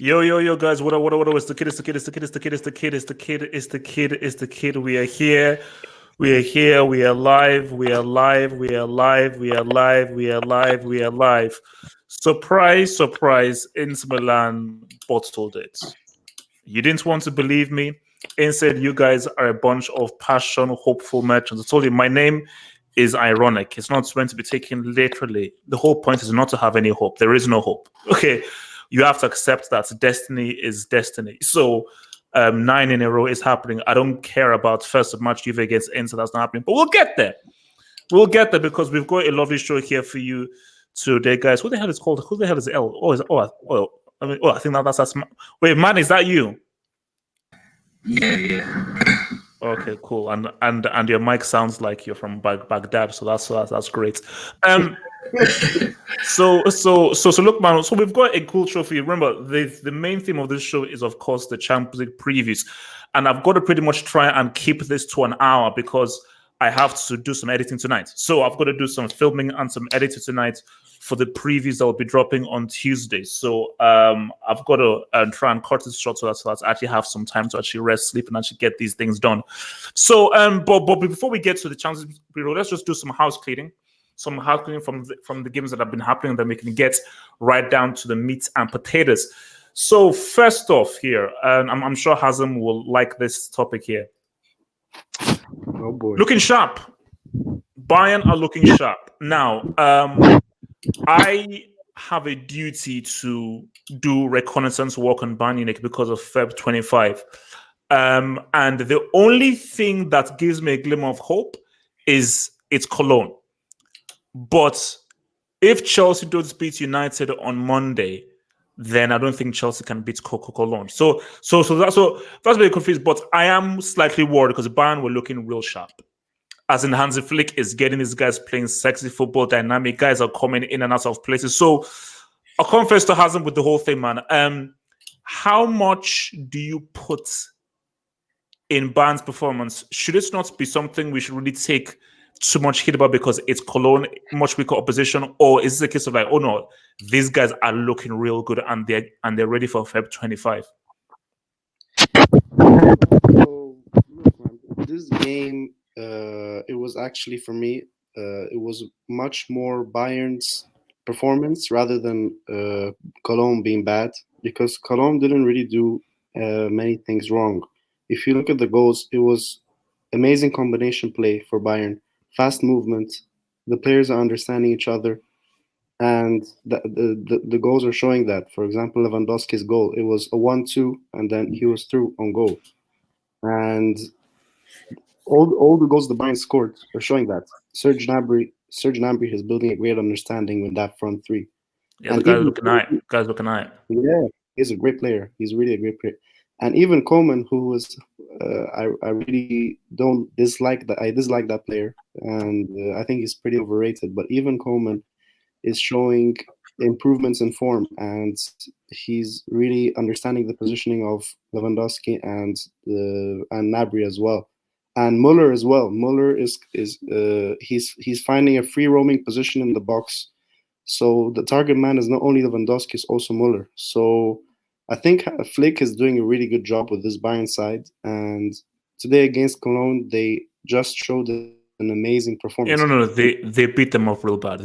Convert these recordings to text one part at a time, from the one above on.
Yo, guys, what up, it's the kid, it's the kid, it's the kid, it's the kid, it's the kid, it's the kid, it's the kid, it's the kid, we are here, we are here, we are live, we are live, we are live, we are live, we are live, we are live. Surprise, surprise, Inter Milan bottled it. You didn't want to believe me. Instead, you guys are a bunch of passion, hopeful merchants. I told you, my name is ironic. It's not meant to be taken literally. The whole point is not to have any hope. There is no hope. Okay. You have to accept that destiny is destiny. So 9 in a row is happening. I don't care about first match Juve against Inter. That's not happening. But we'll get there. We'll get there because we've got a lovely show here for you today, guys. Who the hell is called? Who the hell is L? I think that's wait, man, is that you? Yeah. Okay, cool. And your mic sounds like you're from Baghdad, so that's great. So look, man. So we've got a cool show for you. Remember, the main theme of this show is, of course, the Champions League previews, and I've got to pretty much try and keep this to an hour because I have to do some editing tonight. So I've got to do some filming and some editing tonight for the previews that will be dropping on Tuesday. So I've got to try and cut this short so that I actually have some time to actually rest, sleep, and actually get these things done. So, but before we get to the Champions League preview, let's just do some house cleaning. Some house cleaning from the games that have been happening, then we can get right down to the meat and potatoes. So first off here, I'm sure Hazem will like this topic here. Oh boy. Looking sharp. Bayern are looking sharp. Now, I have a duty to do reconnaissance work on Bayern Munich because of Feb 25. And the only thing that gives me a glimmer of hope is it's Cologne. But if Chelsea don't beat United on Monday, then I don't think Chelsea can beat Cologne. So that's very confused. But I am slightly worried because Bayern were looking real sharp. As in, Hansi Flick is getting these guys playing sexy football, dynamic guys are coming in and out of places. So I'll confess to Hazem with the whole thing, man. How much do you put in Bayern's performance? Should it not be something we should really take too much hit about because it's Cologne, much weaker opposition, or is this a case of like, oh no, these guys are looking real good and they're ready for Feb 25? So, look, man, this game, it was actually for me, it was much more Bayern's performance rather than Cologne being bad, because Cologne didn't really do many things wrong. If you look at the goals, it was amazing combination play for Bayern. Fast movement, the players are understanding each other, and the goals are showing that. For example, Lewandowski's goal, it was a 1-2, and then he was through on goal. And all the goals the Bayern scored are showing that. Serge Gnabry is building a great understanding with that front three. Yeah, the guy's looking at it. Yeah, he's a great player. He's really a great player. And even Coleman, who was, I really don't dislike that. I dislike that player, and I think he's pretty overrated. But even Coleman is showing improvements in form, and he's really understanding the positioning of Lewandowski and Gnabry as well, and Muller as well. Muller he's finding a free roaming position in the box, so the target man is not only Lewandowski, it's also Muller. So I think Flick is doing a really good job with this Bayern side, and today against Cologne, they just showed an amazing performance. Yeah, no, they beat them up real bad.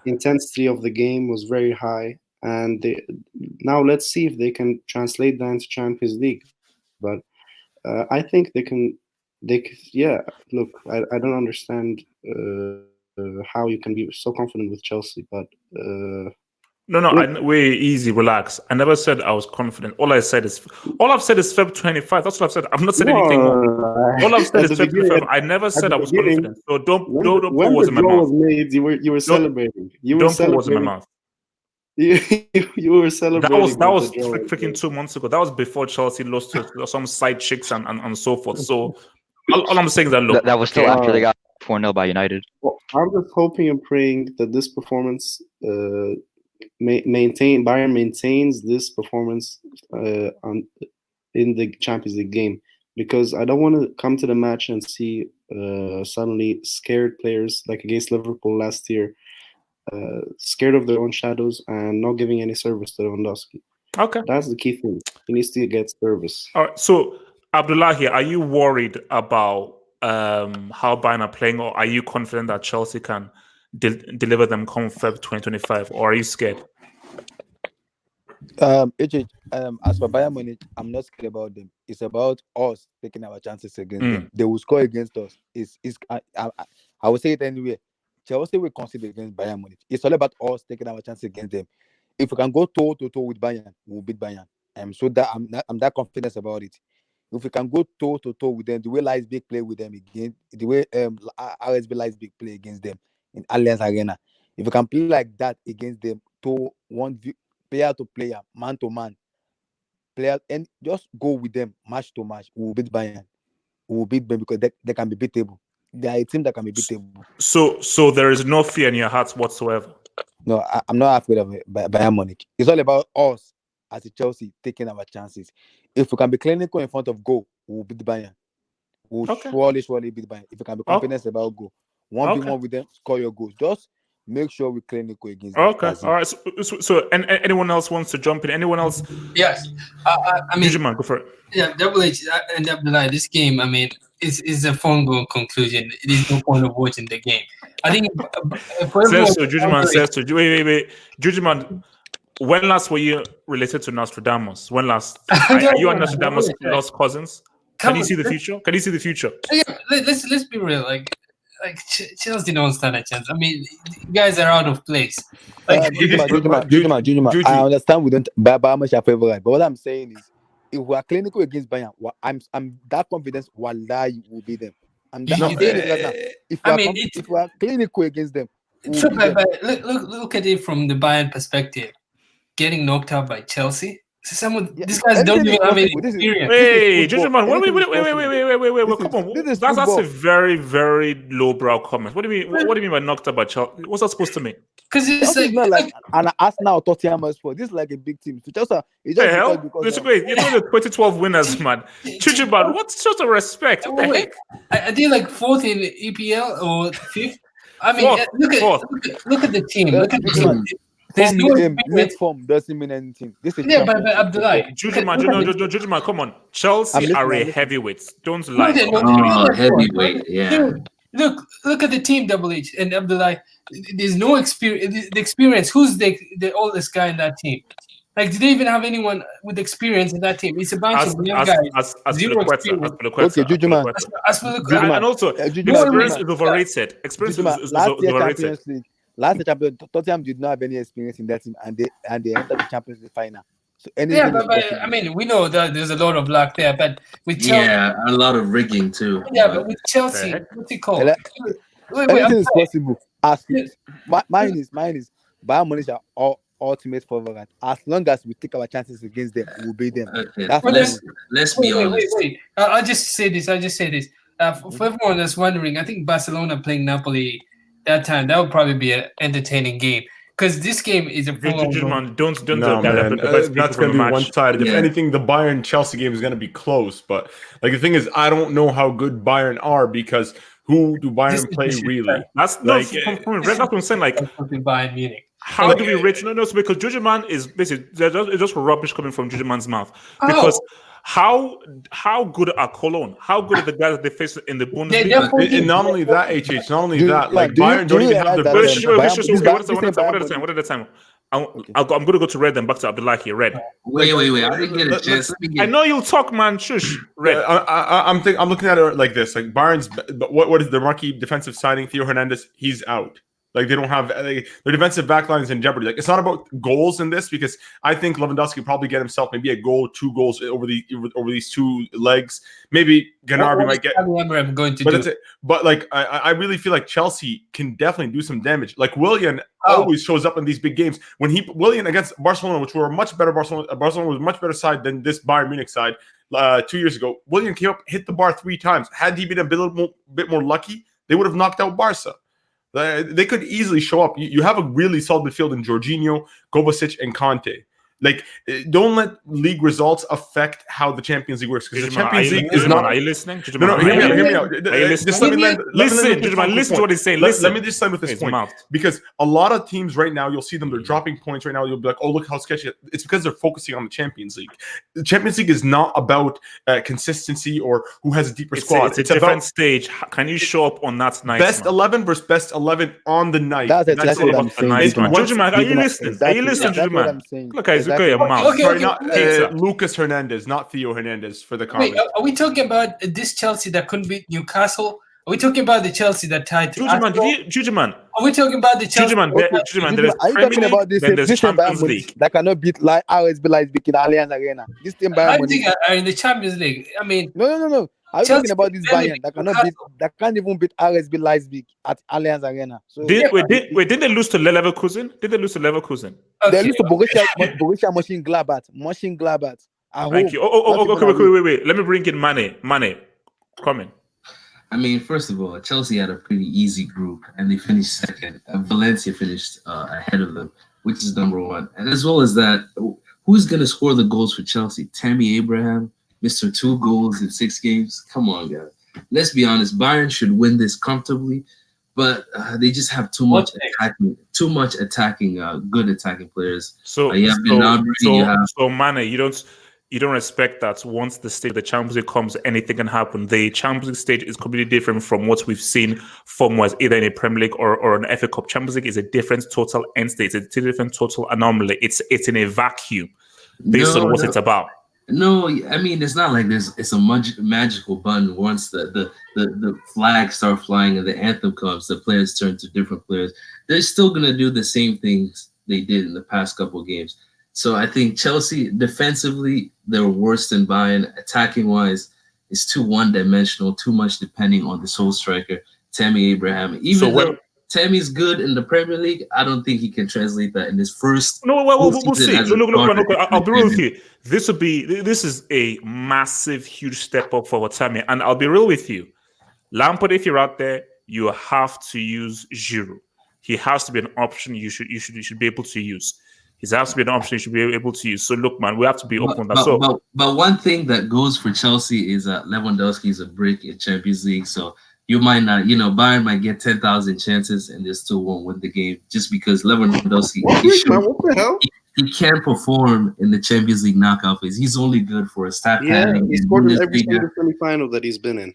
Intensity of the game was very high, and now let's see if they can translate that into Champions League. But I think they can. Yeah, look, I don't understand how you can be so confident with Chelsea, but. No, way easy, relax. I never said I was confident. All I've said is Feb 25. That's what I've said. I've not said anything more. All I've said is Feb 25. I never said I was confident. So don't put words in my mouth. Was made, you were celebrating. Don't put words in my mouth. You were celebrating. That was freaking 2 months ago. That was before Chelsea lost to some side chicks and so forth. So all I'm saying is that look, that was still after they got 4-0 by United. Well, I'm just hoping and praying that this performance Bayern maintains this performance in the Champions League game, because I don't want to come to the match and see suddenly scared players like against Liverpool last year, scared of their own shadows and not giving any service to Lewandowski. Okay. That's the key thing. He needs to get service. All right. So, Abdullahi, are you worried about how Bayern are playing, or are you confident that Chelsea can deliver them come Feb 2025, or are you scared? As for Bayern Munich, I'm not scared about them. It's about us taking our chances against them. They will score against us. I will say it anyway. Chelsea will concede against Bayern Munich. It's all about us taking our chances against them. If we can go toe to toe with Bayern, we'll beat Bayern. I'm that confident about it. If we can go toe to toe with them, the way Leipzig play with them again, the way RSB Leipzig play against them in Allianz Arena, if we can play like that against them, player to player, man to man, player, and just go with them match to match, we will beat Bayern. We will beat them because they can be beatable. They are a team that can be beatable. So there is no fear in your hearts whatsoever. No, I'm not afraid of Bayern Munich. It's all about us as a Chelsea taking our chances. If we can be clinical in front of goal, we'll beat Bayern. We'll surely beat Bayern. If we can be confident about goal, 1v1 with them, score your goals. Just make sure we're clinical against them. Okay, all right. So and anyone else wants to jump in? Anyone else? Yes. I mean, Digimon, go for it. Yeah, Double H and Abdullah, this game, I mean, is a foregone conclusion. There's no point of watching the game. I think Wait. Jujiman, when last were you related to Nostradamus? When last? Are you and Nostradamus lost cousins? Can you see the future? Can you see the future? Yeah, let's be real. Like Chelsea don't stand a chance. I mean, you guys are out of place. Like, Jujima, I understand we don't buy much our favorite, but what I'm saying is, if we are clinical against Bayern, I'm that confident. Wallahi, will be them. If we are clinical against them, but look at it from the Bayern perspective. Getting knocked out by Chelsea. These guys don't even have any experience. Hey, Jujiman, wait, come on. That's a very, very lowbrow comment. What do you mean? What do you mean by knocked out by Chelsea? What's that supposed to mean? Because it's not like an Arsenal or Tottenham Spurs. This is like a big team. So just it's just because great. You're talking the 2012 winners, man. Jujiman, what's just a respect? What the heck? Are they like fourth in EPL or fifth? I mean, look at the team. Look at the team. There's no form doesn't mean anything. This is but Abdullah. Jujiman, come on. Chelsea are a heavyweights. Don't lie. Heavyweight, yeah. Look at the team, Double H and Abdullah. There's no experience. The experience. Who's the oldest guy in that team? Like, do they even have anyone with experience in that team? It's a bunch of young guys. Zero experience. Okay, Jujiman. And also, experience is overrated. Experience is overrated. Last year, Tottenham did not have any experience in that team, and they entered the Champions League final. So but I mean, we know that there's a lot of luck there, but with Chelsea, a lot of rigging too. Yeah, but with Chelsea, what's it called? Anything is possible. Mine is Bayern Munich are ultimate favorite. As long as we take our chances against them, we'll beat them. Okay. Let's be honest. Wait. I'll just say this. For everyone that's wondering, I think Barcelona playing Napoli that time, that would probably be an entertaining game. Because this game is a don't that's going to be one-sided. If anything, the Bayern-Chelsea game is going to be close. But like the thing is, I don't know how good Bayern are because who do Bayern play really? That's like that's what I'm saying. Like Bayern Munich. How do we rate? No, because Jujiman is basically it's just rubbish coming from Jujiman's mouth. Because how good are Cologne? How good are the guys that they face in the Bundesliga? And not only that, not only that, like Bayern don't even have the What at the time? I'm going to go to Red and back to Abdullahi. Red. Wait. I didn't get a chance. I know you'll talk, man. Shush. Red. I'm looking at it like this. Like Bayern's, what is the marquee defensive signing? Theo Hernandez. He's out. Like they don't have their defensive backline is in jeopardy. Like it's not about goals in this because I think Lewandowski will probably get himself maybe a goal, 2 goals over these 2 legs. Maybe Gnabry might get. I'm going to do. But like I really feel like Chelsea can definitely do some damage. Like Willian always shows up in these big games. When Willian against Barcelona, which were a much better Barcelona was a much better side than this Bayern Munich side 2 years ago. Willian came up, hit the bar 3 times. Had he been a bit more lucky, they would have knocked out Barca. They could easily show up. You have a really solid midfield in Jorginho, Kovacic, and Conte. Like, don't let league results affect how the Champions League works. Because the Champions League is not. Are you listening? No, hear me out. Are you listening? Just let me land. Listen to what he's saying. Let me just end with this point. Because a lot of teams right now, you'll see them, they're dropping points right now. You'll be like, oh, look how sketchy. It's because they're focusing on the Champions League. The Champions League is not about consistency or who has a deeper squad. It's a different stage. Can you show up on that night? Best 11 versus best 11 on the night. That's exactly what I'm saying. Judgment, are you listening? Are you listening, Judgment? Look, guys, look at your mouth. Sorry, not Lucas Hernandez, not Theo Hernandez for the comment. Wait, are we talking about this Chelsea that couldn't beat Newcastle? Are we talking about the Chelsea that tied to Judgment, Are we talking about the Chelsea? Judgment, there is Premier League, then there's Champions League. That cannot beat RSB Leipzig in Allianz Arena. This team Bayern Munich are in the Champions League. I mean, no. I'm talking about this Bayern that can't even beat RSB Leipzig at Allianz Arena. So did they lose to Leverkusen? Did they lose to Leverkusen? They lose to Borussia Mönchengladbach. Thank you. Okay, wait. Let me bring in Mane. Come in. I mean, first of all, Chelsea had a pretty easy group, and they finished second. Valencia finished ahead of them, which is number one. And as well as that, who's going to score the goals for Chelsea? Tammy Abraham, Mr. 2 goals in 6 games? Come on, guys. Let's be honest. Bayern should win this comfortably, but they just have too much attacking, good attacking players. So Mane, you don't respect that once the Champions League comes, anything can happen. The Champions League stage is completely different from what we've seen form-wise, either in a Premier League or an FA Cup. Champions League is a different total end state. It's a different total anomaly. It's in a vacuum based on what it's about. No, I mean, it's not like it's a magical button. Once the flags start flying and the anthem comes, the players turn to different players. They're still going to do the same things they did in the past couple of games. So I think Chelsea, defensively, they're worse than Bayern. Attacking-wise, it's too one-dimensional, too much depending on the sole striker, Tammy Abraham. Even though Tammy's good in the Premier League, I don't think he can translate that in his first. No, we'll see. Look, I'll be real with you. This is a massive, huge step up for Tammy, and I'll be real with you. Lampard, if you're out there, you have to use Giroud. He has to be an option you should be able to use. He has to be an option you should be able to use. So look, man, we have to be open on that. But one thing that goes for Chelsea is that Lewandowski is a brick in Champions League. So you might not, Bayern might get 10,000 chances and they still won't win the game just because Lewandowski he can't perform in the Champions League knockout phase. He's only good for a stat padding. He scored in every single semi-final that he's been in.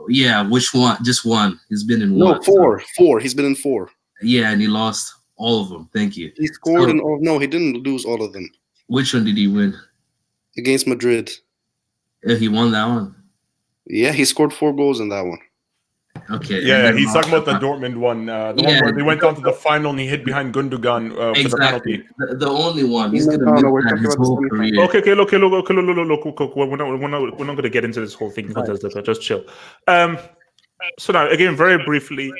Yeah, which one? Just one. He's been in one. No, four. He's been in 4. Yeah, and he lost all of them. Thank you. He scored in all. No, he didn't lose all of them. Which one did he win? Against Madrid. He won that one. Yeah, he scored 4 goals in that one. Okay. Yeah, he's talking about the Dortmund one. One where they went on to the final and he hit behind Gundogan for the penalty. The only one. He's going to make his whole career. Okay, look. We're not going to get into this whole thing. Just chill. So now, again, very briefly.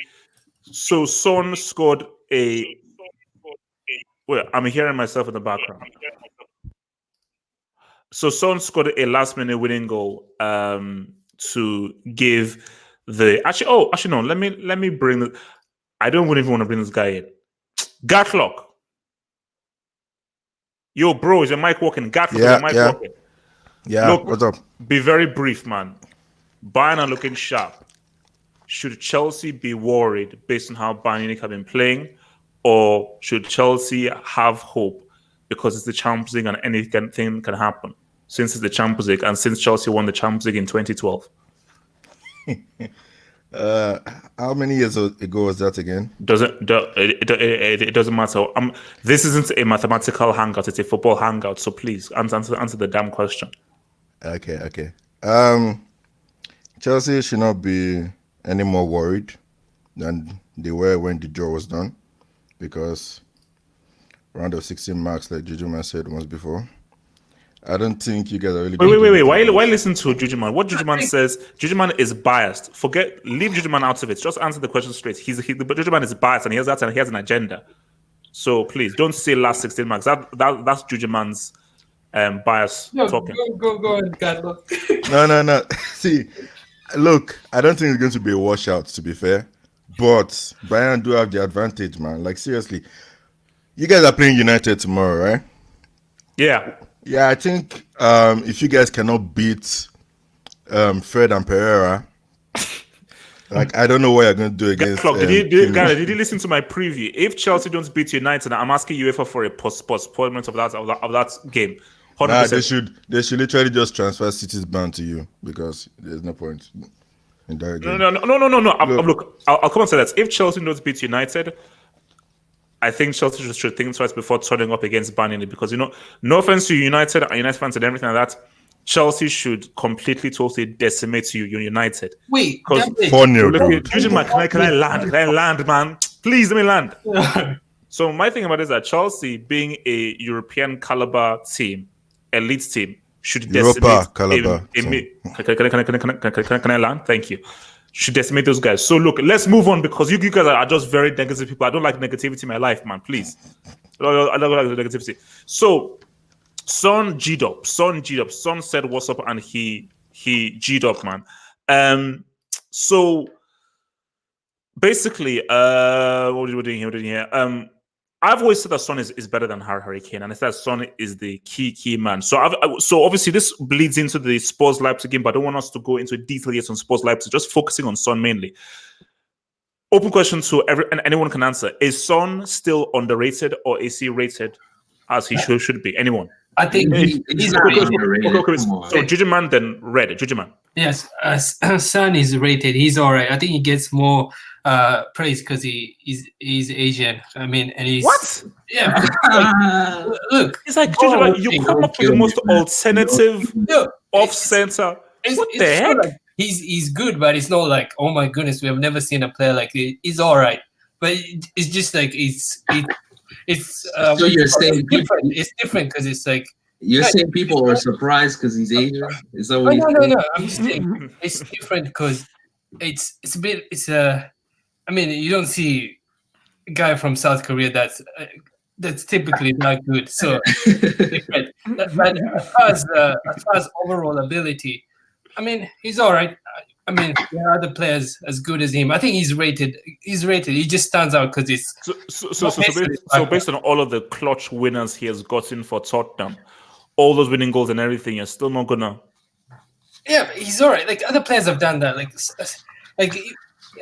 So Son scored I'm hearing myself in the background. So Son scored a last-minute winning goal to give the no. Let me bring. I don't even want to bring this guy in. Gatlock. Yo, bro, is your mic working? Gatlock, is your mic working? Yeah. Look, what's up? Be very brief, man. Bayern are looking sharp. Should Chelsea be worried based on how Bayern have been playing, or should Chelsea have hope because it's the Champions League and anything can happen? Since it's the Champions League and since Chelsea won the Champions League in 2012. How many years ago was that again? It doesn't matter. This isn't a mathematical hangout; it's a football hangout. So please answer the damn question. Okay. Chelsea should not be any more worried than they were when the draw was done, because round of 16 marks, like Jujuman said once before. I don't think you guys are really. Wait. Why listen to Jujuman? What Jujuman says, Jujuman is biased. Leave Jujuman out of it. Just answer the question straight. Jujuman is biased and he has an agenda. So please don't say last 16 marks. That's Jujuman's bias talking. Go ahead, Carlo. No. See, look, I don't think it's going to be a washout, to be fair. But Bayern do have the advantage, man. Like, seriously. You guys are playing United tomorrow, right? Yeah. Yeah, I think if you guys cannot beat Fred and Pereira, like I don't know what you're going to do against. Clock, did you listen to my preview? If Chelsea don't beat United, I'm asking UEFA for a postponement of that game. 100%. Nah, they should literally just transfer City's ban to you because there's no point in that game. No. Look, I'll come and say that if Chelsea don't beat United, I think Chelsea should think twice before turning up against Burnley because no offense to United and United fans and everything like that. Chelsea should completely, totally decimate you, United. Wait, 4-0. Can I land, man? Please let me land. So my thing about it is that Chelsea, being a European caliber team, elite team, should decimate. Can I land? Thank you. Should decimate those guys. So look, let's move on because you guys are just very negative people. I don't like negativity in my life, man. Please, I don't like negativity. So. Son G'd up. Son said what's up and he G'd up, man. So basically, what are we doing here? I've always said that Son is better than Harry Kane, and I said Son is the key man. So obviously this bleeds into the Spurs Leipzig game, but I don't want us to go into detail yet on Spurs Leipzig, just focusing on Son mainly. Open question to anyone can answer. Is Son still underrated or is he rated as he should be? Anyone? I think he's underrated. Okay. So Jujuman then Red. Jujuman. Yes, Son is rated. He's all right. I think he gets more praise because he's Asian. I mean, and he's what? Yeah. Look, it's like Jujuman, you come up with the most alternative off center. What the heck? Like he's good, but it's not like, oh my goodness, we have never seen a player like it. He's all right, but it's just like so you're saying it's different because it's like you're saying people are surprised because he's Asian. Is that what no. I'm just saying it's different because it's a bit. I mean, you don't see a guy from South Korea that's typically not good. So different. But as far as overall ability, I mean, he's all right. I mean, there are other players as good as him. I think he's rated. He just stands out because it's so based on all of the clutch winners he has gotten for Tottenham, all those winning goals and everything, you're still not gonna. Yeah, but he's all right. Like other players have done that. Like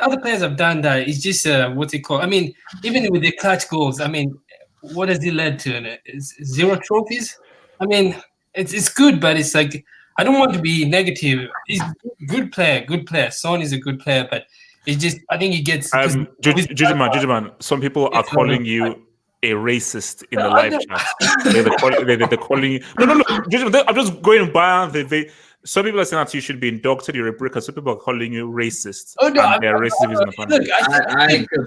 other players have done that. It's just what's it called? I mean, even with the clutch goals, I mean, what has he led to? It's 0 trophies. I mean, it's good, but it's like. I don't want to be negative. He's a good player. Son is a good player, but it's just I think he gets. Jujuman, some people are calling you a racist in the live chat. They're calling you. No. Jujuman, I'm just going by. Some people are saying that you should be inducted. You're a bricker. Some people are calling you racist. Oh no, they're racist.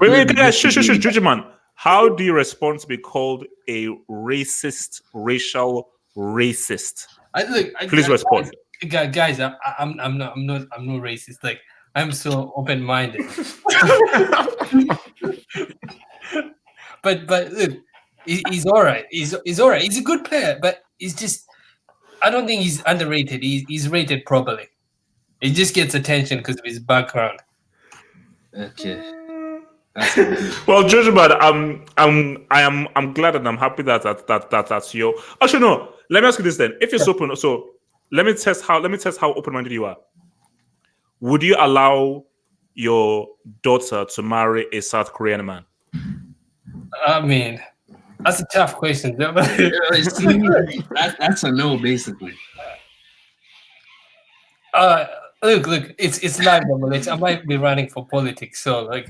Wait, guys, shush, Jujuman. How do you respond to be called a racial racist? Please respond, guys. I'm not racist. Like I'm so open-minded. but look, he's all right. He's all right. He's a good player, but he's just. I don't think he's underrated. He's rated properly. He just gets attention because of his background. Okay. Well, Jujuman, I'm glad and I'm happy that's your. Actually, no. Let me ask you this then: if you're open, so let me test how open-minded you are. Would you allow your daughter to marry a South Korean man? I mean, that's a tough question. That's a no, basically. Look, it's live, Double H. I might be running for politics, so like,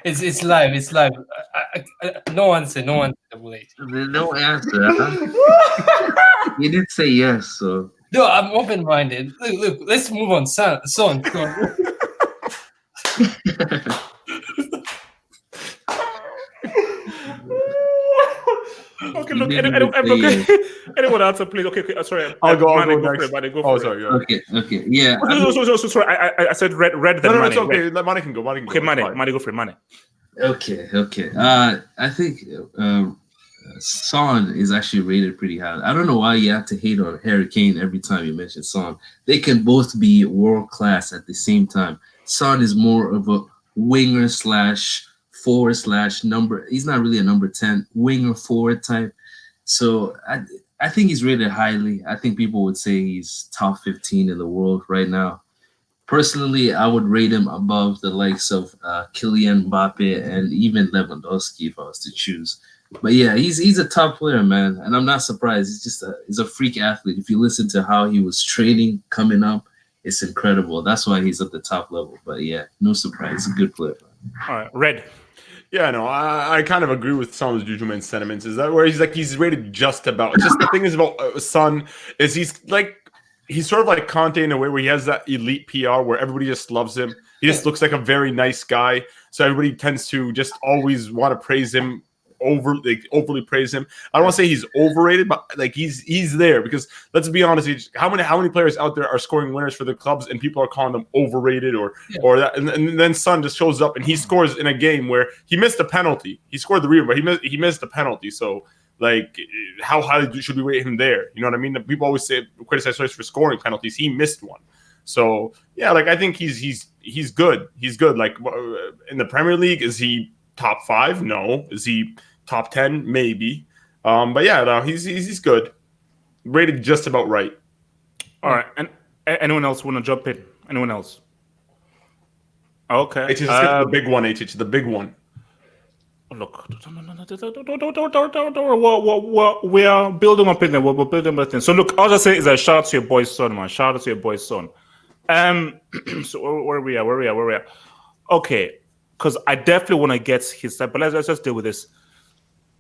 it's live. No answer, Double H. No answer. Huh? You did say yes, so. No, I'm open-minded. Look, let's move on. Son. Okay, look, anyone answer, please? Okay, sorry. I'll go next. Sorry. Okay, yeah. So sorry. I said red. Then no, Mane. It's okay. Let Mane can go. Okay, Mane, go for it, Mane. Okay. I think Son is actually rated pretty high. I don't know why you have to hate on Harry Kane every time you mention Son. They can both be world class at the same time. Son is more of a winger / forward / number. He's not really a number 10 winger forward type. So I think he's rated highly. I think people would say he's top 15 in the world right now. Personally, I would rate him above the likes of Kylian Mbappe and even Lewandowski if I was to choose. But yeah, he's a top player, man, and I'm not surprised. He's a freak athlete. If you listen to how he was training coming up, it's incredible. That's why he's at the top level. But yeah, no surprise, a good player. All right, Red. Yeah, no, I kind of agree with some of Jujuman's sentiments. Is that where he's rated just about? It's just the thing is about Son is he's sort of like Conte in a way where he has that elite PR where everybody just loves him. He just looks like a very nice guy, so everybody tends to just always want to praise him. Overly praise him. I don't want to say he's overrated, but like he's there because let's be honest, how many players out there are scoring winners for the clubs and people are calling them overrated or that, and then Son just shows up and he scores in a game where he missed a penalty. He scored the rebound, but he missed a penalty. So like, how highly should we rate him there? You know what I mean? People always criticize players for scoring penalties. He missed one. So yeah, like I think he's good. He's good. Like in the Premier League, is he top 5? No. Is he top 10? Maybe. But yeah, no, he's good. Rated just about right. All right. And anyone else want to jump in? Anyone else? Okay. It's the big one, HH, the big one. Look, we are building up in there. We're building up in. So look, all I say is a shout out to your boy's son, man. Shout out to your boy's son. So where we are. Okay, because I definitely want to get his side, but let's just deal with this.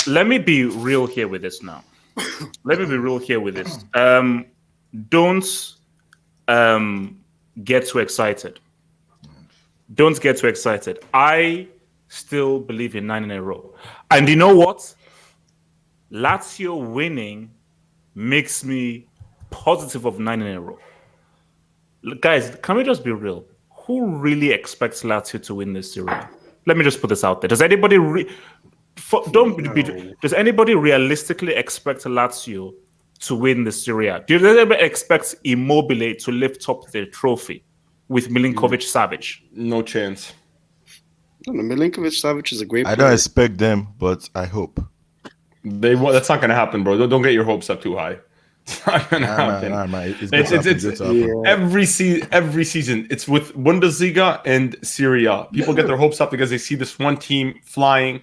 Let me be real here with this now. Don't get too excited. Don't get too excited. I still believe in 9 in a row. And you know what? Lazio winning makes me positive of 9 in a row. Guys, can we just be real? Who really expects Lazio to win this Serie A? Let me just put this out there. Does anybody does anybody realistically expect Lazio to win the Serie A? Do you ever expect Immobile to lift up the trophy with Milinkovic-Savic? No chance. No, Milinkovic-Savic is a great player. I don't expect them, but I hope. That's not going to happen, bro. Don't get your hopes up too high. It's not going to happen. Every season, it's with Bundesliga and Serie A. People get their hopes up because they see this one team flying.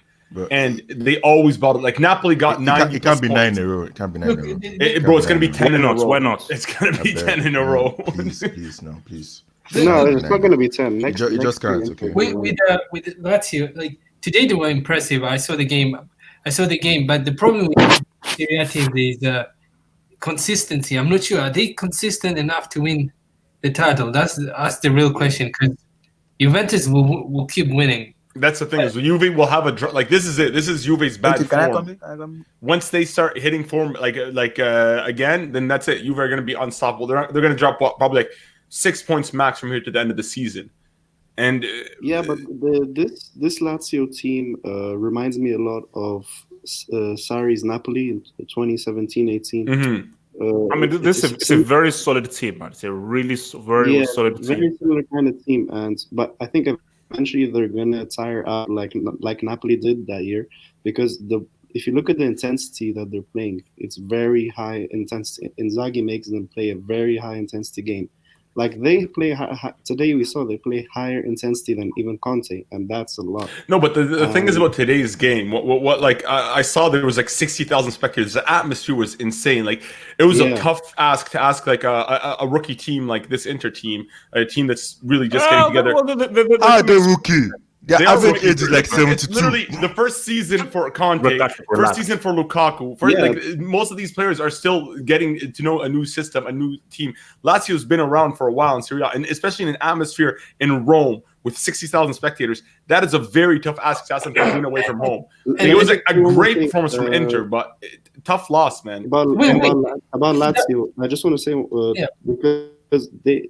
And they always bought it. Like Napoli got 9. It can't be 9 in a row. It can't be 9 in a row. Bro, it's going to be 10 in a row. Why not? It's going to be 10 in a row. Please. No, it's not going to be 10. It just can't. Okay. With Lazio, like today they were impressive. I saw the game, but the problem with Serie A teams is consistency. I'm not sure. Are they consistent enough to win the title? That's the real question. Because Juventus will keep winning. That's the thing is Juve will have this is it. This is Juve's bad form. Once they start hitting form again, then that's it. Juve are going to be unstoppable. They're going to drop probably like 6 points max from here to the end of the season. And but this Lazio team reminds me a lot of Sarri's Napoli in 2017-18. Mm-hmm. I mean, it's a very solid team, man. It's a really very solid team. Very similar kind of team, but I think eventually they're gonna tire out like Napoli did that year, because if you look at the intensity that they're playing, it's very high intensity. Inzaghi makes them play a very high intensity game. Like they play today, we saw they play higher intensity than even Conte, and that's a lot. No, but the thing is about today's game. What like I saw there was like 60,000 spectators. The atmosphere was insane. Like it was a tough ask to ask like a rookie team like this Inter team, a team that's really just getting together. The rookie. The average age is like 72. Literally, the first season for Conte, first season for Lukaku. Most of these players are still getting to know a new system, a new team. Lazio's been around for a while in Serie A, and especially in an atmosphere in Rome with 60,000 spectators. That is a very tough ask to ask them to win away from home. It was a great performance from Inter, but tough loss, man. About Lazio, I just want to say because they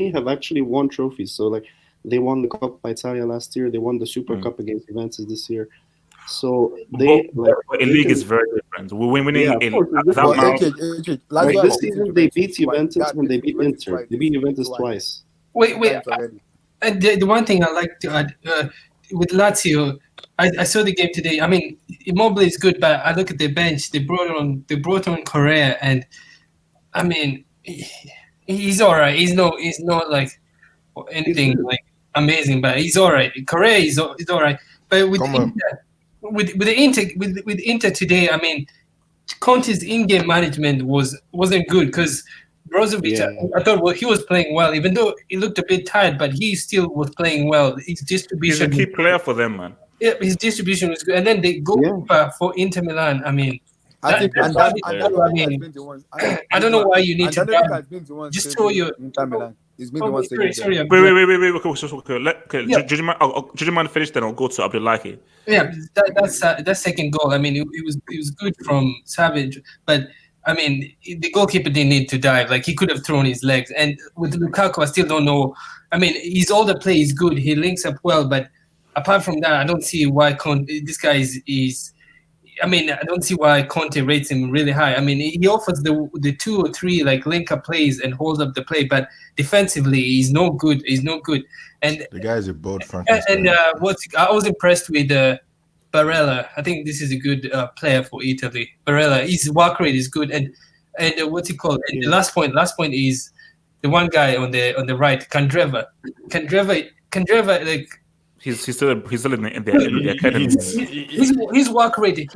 have actually won trophies. So like, they won the Coppa Italia last year. They won the Super Cup against Juventus this year. So a league is very different. We're winning this season. They beat Juventus and they beat Inter. They beat Juventus twice. Wait. And the one thing I like to add with Lazio, I saw the game today. I mean, Immobile is good, but I look at the bench. They brought on Correa, and I mean, he's all right. He's not like anything like amazing, but he's all right. Correa is all right. But with Inter today, I mean, Conte's in-game management wasn't good because Brozovic, I thought he was playing well, even though he looked a bit tired, but he still was playing well. His distribution. He's a key player for them, man. Yeah, his distribution was good, and then they go for Inter Milan. I mean, I don't know why you need to just show your Inter Milan. He's been the one Sorry. Wait. Okay. Jujiman finish, then I'll go to Abdullahi. Yeah, that second goal. I mean, it was good from Savage, but I mean, the goalkeeper didn't need to dive. Like, he could have thrown his legs. And with Lukaku, I still don't know. I mean, his older play is good. He links up well, but apart from that, I don't see why this guy is. I mean, I don't see why Conte rates him really high. I mean, he offers the 2 or 3 like link up plays and hold up the play, but defensively, he's no good. And the guy is a bold Frankenstein. And I was impressed with Barella. I think this is a good player for Italy. Barella, his work rate is good, and what's it called? And the last point is the one guy on the right, Candreva, like. He's still in the academy. His work rate is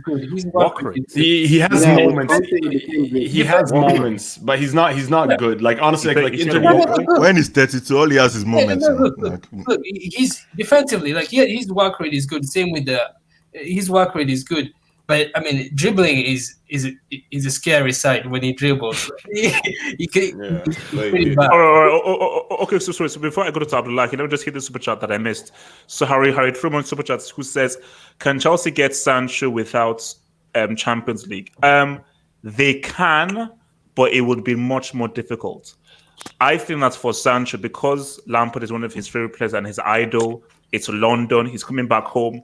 good. His work rate. He has moments. He has moments, but he's not good. Like, honestly, when he's 32, all he has is moments. Look, he's defensively, like, his work rate is good. Same with his work rate is good. But I mean, dribbling is a scary sight when he dribbles. Okay, so before I go to Abdullah, let me just hit the super chat that I missed. So Harry Truman super chat, who says, "Can Chelsea get Sancho without Champions League?" They can, but it would be much more difficult. I think that's for Sancho because Lampard is one of his favorite players and his idol. It's London. He's coming back home.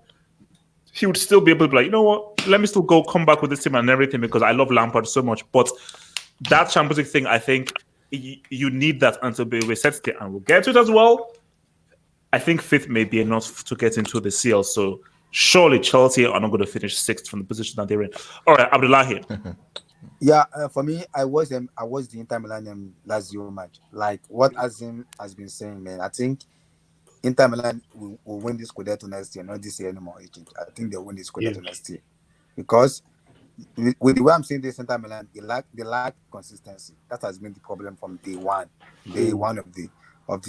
He would still be able to be like, you know what, let me still come back with this team and everything because I love Lampard so much. But that Champions League thing, I think you need that until we reset it, and we'll get to it as well. I think 5th may be enough to get into the CL. So surely Chelsea are not going to finish 6th from the position that they're in. All right, Abdullahi. Yeah, for me, I was the Inter Milan Lazio match. Like what Azim has been saying, man. I think Inter Milan will win this Scudetto next year, not this year anymore. I think they'll win this Scudetto next year because with the way I'm seeing this Inter Milan, they lack consistency. That has been the problem from day one of the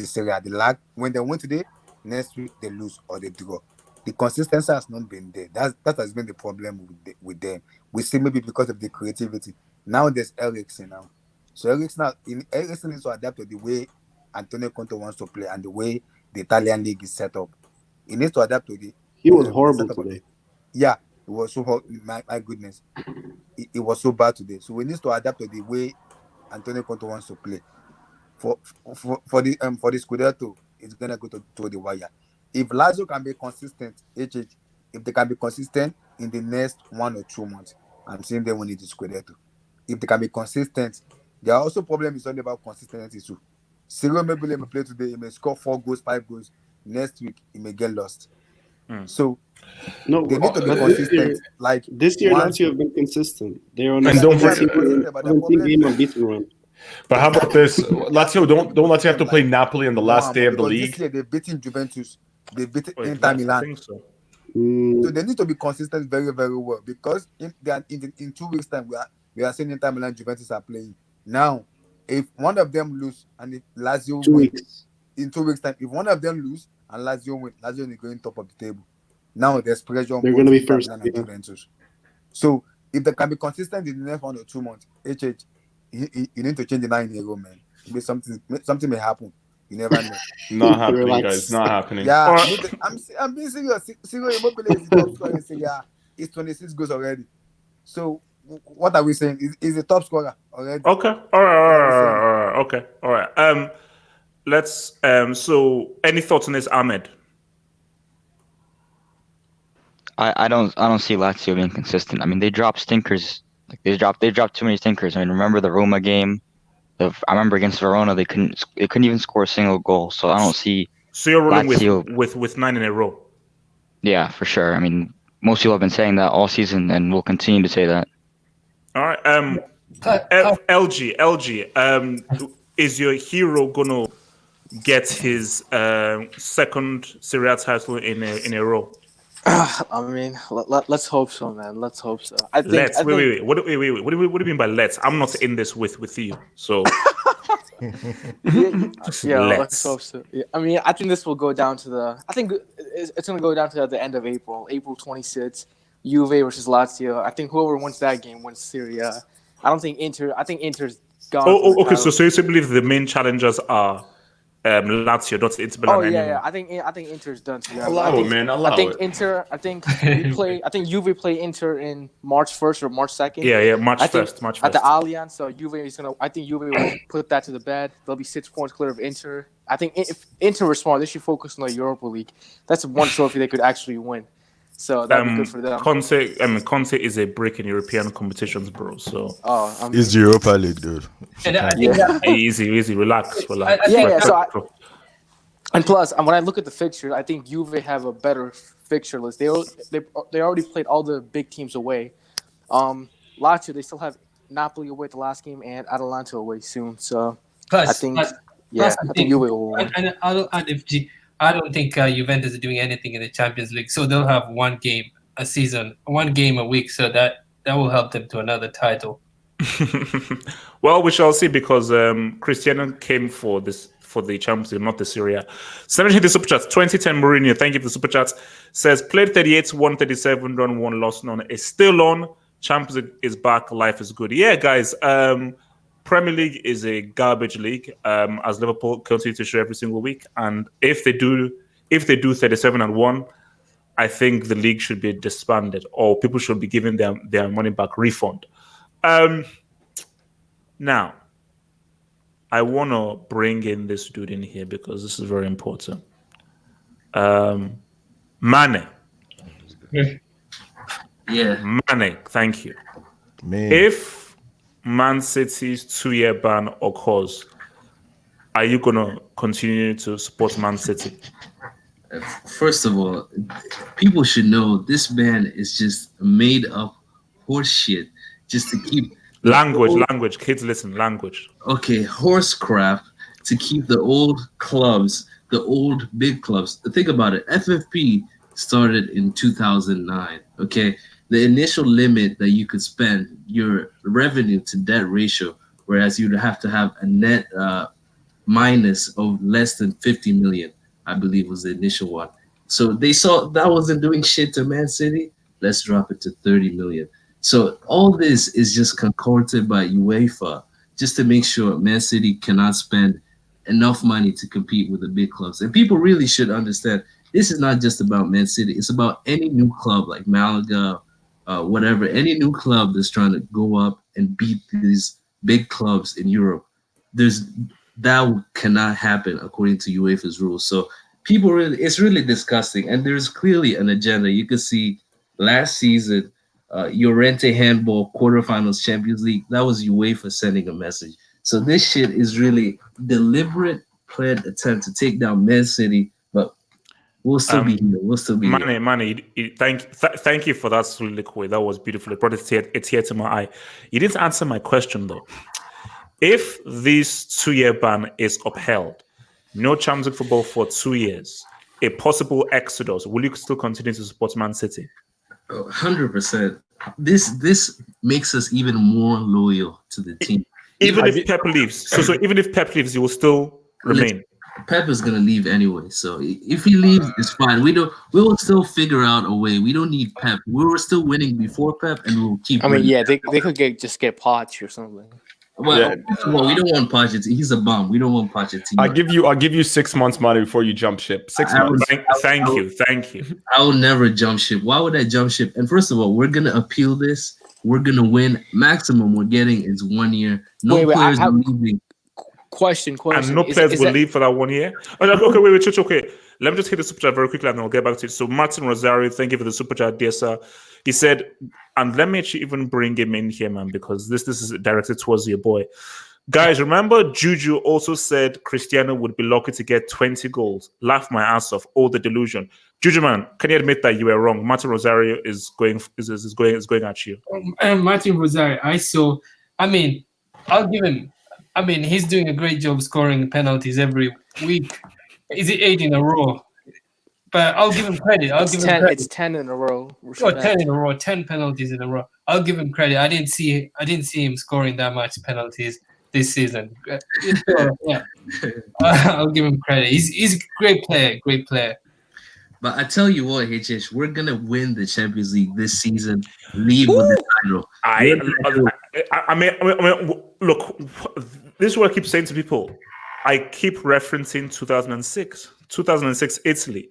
Serie A. They lack when they win today, next week they lose or they draw. The consistency has not been there. That has been the problem with them. We see maybe because of the creativity. Now there's Eriksen now, so Eriksen needs to adapt to the way Antonio Conte wants to play and the way the Italian league is set up. He needs to adapt to the. He was horrible today. Yeah, it was so. My goodness, it was so bad today. So we need to adapt to the way Antonio Conte wants to play. For the Scudetto, it's gonna go to the wire. If Lazio can be consistent, if they can be consistent in the next 1 or 2 months, I'm seeing them winning the Scudetto. If they can be consistent, there are also problems. It's only about consistency too. Cyril may play today, he may score 4 goals, 5 goals. Next week, he may get lost. So, they need to be consistent. Like this year, Lazio have been consistent. They're on a 17-game unbeaten run. But how about this? Lazio don't Lazio have to play Napoli on the last day of the league? This year they're beating Juventus. They beat Inter Milan. So they need to be consistent very, very well because in 2 weeks' time we are seeing Inter Milan Juventus are playing. Now, if one of them lose and if Lazio wins in 2 weeks' time, if one of them lose and Lazio win, Lazio is going top of the table. Now there's pressure on they're going to be first. Juventus. So if they can be consistent in the next 1 or 2 months, you need to change the 9 euro, man. Maybe something may happen. You never know. Not happening, guys. Not happening. Yeah, I'm being serious. Cyril Immobile is the top scorer in Serie A. It's 26 goals already. So what are we saying? He's the top scorer already. Okay. All right. Okay. All right. Let's. So, any thoughts on this, Ahmed? I don't see Lazio being consistent. I mean, they drop stinkers. Like they dropped too many stinkers. I mean, remember the Roma game? I remember against Verona, they couldn't even score a single goal. So I don't see. So you're rolling with 9 in a row. Yeah, for sure. I mean, most people have been saying that all season, and will continue to say that. All right. LG. Is your hero gonna get his second Serie A title in a row? I mean, let's hope so, man. Let's hope so. Let's wait. What do you mean by let's? I'm not in this with you, so let's hope so. Yeah, I mean, I think this will go down to the. I think it's going to go down to the end of April, April 26th, Juve versus Lazio. I think whoever wins that game wins Serie A. I don't think Inter. I think Inter's gone. Okay. So you believe the main challengers are Lazio, not Inter Milan anymore? Yeah. I think Inter's done. Allow it, man. I think Inter. I think we play. I think Juve play Inter in March 1st or March 2nd. Yeah, March 1st. At the Allianz. So Juve is gonna. I think Juve will put that to the bed. They'll be 6 points clear of Inter. I think if Inter were smart, they should focus on the Europa League. That's one trophy they could actually win. So that'd be good for them. Conte is a brick in European competitions, bro. So it's the Europa League, dude. Easy, relax. And plus, when I look at the fixture, I think Juve have a better fixture list. They already played all the big teams away. Lazio, they still have Napoli away the last game and Atalanta away soon. So I think Juve will win. And I don't think Juventus is doing anything in the Champions League, so they'll have one game a season, one game a week, so that will help them to another title. Well, we shall see, because Cristiano came for the Champions League, not the Serie A. 17 the super chats. 2010 Mourinho, thank you for the super chats. Says played 38, won 37, drawn 1, lost none. Is still on. Champions League is back. Life is good. Yeah, guys. Premier League is a garbage league, as Liverpool continue to show every single week. And if they do 37-1, I think the league should be disbanded, or people should be giving their money back refund. Now, I want to bring in this dude in here because this is very important. Mane. Yeah. Mane, thank you. Man. If Man City's 2-year ban occurs, are you going to continue to support Man City? First of all, people should know this ban is just made up horse shit just to keep... Language. Kids listen, language. Okay, horse crap to keep the old clubs, the old big clubs. Think about it. FFP started in 2009, okay? The initial limit that you could spend your revenue to debt ratio, whereas you'd have to have a net minus of less than 50 million, I believe was the initial one. So they saw that wasn't doing shit to Man City. Let's drop it to 30 million. So all this is just concocted by UEFA just to make sure Man City cannot spend enough money to compete with the big clubs. And people really should understand this is not just about Man City. It's about any new club like Malaga, whatever, any new club that's trying to go up and beat these big clubs in Europe. That cannot happen according to UEFA's rules. So it's really disgusting. And there's clearly an agenda. You can see last season, Llorente handball quarterfinals Champions League, that was UEFA sending a message. So this shit is really deliberate planned attempt to take down Man City, but we'll still be here. We'll still be here. Mane, thank you for that soliloquy. That was beautiful. It brought a tear to my eye. You didn't answer my question though. If this 2-year ban is upheld, no Champions League football for 2 years, a possible exodus, will you still continue to support Man City? 100%. This makes us even more loyal to the team. Even if Pep leaves, so even if Pep leaves, you will still remain. Pep is gonna leave anyway, so if he leaves, it's fine. We will still figure out a way. We don't need Pep. We were still winning before Pep, and we'll keep. I mean, winning. yeah, they could just get Poch or something. Well, we don't want Pochettino. He's a bum. We don't want Pochettino. I'll give you 6 months, money before you jump ship. 6 months. Thank you. I will never jump ship. Why would I jump ship? And first of all, we're gonna appeal this. We're gonna win. Maximum we're getting is 1 year. No players are leaving. Question. And no players will leave for that 1 year. Okay, wait. Okay. Let me just hit the super chat very quickly, and then I'll get back to it. So Martin Rosario, thank you for the super chat, dear sir. He said, and let me actually even bring him in here, man, because this is directed towards your boy. Guys, remember Juju also said Cristiano would be lucky to get 20 goals. Laugh my ass off. All the delusion. Juju man, can you admit that you were wrong? Martin Rosario is going at you. Martin Rosario, I mean, I'll give him. I mean, he's doing a great job scoring penalties every week. Is it 8 in a row? But I'll give him credit. It's 10 in a row. Oh, 10 in a row. 10 penalties in a row. I'll give him credit. I didn't see him scoring that much penalties this season. Yeah, I'll give him credit. He's a great player. Great player. But I tell you what, HH, we're gonna win the Champions League this season. Leave with the title. I mean, look. This is what I keep saying to people. I keep referencing 2006. 2006 Italy.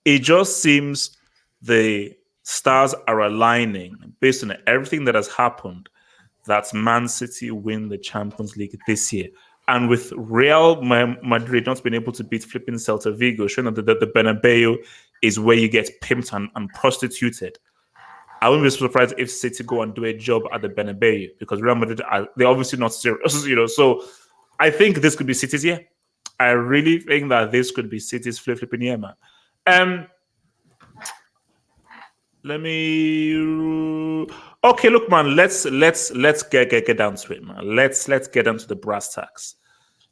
It just seems the stars are aligning based on everything that has happened. That Man City win the Champions League this year. And with Real Madrid not being able to beat flipping Celta Vigo, showing that the Bernabeu is where you get pimped and prostituted. I wouldn't be surprised if City go and do a job at the Bernabeu because Real Madrid they're obviously not serious, So I think this could be City's year. I really think that this could be City's flipping year, man. Let me. Okay, look, man. Let's get down to it, man. Let's get down to the brass tacks.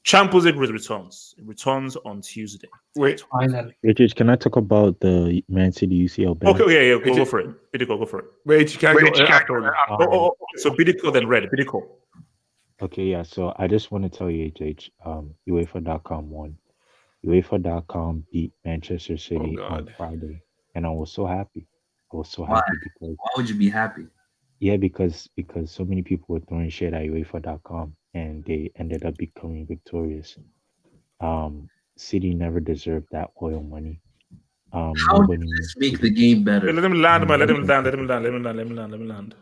Champions League returns. It returns on Tuesday. Wait, finally. Richard, can I talk about the Man City UCL ban? Okay, yeah. Go for it. Bidiko, go for it. Wait, you can't go after. So Bidiko then Red. Bidiko. Okay, yeah. So I just want to tell you, HH, UEFA.com won. UEFA.com beat Manchester City on Friday, and I was so happy. Because why would you be happy? Yeah, because so many people were throwing shit at UEFA.com, and they ended up becoming victorious. City never deserved that oil money. How did this make the game better? Let him land, man. Let him land.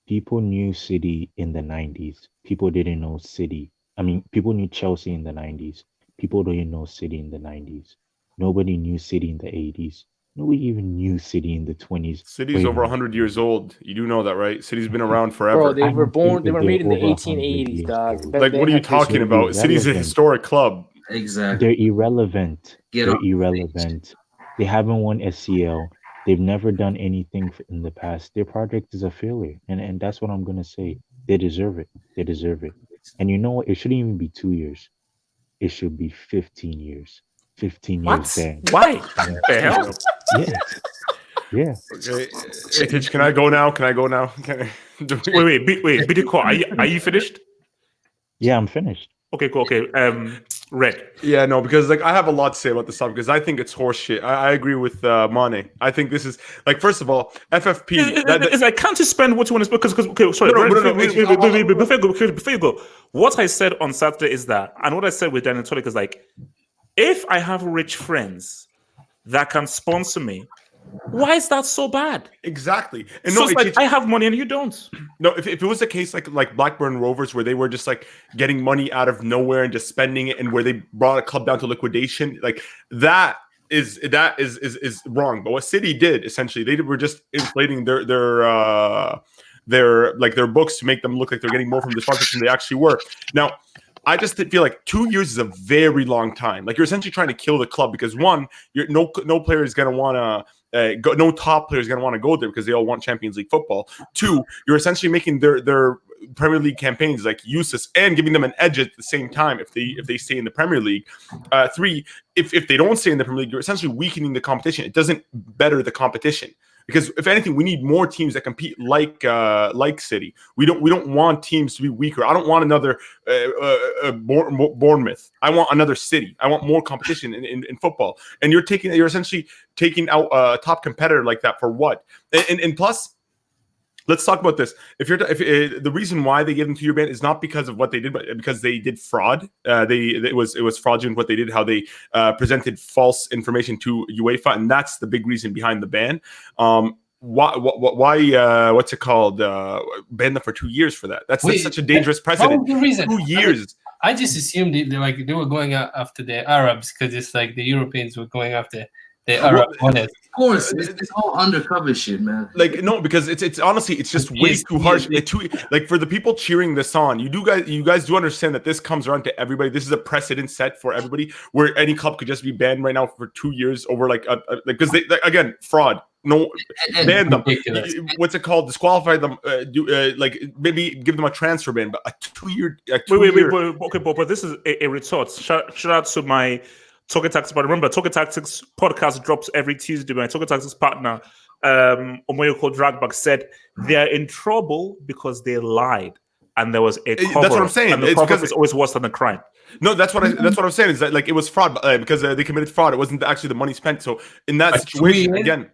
People knew City in the 90s. People didn't know City. I mean, people knew Chelsea in the 90s. People didn't know City in the 90s. Nobody knew City in the 80s. Nobody even knew City in the 20s. City's over 100 years old. You do know that, right? City's been around forever. Bro, they were made in the 1880s, dog. Like, what are you talking about? City's a historic club. Exactly. They're irrelevant. Irrelevant. They haven't won SCL. They've never done anything in the past. Their project is a failure. And that's what I'm going to say. They deserve it. They deserve it. And you know what? It shouldn't even be 2 years. It should be 15 years. 15 years ban. Why? The hell? Yeah. Okay. Can I go now? Wait, Bidiko, are you finished? Yeah, I'm finished. Okay, cool. Okay, Red. Yeah, no, because I have a lot to say about this stuff because I think it's horseshit. I agree with Mane. I think this is first of all, FFP. It's like, can't you spend what you want to spend? Because sorry, before you go, what I said on Saturday is that, and what I said with Daniel Tolik is like, if I have rich friends that can sponsor me, why is that so bad? Exactly. And so it's I have money and you don't. No, if it was a case like Blackburn Rovers where they were just like getting money out of nowhere and just spending it, and where they brought a club down to liquidation, like that is wrong. But what City did essentially, they were just inflating their books to make them look like they're getting more from the sponsors than they actually were. Now, I just feel like 2 years is a very long time. Like, you're essentially trying to kill the club because one, no player is going to want to go, no top player is going to want to go there because they all want Champions League football. Two, you're essentially making their Premier League campaigns like useless and giving them an edge at the same time if they stay in the Premier League. Three, if they don't stay in the Premier League, you're essentially weakening the competition. It doesn't better the competition. Because if anything, we need more teams that compete like City. We don't want teams to be weaker. I don't want another Bournemouth. I want another City. I want more competition in football. And you're essentially taking out a top competitor like that for what? And plus, let's talk about this. If the reason why they gave them 2-year ban is not because of what they did, but because they did fraud. It was fraudulent what they did, how they presented false information to UEFA, and that's the big reason behind the ban. Why? What's it called? Ban them for 2 years for that. That's such a dangerous precedent. What was the reason? 2 years. I just assumed they were going after the Arabs because it's like the Europeans were going after They are honest. Of course, it's all undercover shit, man. Like no, because it's honestly it's just way too harsh. Like for the people cheering this on, you guys do understand that this comes around to everybody. This is a precedent set for everybody, where any club could just be banned right now for 2 years over like because they again fraud. No, ban them. What's it called? Disqualify them. Like maybe give them a transfer ban, but a 2 year. Wait. But this is a retort. Shout out to my Talking Tactics. But remember, Talking Tactics podcast drops every Tuesday. My Talking Tactics partner, Omoyoko Dragback, said they are in trouble because they lied and there was a cover. That's what I'm saying. And the cover is always worse than the crime. No, that's what I'm saying is that like it was fraud because they committed fraud. It wasn't actually the money spent. So in that situation, again.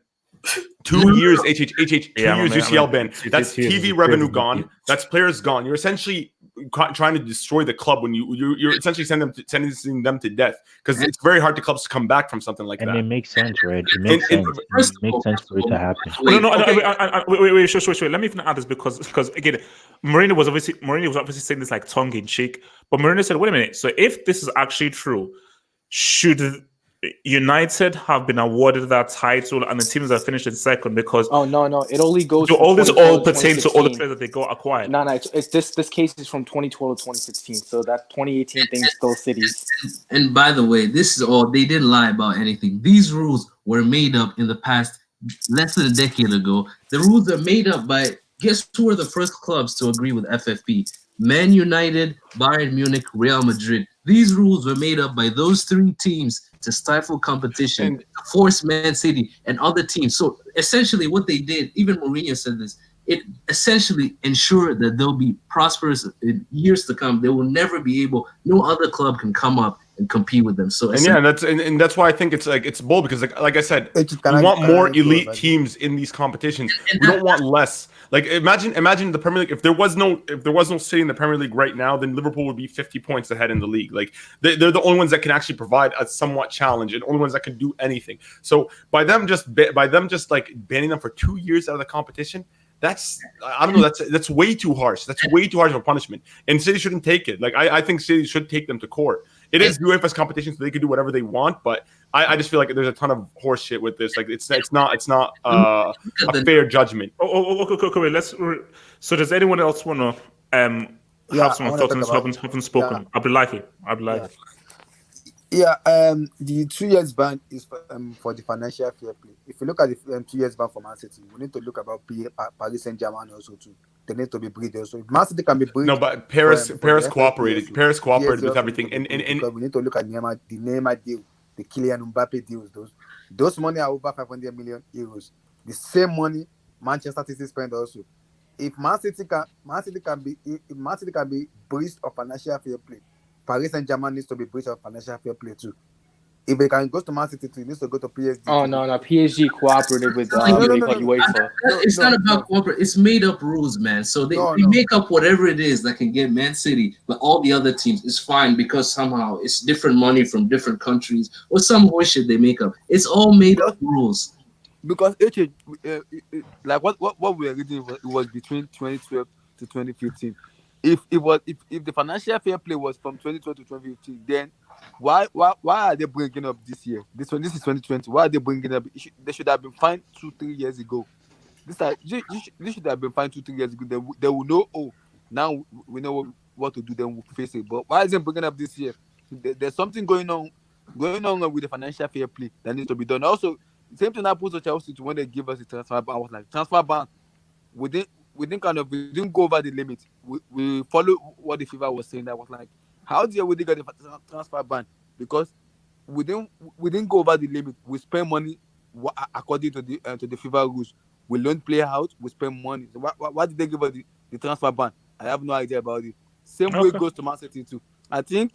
2 years years UCL ban. That's TV revenue gone. That's players gone. You're essentially trying to destroy the club when you're essentially sentencing them to death, because it's very hard to clubs to come back from something like that. And it makes sense, right? It makes sense. It makes sense for it to happen. Wait. Let me even add this because again, Mourinho was obviously saying this like tongue in cheek, but Mourinho said, "Wait a minute. So if this is actually true, should United have been awarded that title and the teams that finished in second?" Because no, it only goes. So all this all pertains to all the players that they got acquired. No, it's this case is from 2012 to 2016. So that 2018 thing is still City's. And by the way, this is all. They didn't lie about anything. These rules were made up in the past, less than a decade ago. The rules are made up by, guess who were the first clubs to agree with FFP? Man United, Bayern Munich, Real Madrid. These rules were made up by those three teams to stifle competition, to force Man City and other teams. So essentially what they did, even Mourinho said this, it essentially ensured that they'll be prosperous in years to come. They will never be able, no other club can come up and compete with them. So that's why I think it's bold, because like I said, we want more elite teams in these competitions. We don't want less. Like imagine the Premier League. If there was no City in the Premier League right now, then Liverpool would be 50 points ahead in the league. Like they're the only ones that can actually provide a somewhat challenge, and only ones that can do anything. So by them just like banning them for 2 years out of the competition, I don't know. That's way too harsh. That's way too harsh of a punishment. And City shouldn't take it. Like I think City should take them to court. It is UEFA's competition, so they can do whatever they want. But I just feel like there's a ton of horse shit with this. Like it's not a fair judgment. Okay. So does anyone else want to have some thoughts on this? Haven't spoken. Abdullahi. Yeah, the 2 years ban is for the financial fair play. If you look at the 2 years ban for Man City, we need to look about Paris Saint-Germain also too. They need to be breathed also. If Man City can be breathed. No, but Paris cooperated. Paris cooperated with everything. And we need to look at the Neymar deal, the Kylian Mbappe deals. Those money are over 500 million euros. The same money Manchester City spent also. If Man City can be breached of financial fair play, Paris Saint-Germain needs to be breached of financial fair play too. If they can go to Man City, it needs to go to PSG. Oh no, PSG cooperated with UEFA. It's not about cooperate. It's made up rules, man. So they make up whatever it is that can get Man City, but all the other teams is fine because somehow it's different money from different countries or some horseshit they make up. It's all made up rules. Because like what we were reading was between 2012 to 2015. If the financial fair play was from 2012 to 2015, then why are they bringing up this year? This is 2020. Why are they bringing up? They should have been fined 2-3 years ago. This should have been fined 2-3 years ago. They will know. Oh, now we know what to do. Then we'll face it. But why isn't bringing up this year? There's something going on with the financial fair play that needs to be done. Also, same thing happens to Chelsea when they give us the transfer ban. I was like, transfer ban. We didn't go over the limit. We follow what the FIFA was saying. That was like, how dare we get the transfer ban? Because we didn't go over the limit. We spend money according to the FIFA rules. We loan player out. We spend money. So why did they give us the transfer ban? I have no idea about it. Same way goes to Man City too. I think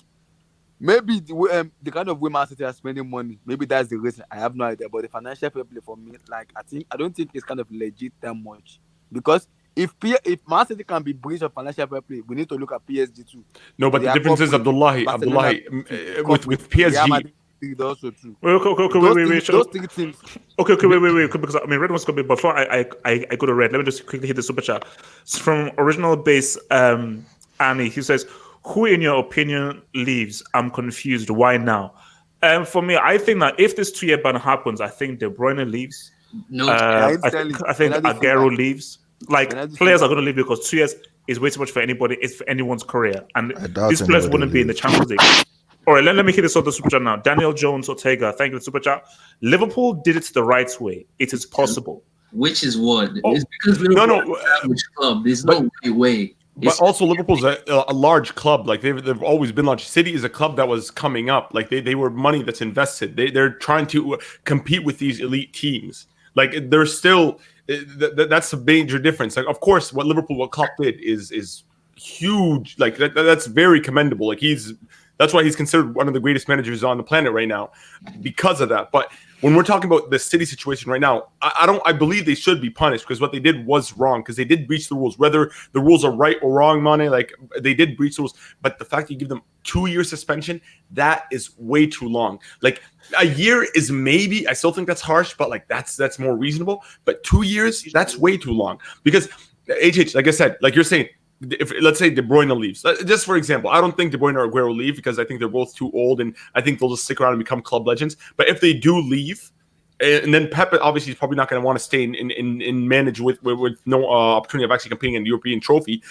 maybe the kind of way Man City are spending money, maybe that's the reason. I have no idea. But the financial fair play for me, like I don't think it's kind of legit that much. Because if Man City can be breached of financial fair play, we need to look at PSG too. No, but the difference is Abdullahi with PSG. Also too. Wait. Those three teams. Okay. Wait. Because I mean, Red was coming before I go to Red. Let me just quickly hit the super chat. It's from original base Annie. He says, "Who in your opinion leaves? I'm confused. Why now?" For me, I think that if this 2-year ban happens, I think De Bruyne leaves. No, I think Aguero leaves. Like players are going to leave because 2 years is way too much for anybody. It's for anyone's career, and these players wouldn't be in the Champions League. All right, let me hit this on the super chat now. Daniel Jones Ortega, thank you for the super chat. Liverpool did it the right way. It is possible. Which is what? It's because Liverpool is an established club. There's no way. But also Liverpool's a large club. Like they've always been large. City is a club that was coming up. Like they were money that's invested. They're trying to compete with these elite teams. Like they're still that's a major difference. Like of course what Klopp did is huge. Like that's very commendable. Like that's why he's considered one of the greatest managers on the planet right now because of that. But when we're talking about the City situation right now, I believe they should be punished because what they did was wrong because they did breach the rules. Whether the rules are right or wrong, Mane, like they did breach the rules. But the fact that you give them 2-year suspension, that is way too long. Like a year is maybe, I still think that's harsh, but like that's more reasonable. But 2 years, that's way too long because HH, like I said, like you're saying, if let's say De Bruyne leaves, just for example, I don't think De Bruyne or Aguero will leave because I think they're both too old and I think they'll just stick around and become club legends. But if they do leave, and then Pep obviously is probably not going to want to stay in manage with no opportunity of actually competing in the European trophy.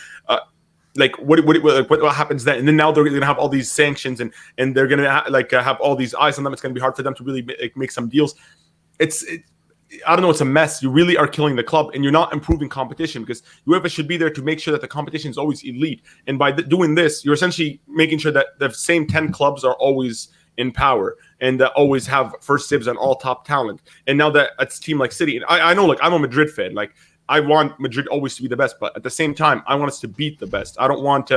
Like what happens then? And then now they're going to have all these sanctions and they're going to have all these eyes on them. It's going to be hard for them to really make some deals. I don't know. It's a mess. You really are killing the club, and you're not improving competition because UEFA should be there to make sure that the competition is always elite. And by doing this, you're essentially making sure that the same 10 clubs are always in power and that always have first dibs on all top talent. And now that it's a team like City, and I know, like I'm a Madrid fan, like I want Madrid always to be the best, but at the same time, I want us to beat the best. I don't want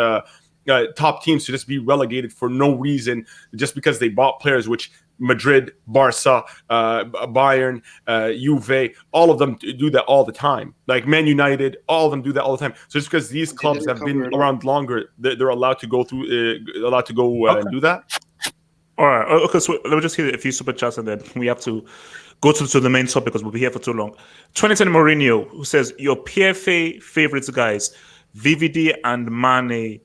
top teams to just be relegated for no reason just because they bought players, which Madrid, Barca, Bayern, Juve, all of them do that all the time. Like Man United, all of them do that all the time. So just because these clubs have been around longer, they're allowed to go through, and do that. All right. Okay. So let me just hit a few super chats and then we have to go to the main topic because we'll be here for too long. 2010 Mourinho, who says your PFA favorites guys, VVD and Mane.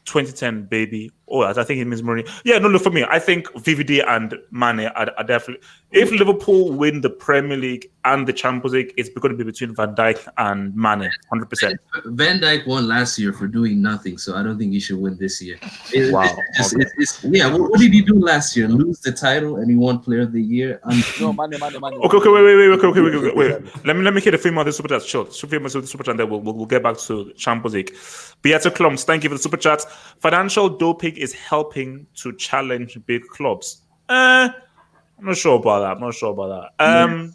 2010 baby. Oh, I think it means Mourinho. Yeah, no, look for me. I think VVD and Mane are definitely. If Liverpool win the Premier League and the Champions League, it's going to be between Van Dijk and Mane, 100%. Van Dijk won last year for doing nothing, so I don't think he should win this year. Wow. What did he do last year? Lose the title and he won Player of the Year? No, Mane. Okay, wait. Let me hear the film of the super chat. Sure, super chat, and then we'll get back to Champions League. Beata Klums, thank you for the super chat. Financial doping is helping to challenge big clubs. I'm not sure about that.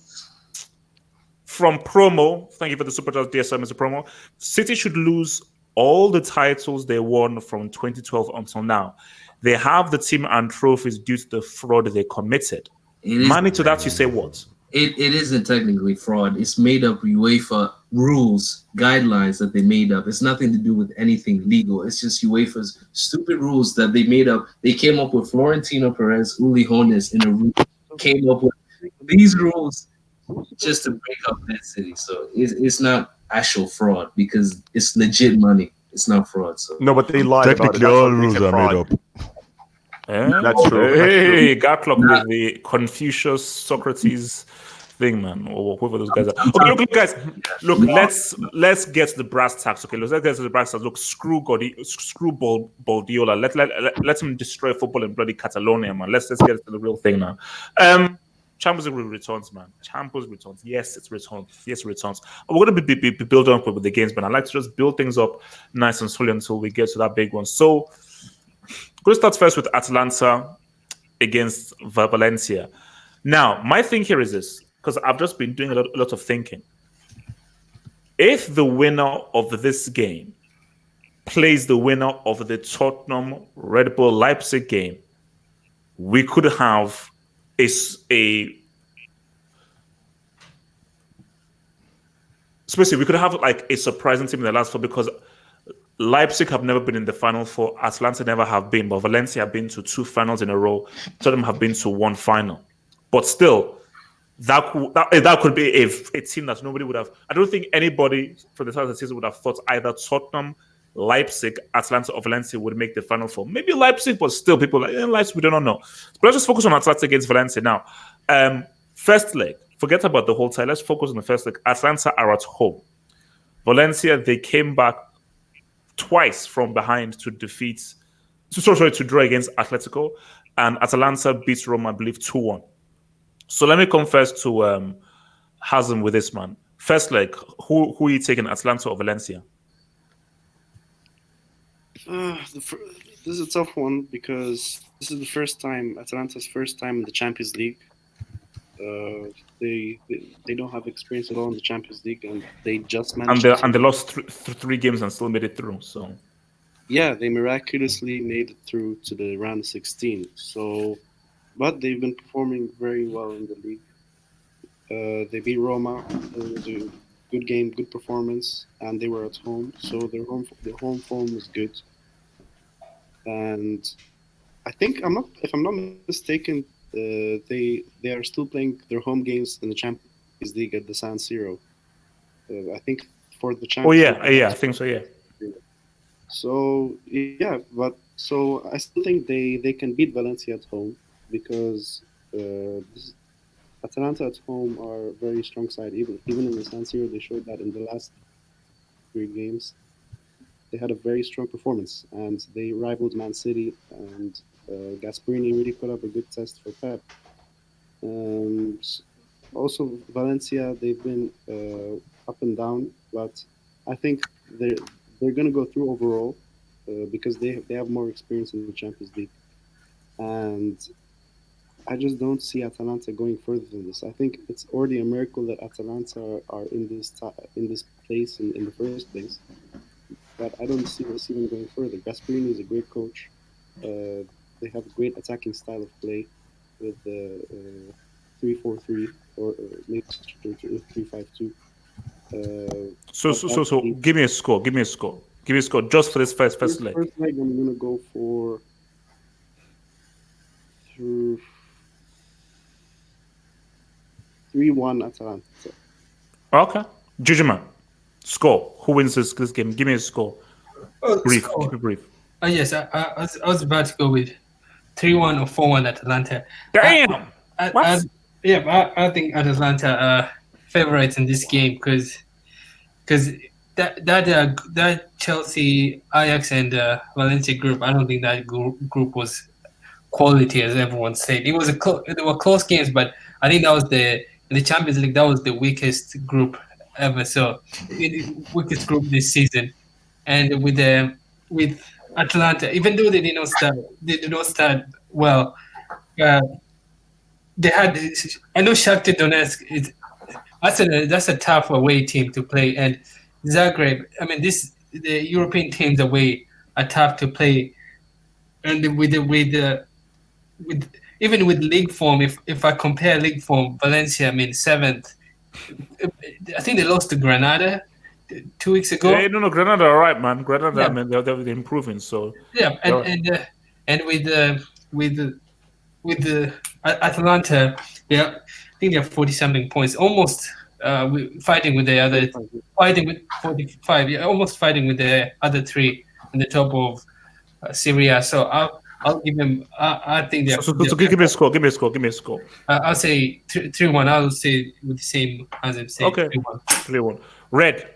From Promo, thank you for the super chat, dear sir, Mr. Promo. City should lose all the titles they won from 2012 until now. They have the team and trophies due to the fraud they committed. Money to that, you say what? It isn't technically fraud. It's made up UEFA rules, guidelines that they made up. It's nothing to do with anything legal. It's just UEFA's stupid rules that they made up. They came up with Florentino Perez, Uli Hoeneß in a room, came up with these rules just to break up that city. So it's not actual fraud because it's legit money. It's not fraud. So no, but they lied about it. Technically, all rules are made up. That's true. Hey, got clocked with the Confucius Socrates thing, man, or whoever those guys are. Okay, look, guys. Look, let's get to the brass tacks. Okay, let's get to the brass tacks. Look, screw Baldiola. Let him destroy football in bloody Catalonia, man. Let's get to the real thing now. Champions League returns, man. Champions returns. Yes, it returns. We're going to be building up with the games, but I like to just build things up nice and slowly until we get to that big one. So, I'm going to start first with Atalanta against Valencia. Now, my thing here is this, because I've just been doing a lot of thinking. If the winner of this game plays the winner of the Tottenham Red Bull Leipzig game, we could have we could have like a surprising team in the last four because Leipzig have never been in the Final Four. Atlanta never have been, but Valencia have been to 2 finals in a row. Tottenham have been to 1 final. But still, that could be a team that nobody would have. I don't think anybody from the start of the season would have thought either Tottenham, Leipzig, Atlanta, or Valencia would make the final four. Maybe Leipzig, but still people like Leipzig, we don't know. But let's just focus on Atlanta against Valencia now. First leg, forget about the whole tie. Let's focus on the first leg. Atlanta are at home. Valencia, they came back twice from behind to draw against Atletico, and Atalanta beat Roma, I believe, 2-1. So let me come first to Hazem with this, man. First leg, who are you taking, Atlanta or Valencia? This is a tough one because this is the first time, Atalanta's first time in the Champions League. They don't have experience at all in the Champions League, and they just managed. And they lost three games and still made it through. So yeah, they miraculously made it through to the round of 16. So, but they've been performing very well in the league. They beat Roma. It was a good game, good performance, and they were at home, so their home form was good. And I think if I'm not mistaken, they are still playing their home games in the Champions League at the San Siro. I think for the Champions. Oh yeah, I think so. Yeah. So yeah, but so I still think they can beat Valencia at home because Atalanta at home are a very strong side. Even in the San Siro, they showed that in the last 3 games. They had a very strong performance, and they rivaled Man City, and Gasperini really put up a good test for Pep. Also, Valencia, they've been up and down, but I think they're going to go through overall because they have more experience in the Champions League. And I just don't see Atalanta going further than this. I think it's already a miracle that Atalanta are in this place in the first place. But I don't see them going further. Gasperini is a great coach. They have a great attacking style of play with the 3-4-3 or maybe 3-5-2. So give me a score. Give me a score just for this first leg. First leg, I'm gonna go for 3-1 Atalanta. Okay, Jujima, score. Who wins this game? Give me a score. Brief. Keep it brief. Oh yes, I was about to go with 3-1 or 4-1 Atalanta. Damn. I think Atalanta are favorites in this game because that Chelsea, Ajax, and Valencia group. I don't think that group was quality as everyone said. They were close games, but I think that was in the Champions League. That was the weakest group ever. So the weakest group this season, and with Atalanta, even though they did not start well. They had. I know Shakhtar Donetsk. That's a tough away team to play, and Zagreb. I mean, the European teams away are tough to play, and even with league form, if I compare league form, Valencia, I mean 7th. I think they lost to Granada 2 weeks ago. Yeah, no, Granada, all right, man. Granada, yeah. I mean, they're improving. So yeah, and with the Atalanta, I think they have 40-something points, almost fighting with 45. Yeah, almost fighting with the other 3 in the top of Serie A. So I'll give them. I think they're. So give me a score. Give me a score. I'll say 3-1. I'll say with the same as I'm saying. Okay. 3-1. Red.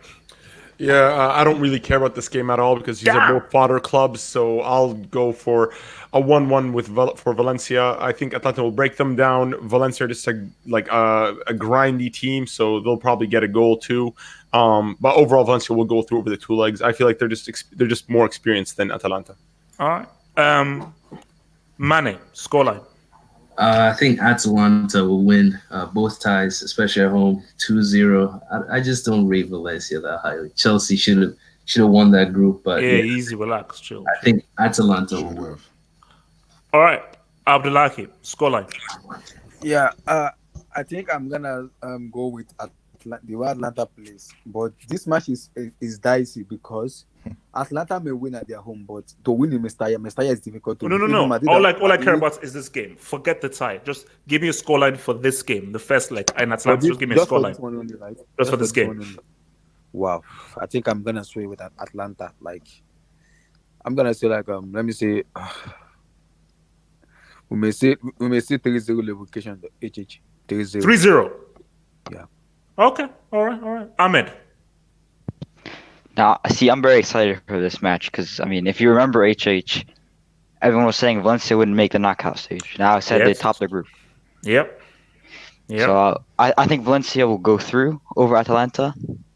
Yeah, I don't really care about this game at all because these are both fodder clubs. So I'll go for a 1-1 for Valencia. I think Atlanta will break them down. Valencia are just a grindy team, so they'll probably get a goal too. But overall, Valencia will go through over the 2 legs. I feel like they're just more experienced than Atalanta. All right. Mane, scoreline. I think Atalanta will win both ties, especially at home, 2-0. I just don't rate Valencia that highly. Chelsea should have won that group, but yeah, easy, relax, chill. I think Atalanta will win. All right, Abdullahi, scoreline. Yeah, I think I'm gonna go with the way Atlanta plays, but this match is dicey because Atlanta may win at their home, but to win in Mestalla is difficult to win. No. All I care about is this game. Forget the tie. Just give me a scoreline for this game, the first leg, and Atlanta. Just give me a scoreline. Just for this game. Wow, I think I'm gonna sway with Atlanta. Like I'm gonna say like let me say we may say 3-0 Lubrication HH 3-0. 3-0. Yeah. Okay. All right. Ahmed. Now, see, I'm very excited for this match because, I mean, if you remember HH, everyone was saying Valencia wouldn't make the knockout stage. Now I said they Yes. top the group. Yep. So I think Valencia will go through over Atalanta.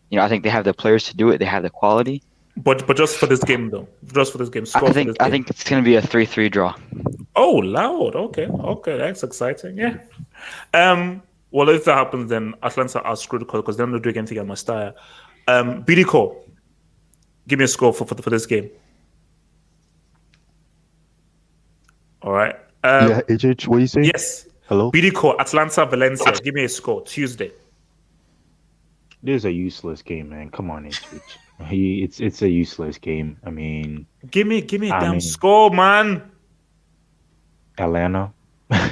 You know, I think they have the players to do it. They have the quality. But just for this game, though. Just for this game. Score I think it's going to be a 3-3 draw. Oh, loud. Okay. That's exciting. Yeah. Well, if that happens, then Atlanta are screwed because they're not doing anything at Mestalla. BDCO, give me a score for this game. All right. Yeah, HH, what do you say? Yes. Hello? BDCO, Atlanta, Valencia. Give me a score. Tuesday. This is a useless game, man. Come on, HH. It's a useless game. I mean, give me a damn score, man. Atlanta.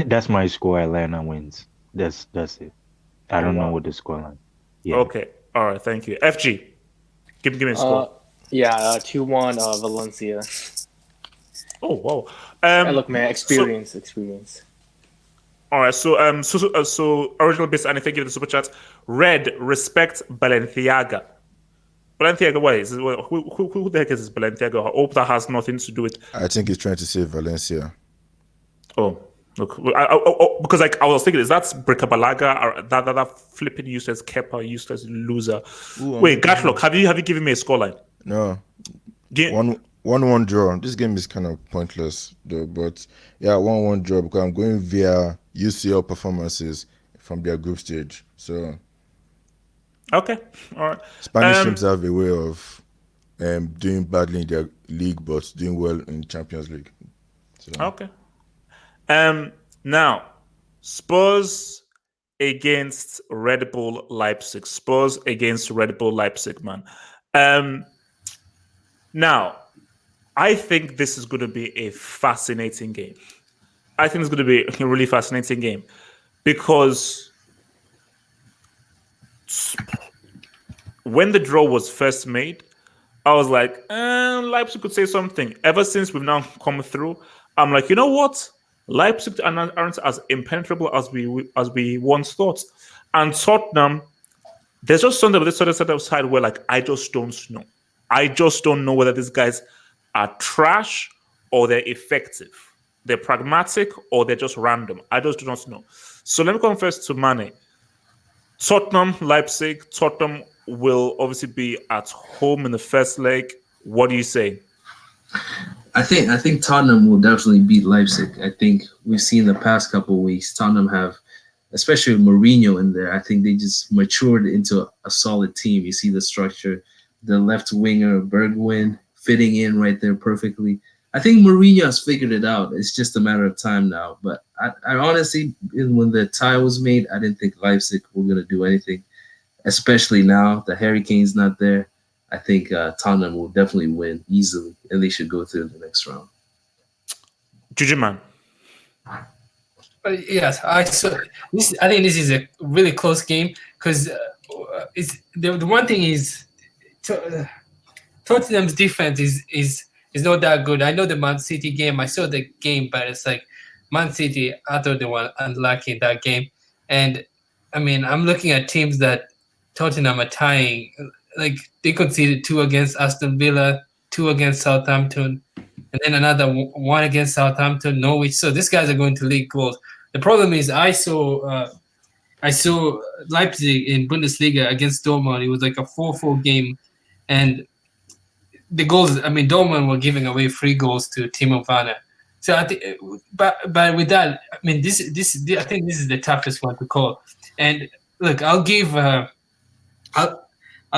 That's my score. Atlanta wins. That's it. I don't know what the scoreline. Yeah. Okay. All right. Thank you. FG. Give me a score. 2-1 Valencia. Oh wow. Look, man, experience. All right. So original base, and thank you for the super chat. Red, respect Balenciaga. Balenciaga, what is it? Who the heck is this Balenciaga? I hope that has nothing to do with. I think he's trying to say Valencia. Oh, look, because like I was thinking, is that Bricabalaga or that flipping useless Kepa, useless loser? Wait, Gatlock, have you given me a scoreline? No. 1-1 draw. This game is kind of pointless though, but yeah, 1-1 draw because I'm going via UCL performances from their group stage. So okay, all right. Spanish teams have a way of doing badly in their league, but doing well in Champions League. So. Okay. Now, Spurs against Red Bull Leipzig. Spurs against Red Bull Leipzig, man. Now, I think this is going to be a fascinating game. I think it's going to be a really fascinating game because when the draw was first made, I was like, Leipzig could say something. Ever since we've now come through, I'm like, you know what? Leipzig aren't as impenetrable as we once thought. And Tottenham, there's just something with this sort of side where like I just don't know. I just don't know whether these guys are trash or they're effective. They're pragmatic or they're just random. I just do not know. So let me come first to Mane. Tottenham, Leipzig. Tottenham will obviously be at home in the first leg. What do you say? I think Tottenham will definitely beat Leipzig. I think we've seen the past couple of weeks, Tottenham have, especially with Mourinho in there, I think they just matured into a solid team. You see the structure, the left winger, Bergwijn, fitting in right there perfectly. I think Mourinho has figured it out. It's just a matter of time now. But I honestly, when the tie was made, I didn't think Leipzig were going to do anything, especially now that Harry Kane's not there. I think Tottenham will definitely win easily, and they should go through the next round. Juju man. Yes, I think this is a really close game because it's the one thing is Tottenham's defense is not that good. I know the Man City game. I saw the game, but it's like Man City, I thought they were unlucky in that game. And I mean, I'm looking at teams that Tottenham are tying. Like they conceded 2 against Aston Villa, 2 against Southampton, and then another 1 against Southampton, Norwich. So these guys are going to lead goals. The problem is I saw Leipzig in Bundesliga against Dortmund. It was like a 4-4 game, and the goals. I mean, Dortmund were giving away 3 goals to Timo Werner. So I think, but with that, I mean, I think this is the toughest one to call. And look, I'll give.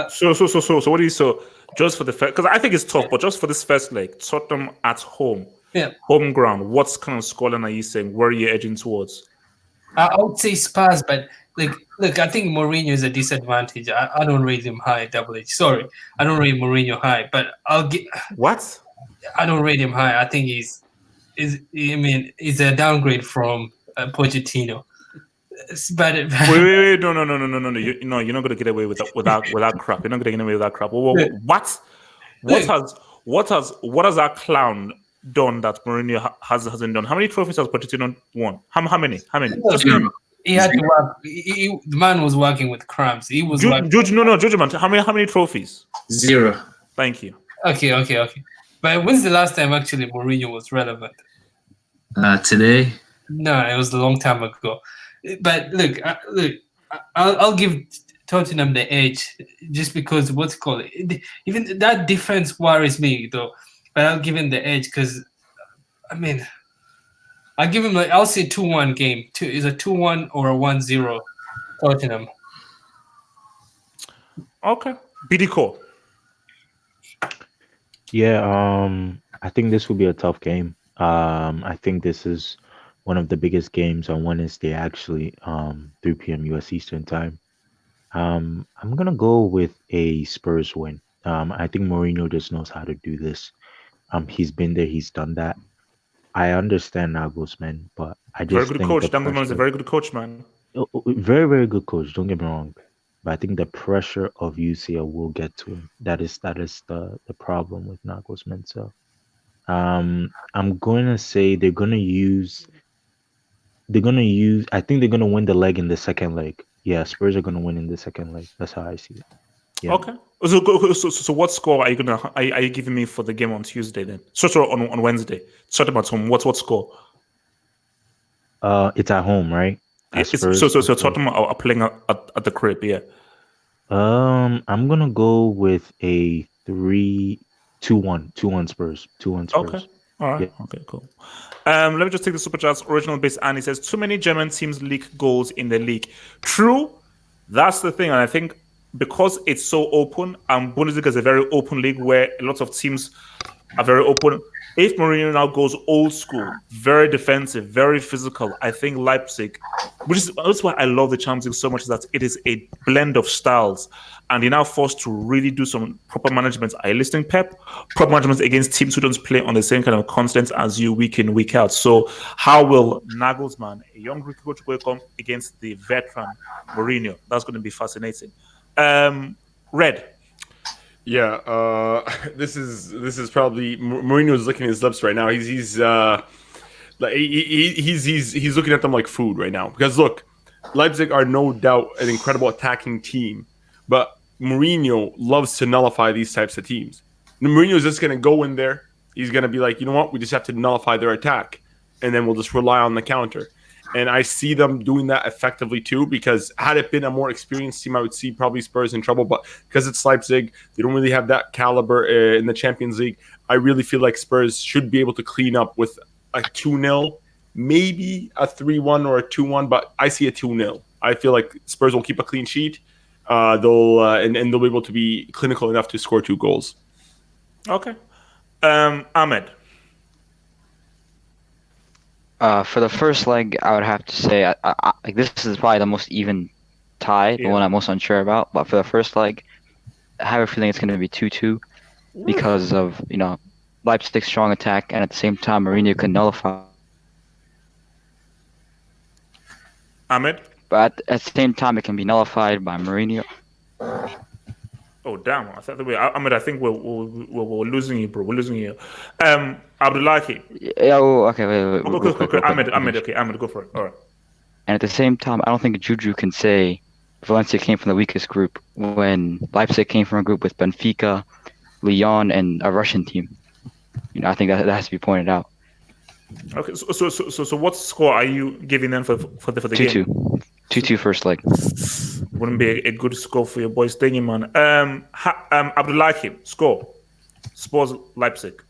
So what do you just for the first? Because I think it's tough, but just for this first leg, Tottenham at home, home ground. What kind of scoreline are you saying? Where are you edging towards? I would say Spurs, but look, I think Mourinho is a disadvantage. I don't rate him high. Double H. Sorry, I don't rate Mourinho high, but I'll get. What? I don't rate him high. I think he's a downgrade from Pochettino. But wait, no. You're not gonna get away with that crap. You're not gonna get away with that crap. What what has our clown done that Mourinho hasn't done? How many trophies has Pochettino won? How many? Just Zero. He had to work. The man was working with cramps. He was working. Judgment. How many trophies? 0. Thank you. Okay. But when's the last time actually Mourinho was relevant? Today. No, it was a long time ago. But look, I'll give Tottenham the edge just because what's it called? Even that defense worries me though. But I'll give him the edge because, I mean, I'll give him I'll say 2-1 game. Is a 2-1 or a 1-0 Tottenham. Okay. BD Yeah, I think this will be a tough game. I think this is one of the biggest games on Wednesday, actually, 3 p.m. US Eastern Time. I'm gonna go with a Spurs win. I think Mourinho just knows how to do this. He's been there, he's done that. I understand Nagelsmann, but I Very just good think coach. the Nagelsmann is a pressure. very good coach, man. Very, very good coach. Don't get me wrong, but I think the pressure of UCL will get to him. That is the problem with Nagelsmann. So, I'm going to say they're gonna use. I think they're gonna win the leg in the second leg. Yeah, Spurs are gonna win in the second leg. That's how I see it. Yeah. Okay. So what score are you giving me for the game on Tuesday then? So on Wednesday. Shut at home. What score? It's at home, right? At So Spurs. Tottenham are playing at the crib, yeah. I'm gonna go with a 3-2-1, 2-1 Spurs, 2-1 Okay. Spurs. All right. Yeah. Okay, cool. Let me just take the super chats original base, and he says too many German teams leak goals in the league. True, that's the thing, and I think because it's so open, and Bundesliga is a very open league where a lot of teams are very open. If Mourinho now goes old school, very defensive, very physical, I think Leipzig, that's why I love the Champions League so much, is that it is a blend of styles, and you're now forced to really do some proper management. Are you listening, Pep? Proper management against teams who don't play on the same kind of constant as you week in, week out. So, how will Nagelsmann, a young rookie coach, come against the veteran Mourinho? That's going to be fascinating. Red. Yeah, this is probably Mourinho's licking his lips right now. He's looking at them like food right now because look, Leipzig are no doubt an incredible attacking team, but Mourinho loves to nullify these types of teams. Mourinho's just going to go in there. He's going to be like, you know what, we just have to nullify their attack, and then we'll just rely on the counter. And I see them doing that effectively too, because had it been a more experienced team, I would see probably Spurs in trouble. But because it's Leipzig, they don't really have that caliber in the Champions League. I really feel like Spurs should be able to clean up with a 2-0, maybe a 3-1 or a 2-1, but I see a 2-0. I feel like Spurs will keep a clean sheet. They'll be able to be clinical enough to score 2 goals. Okay. Ahmed. For the first leg, I would have to say like this is probably the most even tie, the one I'm most unsure about. But for the first leg, I have a feeling it's going to be 2-2 because of Leipzig's strong attack, and at the same time, Mourinho can nullify. Ahmed. But at the same time, it can be nullified by Mourinho. Oh damn! Ahmed, I think we're losing you, bro. We're losing you. Abdullahi. Yeah. Okay. Wait. Okay. Ahmed. Okay. Ahmed, go for it. All right. And at the same time, I don't think Juju can say Valencia came from the weakest group when Leipzig came from a group with Benfica, Lyon, and a Russian team. I think that has to be pointed out. Okay. So what score are you giving them for the 2-2. game? 2-2 first leg. Wouldn't be a good score for your boys, thingy man. Abdullahi, score. Spurs Leipzig.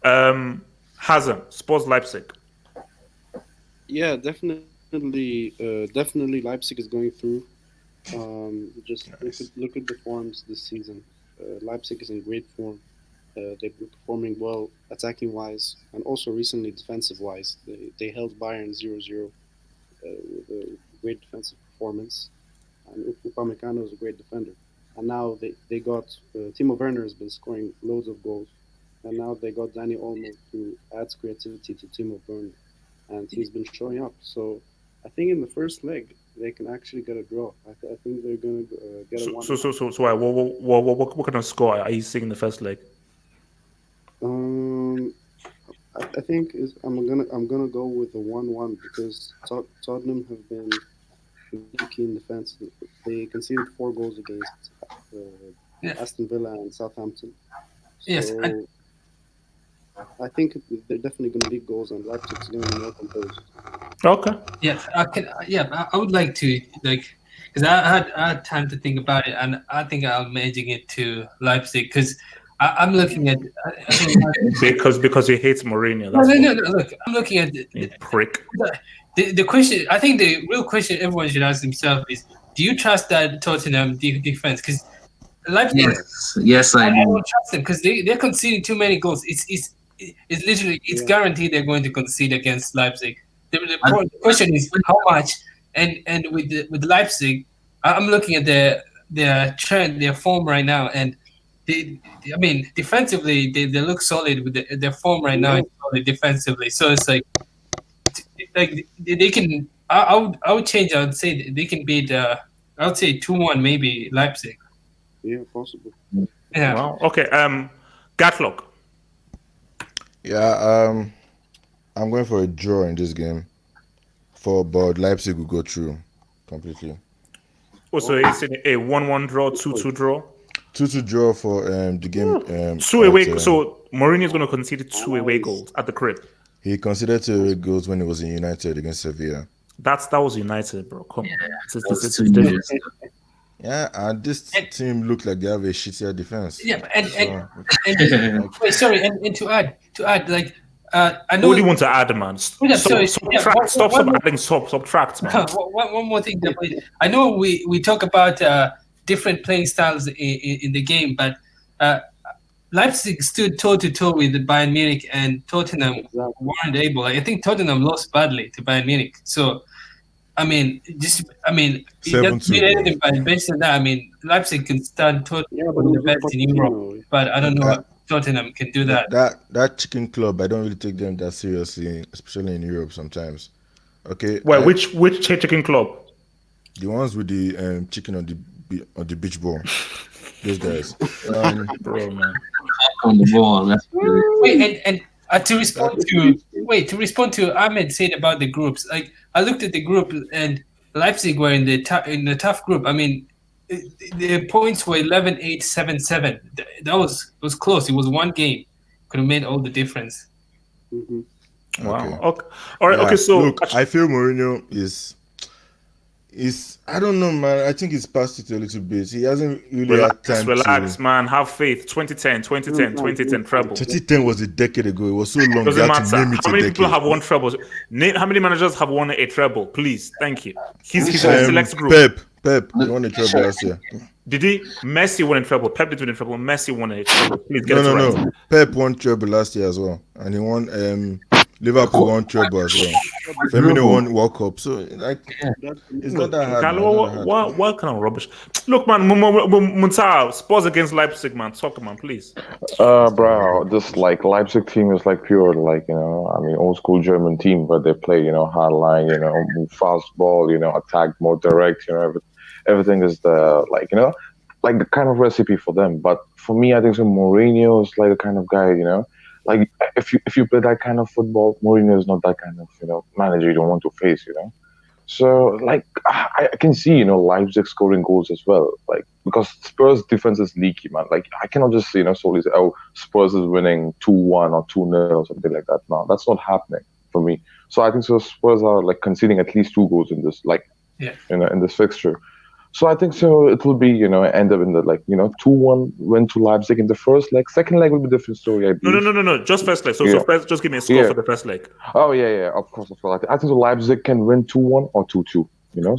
Hazem, Spurs Leipzig. Yeah, definitely Leipzig is going through. Just look at the forms this season. Leipzig is in great form. They've been performing well attacking wise, and also recently defensive wise. They held Bayern 0-0 with a great defensive performance, and Upamecano is a great defender. And now they got Timo Werner has been scoring loads of goals, and now they got Danny Olmo, who adds creativity to Timo Werner, and he's been showing up. So I think in the first leg, they can actually get a draw. I think they're gonna get a 1. So what kind of score are you seeing in the first leg? I think I'm gonna go with a 1-1 because Tottenham have been really keen defense. They conceded 4 goals against Aston Villa and Southampton. So Yes, I think they're definitely going to leak goals, and Leipzig's going to be more composed. Okay. yes, I can. Yeah, I would like to because I had time to think about it, and I think I'm managing it to Leipzig because I'm looking at. I think because he hates Mourinho. no, That's no, what, no, no. Look, I'm looking at you prick. the question. I think the real question everyone should ask themselves is: do you trust that Tottenham defense? Because Leipzig, Yes, I I do. don't trust them because they're conceding too many goals. It's literally guaranteed they're going to concede against Leipzig. The question is how much, and with Leipzig, I'm looking at their trend, their form right now, and I mean defensively they look solid with their form right now. Is solid defensively, so it's like they can. I would change. I would say they can beat. I would say 2-1 maybe Leipzig. Yeah, possible. Yeah. Wow. Okay. Gatlock. Yeah, I'm going for a draw in this game. But Leipzig will go through completely. Also, it's a 1-1 draw, 2-2 draw. 2-2 draw for the game. 2 away. So Mourinho is going to concede 2 away goals at the crib. He considered 2 away goals when he was in United against Sevilla. That was United, bro. Come on. It's 2 years. Yeah, and this team look like they have a shittier defense. Yeah, and wait, sorry, and to add, like I know. What do you want to add, man? Stop adding subtract, man. One more thing. I know we talk about different playing styles in the game, but Leipzig stood toe to toe with Bayern Munich, and Tottenham weren't able. I think Tottenham lost badly to Bayern Munich. So, it doesn't mean anything, but based on that, I mean, Leipzig can stand Tottenham the best in Europe, but I don't know if Tottenham can do that. That chicken club, I don't really take them that seriously, especially in Europe sometimes. Okay. Well, which chicken club? The ones with the chicken on the beach ball. Those guys. Bro, man. On the ball. That's Wait, and to respond to Ahmed said about the groups, like I looked at the group and Leipzig were in the tough group. I mean, the points were 11-8, 7-7. That was close. It was one game. Could have made all the difference. Mm-hmm. Wow. Okay. All right. Okay. So look, I feel Mourinho is I don't know, man. I think he's passed it a little bit. He hasn't really had time relax, man. Have faith. 2010 treble. 2010 was a decade ago. It was so long. Doesn't matter. How many people have won trebles? Name how many managers have won a treble, please. Thank you. He's in a select group. Pep won a treble last year. Did he? Messi won a treble. Pep did win a treble. Messi won a treble. Please get it right. No. Pep won treble last year as well, and he won. Liverpool won treble as well. Firmino won World Cup, so like it's not that hard. What kind of rubbish? Look, man, Muntao, Spurs against Leipzig, man. Talk, man, please. Bro, this like Leipzig team is like pure, like old school German team, where they play, hard line, move fast ball, attack more direct, everything is the like the kind of recipe for them. But for me, I think so Mourinho is like the kind of guy, like if you play that kind of football, Mourinho is not that kind of manager you don't want to face, So like I can see Leipzig scoring goals as well, like because Spurs defense is leaky, man. Like I cannot just solely say Spurs is winning 2-1 or 2-0 or something like that. No, that's not happening for me. So I think so Spurs are like conceding at least 2 goals in this in this fixture. So I think so it will be, end up in the 2-1 win to Leipzig in the first leg. Second leg will be a different story, I believe. No. Just first leg. So first, just give me a score for the first leg. Oh, yeah, of course. I think Leipzig can win 2-1 or 2-2,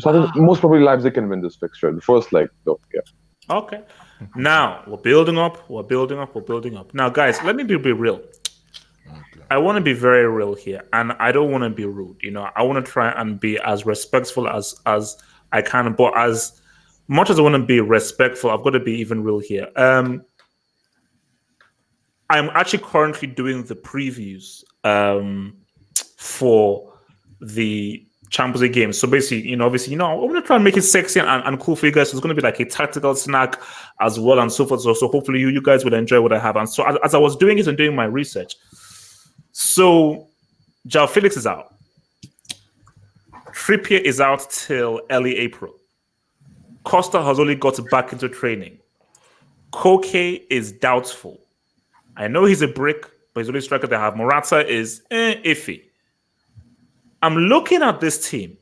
So I think most probably Leipzig can win this fixture. The first leg, though, yeah. Okay. Now, we're building up. Now, guys, let me be real. I want to be very real here, and I don't want to be rude. I want to try and be as respectful as I can, but as much as I want to be respectful, I've got to be even real here. I'm actually currently doing the previews for the Champions League games. So basically, obviously, I'm going to try and make it sexy and cool for you guys. So it's going to be like a tactical snack as well and so forth. So hopefully you guys will enjoy what I have. And so as I was doing it and doing my research, so João Felix is out. Trippier is out till early April. Costa has only got back into training. Koke is doubtful. I know he's a brick, but he's only striker they have. Morata is iffy. I'm looking at this team.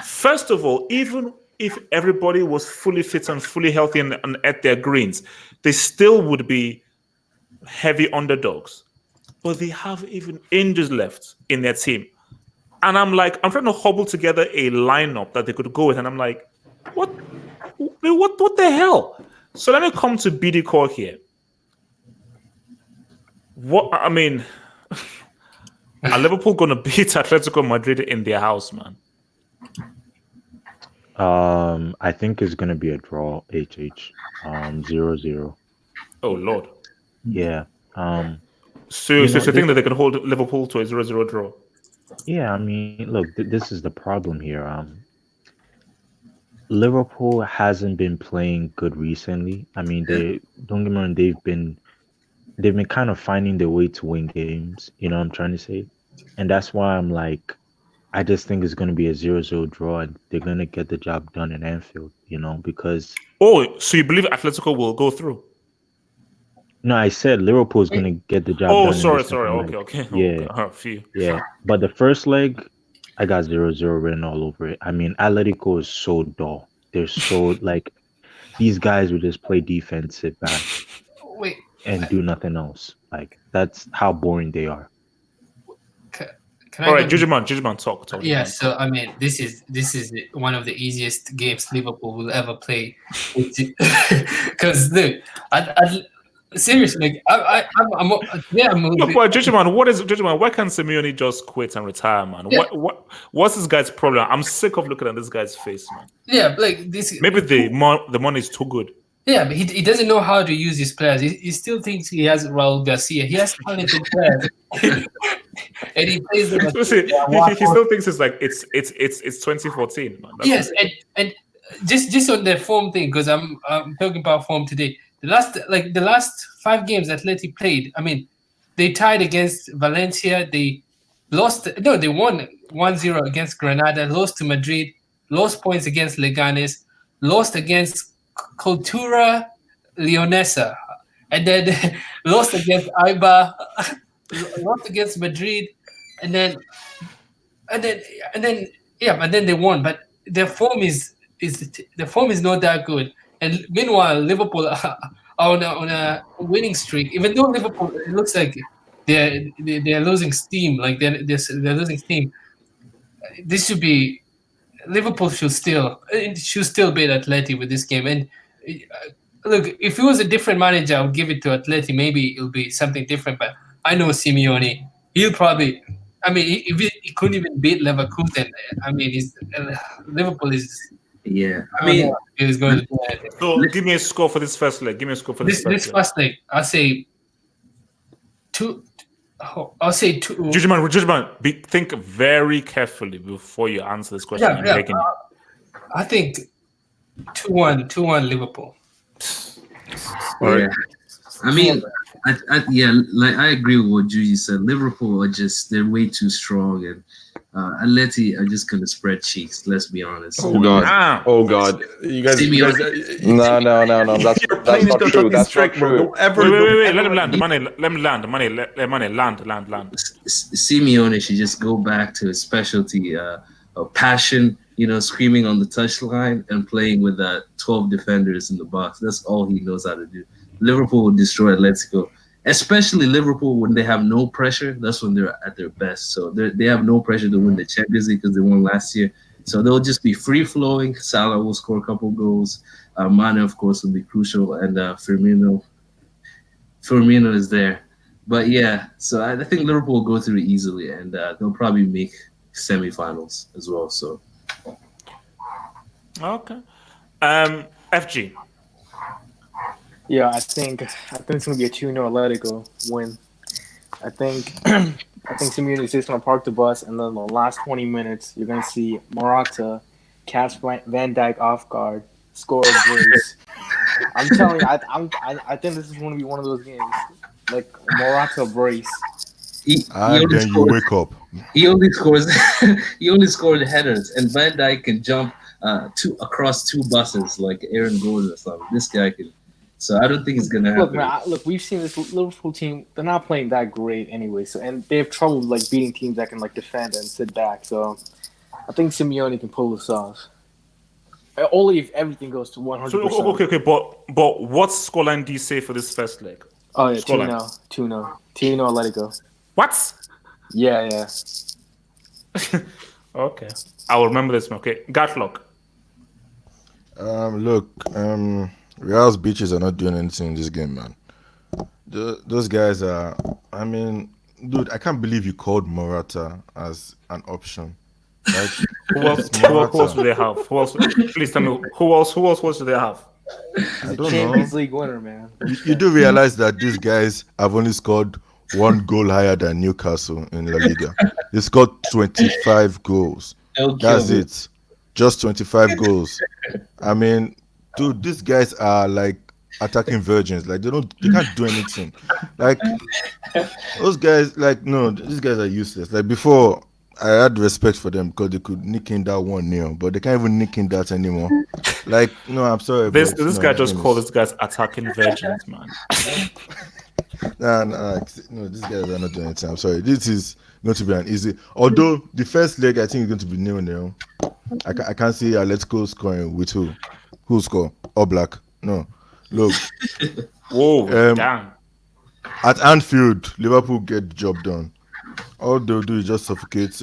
First of all, even if everybody was fully fit and fully healthy and at their greens, they still would be heavy underdogs. But they have even injuries left in their team. And I'm trying to hobble together a lineup that they could go with. And I'm like, what the hell? So let me come to BD Core here. Are Liverpool going to beat Atletico Madrid in their house, man? I think it's going to be a draw, 0-0. Oh, Lord. Yeah. So you think that they can hold Liverpool to a 0-0 draw? Yeah, look, this is the problem here. Liverpool hasn't been playing good recently. They don't get me wrong, they've been kind of finding their way to win games. You know what I'm trying to say? And that's why I'm like, I just think it's going to be a 0-0 draw and they're going to get the job done in Anfield, because... Oh, so you believe Atletico will go through? No, I said Liverpool is going to get the job done. Oh, sorry. Okay. Yeah. Yeah. But the first leg, I got 0-0 written all over it. Atletico is so dull. They're so, these guys would just play defensive back and do nothing else. That's how boring they are. All right, Jujuman, talk. Yeah, so this is one of the easiest games Liverpool will ever play, because look, seriously, I'm look, Jujuman, why can't Simeone just quit and retire, man? Yeah. What's this guy's problem? I'm sick of looking at this guy's face, man. Yeah, this. Maybe the money is too good. Yeah, but he doesn't know how to use his players. He still thinks he has Raul Garcia. He has talented players. And he plays them. He still thinks it's 2014, man. Yes, and just on the form thing, because I'm talking about form today. The last 5 games Atleti played, they tied against Valencia. They won 1-0 against Granada, lost to Madrid, lost points against Leganes, lost against Cultura Leonesa, and then lost against Aiba, lost against Madrid, and then they won. But their form is not that good. And meanwhile, Liverpool are on a winning streak. Even though Liverpool, it looks like they're losing steam, they're losing steam. This should be. Liverpool should still beat Atleti with this game. And look, if it was a different manager, I would give it to Atleti. Maybe it'll be something different. But I know Simeone. He'll probably. If he couldn't even beat Leverkusen. Liverpool is. Yeah, he's going to. So give me a score for this first leg. This first leg. I'll say 2. I'll say 2. Jujuman, think very carefully before you answer this question. I think 2-1 Liverpool. Yeah. I agree with what Juju said. Liverpool they're way too strong, and Atleti are just gonna spread cheeks. Let's be honest. Oh God! You guys. No. That's not true. That's not true. Wait. Let him land. Money. Land. Simeone should just go back to his specialty of passion. Screaming on the touchline and playing with 12 defenders in the box. That's all he knows how to do. Liverpool will destroy Atletico. Especially Liverpool when they have no pressure. That's when they're at their best. So they have no pressure to win the Champions League because they won last year. So they'll just be free flowing. Salah will score a couple goals. Mane, of course, will be crucial, and Firmino is there. But yeah, so I think Liverpool will go through it easily, and they'll probably make semifinals as well. So okay, FG. Yeah, I think it's gonna be a 2-0 Atletico win. I think I think Simeone is just going to park the bus, and then the last 20 minutes, you're going to see Morata catch Van Dijk off guard, score a brace. I'm telling you, I think this is going to be one of those games, like Morata brace. Then you wake up. He only scores. He only scored headers, and Van Dijk can jump across two buses like Aaron Gordon or something. This guy can. So I don't think it's gonna happen. Look, man. Look, we've seen this Liverpool team. They're not playing that great anyway. So, and they have trouble like beating teams that can like defend and sit back. So, I think Simeone can pull this off. Only if everything goes to 100%. So, okay, but what scoreline do you say for this first leg? Oh yeah, 2-0, 2-0, Atletico. What? Yeah. Okay, I'll remember this one. Okay, Gatlock. Look, Real's beaches are not doing anything in this game, man. Those guys are. I mean, dude, I can't believe you called Morata as an option. Like, who else do they have? Who else? Please tell me who else do they have? I don't Champions know. League winner, man. You do realize that these guys have only scored one goal higher than Newcastle in La Liga. They scored 25 goals. That's it. Just 25 goals. I mean, dude, these guys are like attacking virgins. Like they can't do anything. Like those guys, like no, these guys are useless. Like before, I had respect for them because they could nick in that 1-0, but they can't even nick in that anymore. Like, no, I'm sorry. This guy just called these guys attacking virgins, man. No, these guys are not doing anything. I'm sorry. This is going to be an easy. Although the first leg, I think, is going to be 0-0. I can't see Atletico scoring with who. Who score? All black. No. Look. Whoa, damn. At Anfield, Liverpool get the job done. All they'll do is just suffocate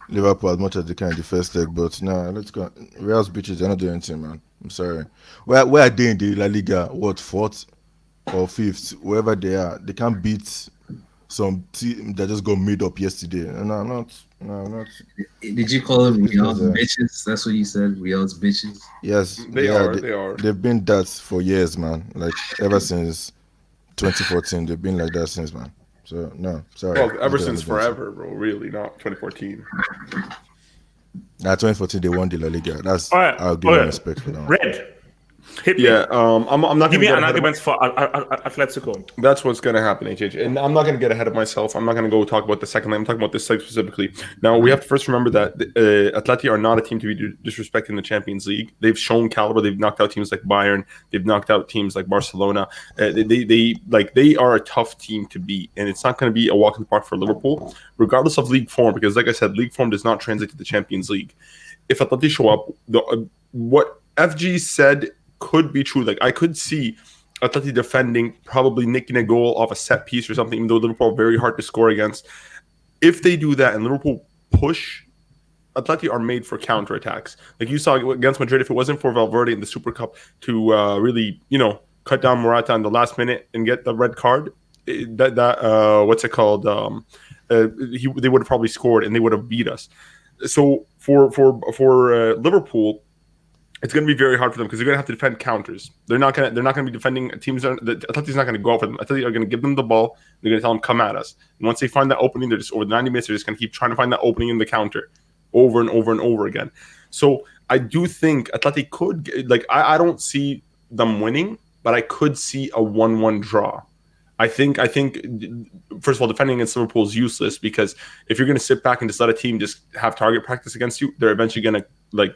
Liverpool as much as they can in the first leg. But let's go. Real's bitches, they're not doing anything, man. I'm sorry. Where are they in the La Liga? What, 4th or 5th? Wherever they are, they can't beat some team that just got made up yesterday. No, I'm not. Did you call them Real's bitches? That's what you said, Real's bitches? Yes, they are. They've been that for years, man. Like ever since 2014, they've been like that since, man. So no, sorry. Well, ever since forever, bro. Really, not 2014. 2014 they won the La Liga. That's I'll give them respect for that. Red. Yeah, I'm not give me an argument for Atletico. That's what's going to happen, HH. And I'm not going to get ahead of myself. I'm not going to go talk about the second leg. I'm talking about this leg specifically. Now, we have to first remember that Atleti are not a team to be disrespecting the Champions League. They've shown caliber. They've knocked out teams like Bayern. They've knocked out teams like Barcelona. They are a tough team to beat, and it's not going to be a walk in the park for Liverpool, regardless of league form, because like I said, league form does not translate to the Champions League. If Atleti show up, what FG said could be true. Like I could see Atleti defending, probably nicking a goal off a set piece or something, even though Liverpool are very hard to score against. If they do that and Liverpool push, Atleti are made for counterattacks. Like you saw against Madrid, if it wasn't for Valverde in the Super Cup to really, cut down Morata in the last minute and get the red card, they would have probably scored and they would have beat us. So for Liverpool, it's going to be very hard for them because they're going to have to defend counters. They're not going to be defending teams. Atleti's not going to go out for them. Atleti are going to give them the ball. They're going to tell them come at us. And once they find that opening, they're just over the 90 minutes. They're just going to keep trying to find that opening in the counter over and over and over again. So I do think Atleti could I don't see them winning, but I could see a 1-1 draw. I think first of all, defending against Liverpool is useless because if you're going to sit back and just let a team just have target practice against you, they're eventually going to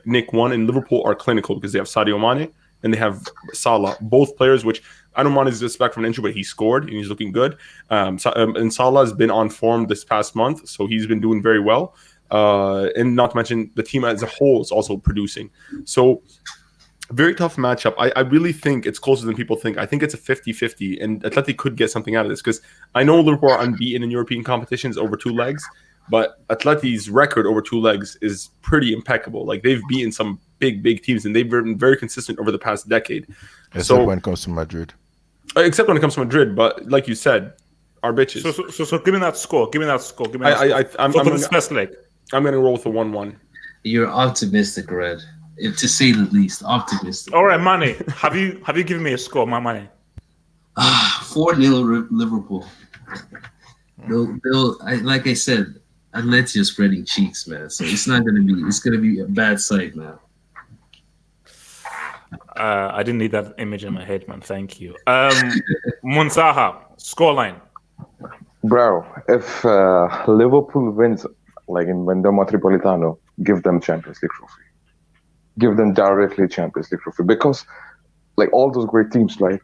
nick one. And Liverpool are clinical because they have Sadio Mane and they have Salah, both players. Which I know Mane is just back from an injury, but he scored and he's looking good. And Salah has been on form this past month, so he's been doing very well. And not to mention the team as a whole is also producing. So. Very tough matchup. I really think it's closer than people think. I think it's a 50-50, and Atleti could get something out of this because I know Liverpool are unbeaten in European competitions over 2 legs, but Atleti's record over 2 legs is pretty impeccable. Like they've beaten some big teams, and they've been very consistent over the past decade. Except when it comes to Madrid. Except when it comes to Madrid, but like you said, our bitches. So give me that score. For this first leg. I'm going to roll with a 1-1. You're optimistic, Red. To say the least, optimistic. All right, Mane, have you given me a score, my Mane? 4-0 Liverpool. Like I said, Atletico spreading cheeks, man. So it's not gonna be. It's gonna be a bad sight, man. I didn't need that image in my head, man. Thank you. Muntaha, scoreline. Bro, if Liverpool wins, like in Wanda Metropolitano, give them Champions League trophy. Give them directly Champions League trophy because, like all those great teams, like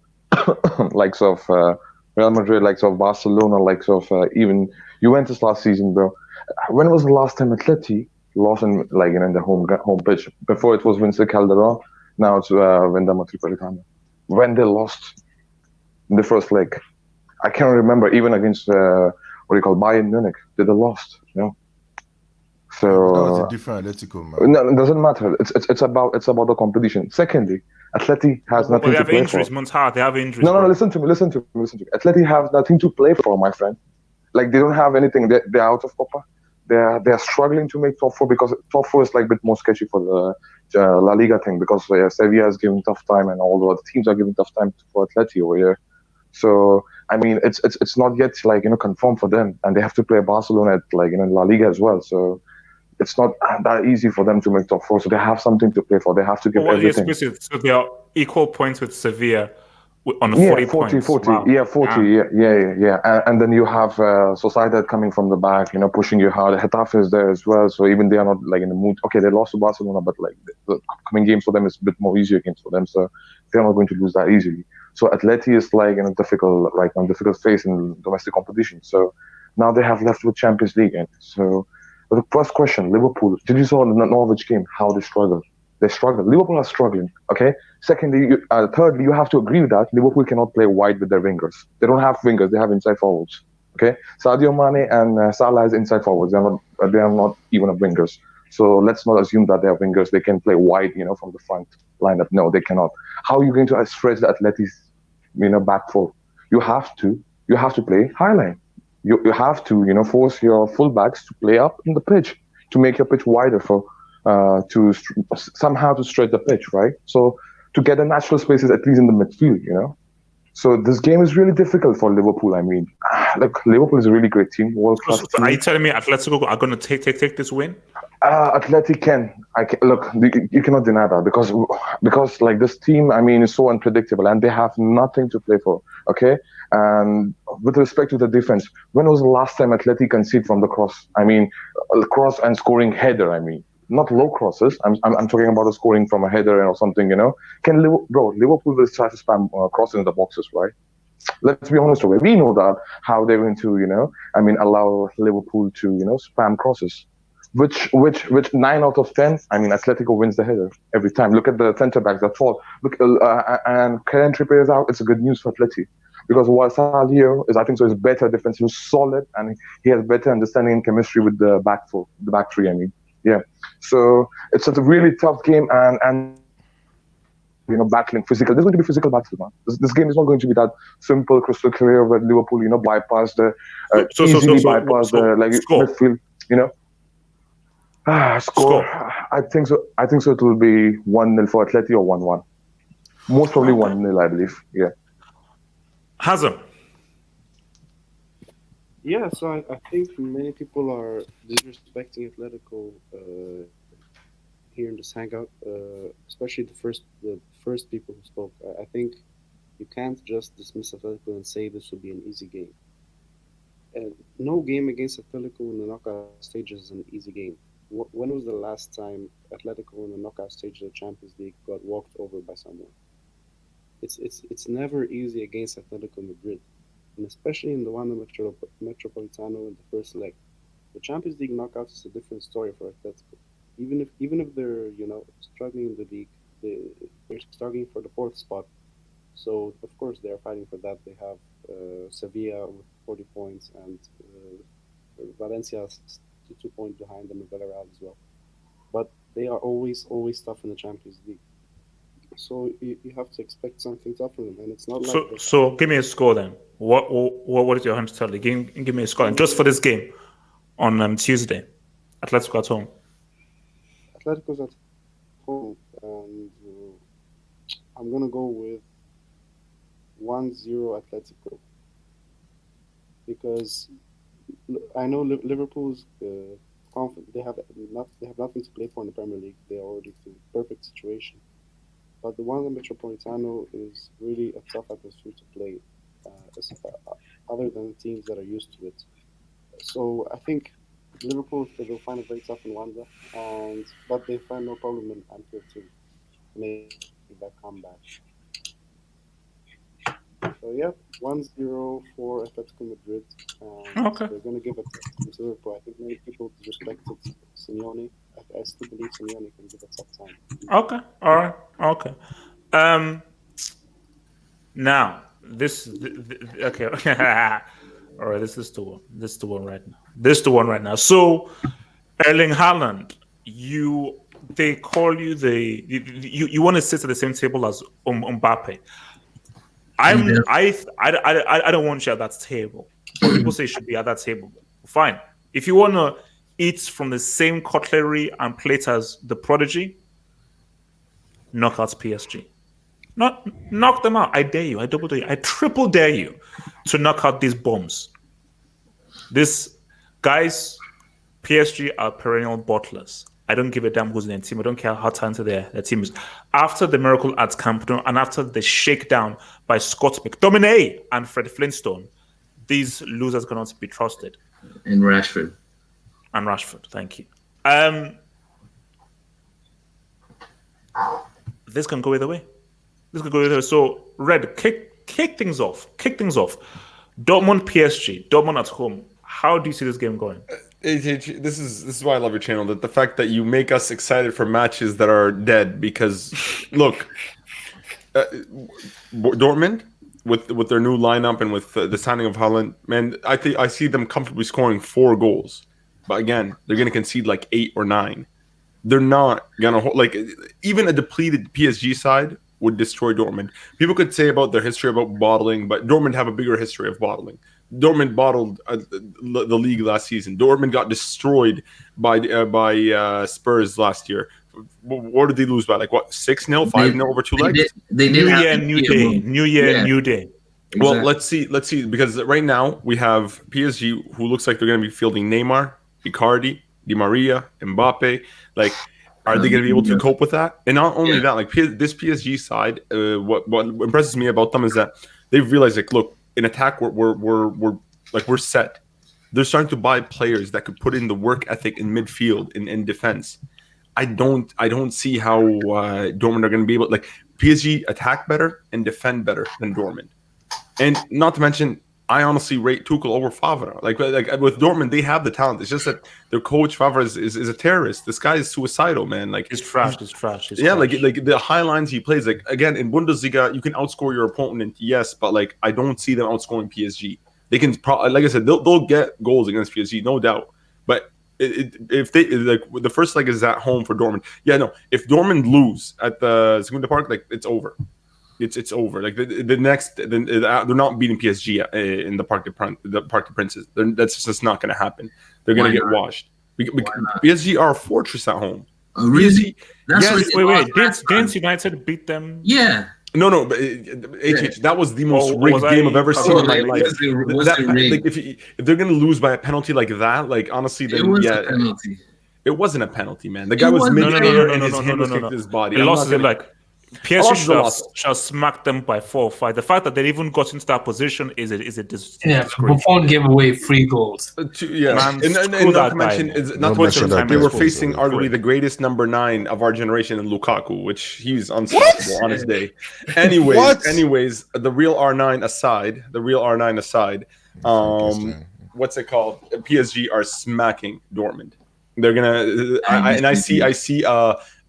likes of Real Madrid, likes of Barcelona, likes of even Juventus last season, bro. When was the last time Atleti lost in in the home pitch? Before it was Vince Calderon, now it's Wanda Metropolitano. When they lost in the first leg, I can't remember even against what do you call Bayern Munich. They lost, you know. So that was a different Atletico, man. No, it doesn't matter. It's about the competition. Secondly, Atleti has nothing they to have play injuries, for. Muntaha. They have injuries. No, bro. listen to me. Atleti have nothing to play for, my friend. Like they don't have anything. They're out of Copa. They're struggling to make top four because top four is like a bit more sketchy for the La Liga thing because Sevilla is giving tough time and all the other teams are giving tough time for Atleti over here. So I mean, it's not yet confirmed for them, and they have to play Barcelona at La Liga as well. So it's not that easy for them to make top four. So they have something to play for. They have to give everything. So they are equal points with Sevilla on 40 points. 40. Wow. Yeah, 40. Yeah. And then you have Sociedad coming from the back, pushing you hard. Getafe is there as well. So even they are not in the mood. Okay, they lost to Barcelona, but the coming games for them is a bit more easier games for them. So they're not going to lose that easily. So Atleti is in a difficult phase in domestic competition. So now they have left with Champions League. And so the first question, Liverpool. Did you saw the Norwich game how they struggled? They struggle. Liverpool are struggling. Okay. Secondly, thirdly, you have to agree with that. Liverpool cannot play wide with their wingers. They don't have wingers. They have inside forwards. Okay. Sadio Mane and Salah is inside forwards. They are not even wingers. So let's not assume that they are wingers. They can play wide, from the front lineup. No, they cannot. How are you going to stretch the Atleti's, back four? You have to play high line. You have to, force your fullbacks to play up in the pitch to make your pitch wider for somehow to stretch the pitch, right? So to get the natural spaces at least in the midfield. So this game is really difficult for Liverpool. I mean, Liverpool is a really great team, world class So team. are you telling me Atletico are going to take this win? Atleti can. Look. You cannot deny that because this team, I mean, is so unpredictable and they have nothing to play for. Okay. And with respect to the defense, when was the last time Atleti conceded from the cross? I mean, cross and scoring header. I mean, not low crosses. I'm talking about a scoring from a header or something. Liverpool will try to spam crosses in the boxes, right? Let's be honest with it. We know that how they're going to, allow Liverpool to, spam crosses. Which 9 out of 10? I mean, Atletico wins the header every time. Look at the centre backs that fall. Look, and Karen Trippier is out. It's a good news for Atleti because while Sadio is better defensive, solid, and he has better understanding and chemistry with the back three. I mean, yeah. So it's a really tough game and battling physical. There's going to be physical battle, man. This game is not going to be that simple, crystal clear where Liverpool, bypass the bypass the score. midfield, Score. I think so. It will be 1-0 for Atleti or 1-1. Most probably 1-0, I believe. Yeah. Hazem. Yeah, so I think many people are disrespecting Atletico here in this hangout, especially the first people who spoke. I think you can't just dismiss Atletico and say this will be an easy game. No game against Atletico in the knockout stage is an easy game. When was the last time Atletico in the knockout stage of the Champions League got walked over by someone? It's never easy against Atletico Madrid, and especially in the Wanda Metropolitano in the first leg. The Champions League knockouts is a different story for Atletico. Even if they're struggling in the league, they're struggling for the fourth spot. So of course they are fighting for that. They have Sevilla with 40 points and Valencia 2 points behind them and Villarreal as well. But they are always tough in the Champions League. So you have to expect something tough from them, and it's not like so. Give me a score then. What is your hunch tell you? Give me a score just for this game on Tuesday. Atletico at home. Atletico's at home, and I'm gonna go with 1-0 Atletico because I know Liverpool's confident. They have nothing to play for in the Premier League. They're already in a perfect situation. But the one in Metropolitano is really a tough atmosphere to play, other than teams that are used to it. So I think Liverpool they'll find it very tough in Wanda, but they find no problem in Anfield to make that comeback. So yeah, 1-0 for Atletico Madrid, and Okay. they're going to give it to Liverpool. I think many people disrespected Simeone. I still believe Simeone can give it tough time. Okay. All right. Okay. Now okay. All right. This is the one. This is the one right now. This is the one right now. So Erling Haaland, they call you you want to sit at the same table as Mbappe. I don't want you at that table. But people say you should be at that table. Fine. If you want to eat from the same cutlery and plate as the prodigy, knock out PSG. Knock them out. I dare you. I double dare you. I triple dare you to knock out these bombs. This guys, PSG are perennial bottlers. I don't give a damn who's in their team. I don't care how talented their team is. After the miracle at Camp Nou and after the shakedown by Scott McTominay and Fred Flintstone, these losers cannot be trusted. And Rashford. Thank you. This can go either way. So, Red, kick things off. Dortmund PSG, Dortmund at home. How do you see this game going? This is why I love your channel. That the fact that you make us excited for matches that are dead. Because look, Dortmund with their new lineup and with the signing of Haaland, man, I see them comfortably scoring 4 goals. But again, they're going to concede like 8 or 9. They're not going to even a depleted PSG side would destroy Dortmund. People could say about their history about bottling, but Dortmund have a bigger history of bottling. Dortmund bottled the league last season. Dortmund got destroyed by Spurs last year. What did they lose by? 6-0, 5-0 over 2 legs? They New year, new day. New year, new day. Well, let's see, because right now we have PSG, who looks like they're going to be fielding Neymar, Icardi, Di Maria, Mbappe. Are they going to be able to cope with that? And not only that, this PSG side, what impresses me about them is that they've realized, look, in attack we're set. They're starting to buy players that could put in the work ethic in midfield in defense. I don't see how Dortmund are going to be able. PSG attack better and defend better than Dortmund, and not to mention, I honestly rate Tuchel over Favre. With Dortmund, they have the talent. It's just that their coach Favre is a terrorist. This guy is suicidal, man. He's trash. He's trash. The high lines he plays. Again, in Bundesliga, you can outscore your opponent, yes, but I don't see them outscoring PSG. They can, like I said, they'll get goals against PSG, no doubt. But if they the first leg is at home for Dortmund, if Dortmund lose at the Segunda Park, it's over. It's over. The next, they're not beating PSG in the Parc des Princes. That's just not going to happen. They're going to get washed. PSG are a fortress at home. Oh, really? Wait. Didn't United beat them? Yeah. No, but that was the most rigged game I've ever seen in my life. If they're going to lose by a penalty like that, honestly, then it was a penalty. It wasn't a penalty, man. The guy was mid-air and his hand was kicked his body. He lost it PSG shall smack them by 4 or 5. The fact that they even got into that position is a disgrace. Buffon gave away 3 goals. And not to mention, they were facing arguably the greatest number 9 of our generation in Lukaku, which he's unstoppable on his day. Anyways, the real R9 aside, what's it called? PSG are smacking Dortmund. They're gonna, I see a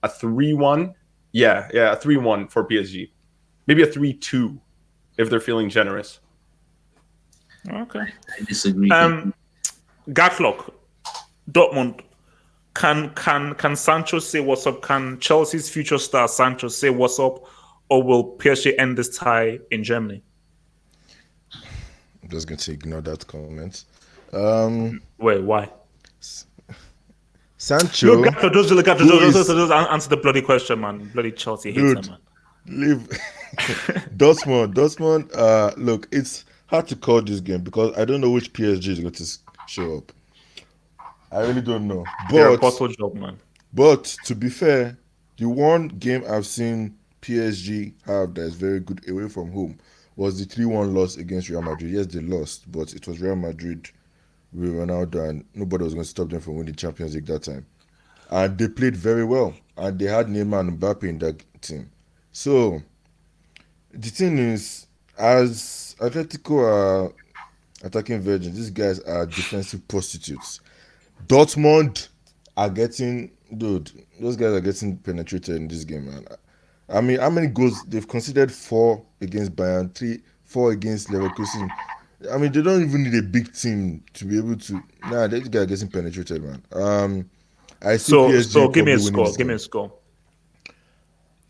3-1. Yeah, a 3-1 for PSG. Maybe a 3-2 if they're feeling generous. Okay. I disagree. Gatlock, Dortmund. Can Sancho say what's up? Can Chelsea's future star Sancho say what's up? Or will PSG end this tie in Germany? I'm just going to ignore that comment. Wait, why? Sancho. Just answer the bloody question, man. Bloody Chelsea hates them, man. Dortmund. Look, it's hard to call this game because I don't know which PSG is going to show up. I really don't know. They're a bottle job, man. But to be fair, the one game I've seen PSG have that is very good away from home was the 3-1 loss against Real Madrid. Yes, they lost, but it was Real Madrid with Ronaldo, and nobody was going to stop them from winning the Champions League that time. And they played very well, and they had Neymar and Mbappe in that team. So the thing is, as Atletico are attacking virgins, these guys are defensive prostitutes. Dortmund are getting, dude, those guys are getting penetrated in this game, man. I mean, how many goals they've conceded? 4 against Bayern, 4 against Leverkusen. I mean, they don't even need a big team to be able to. Nah, these guys are getting penetrated, man. I see PSG so give me a probably winning score. this Give me game. a score.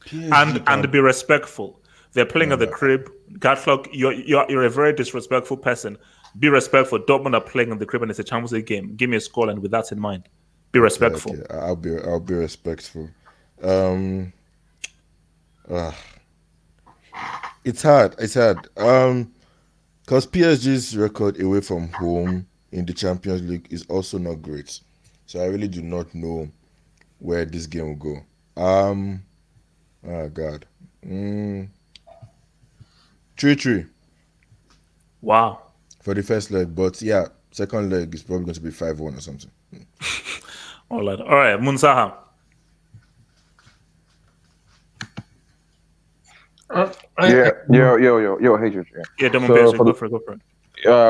PSG And be respectful. They're playing at the crib. Gatlock, you're a very disrespectful person. Be respectful. Dortmund are playing at the crib and it's a Champions League game. Give me a score and with that in mind. Be respectful. Okay. I'll be respectful. It's hard. Because PSG's record away from home in the Champions League is also not great. So I really do not know where this game will go. Oh God. 3-3. Wow. For the first leg, but yeah, second leg is probably going to be 5-1 or something. All right, Munzaha. Yo, hey, Juju. Yeah, So go for it.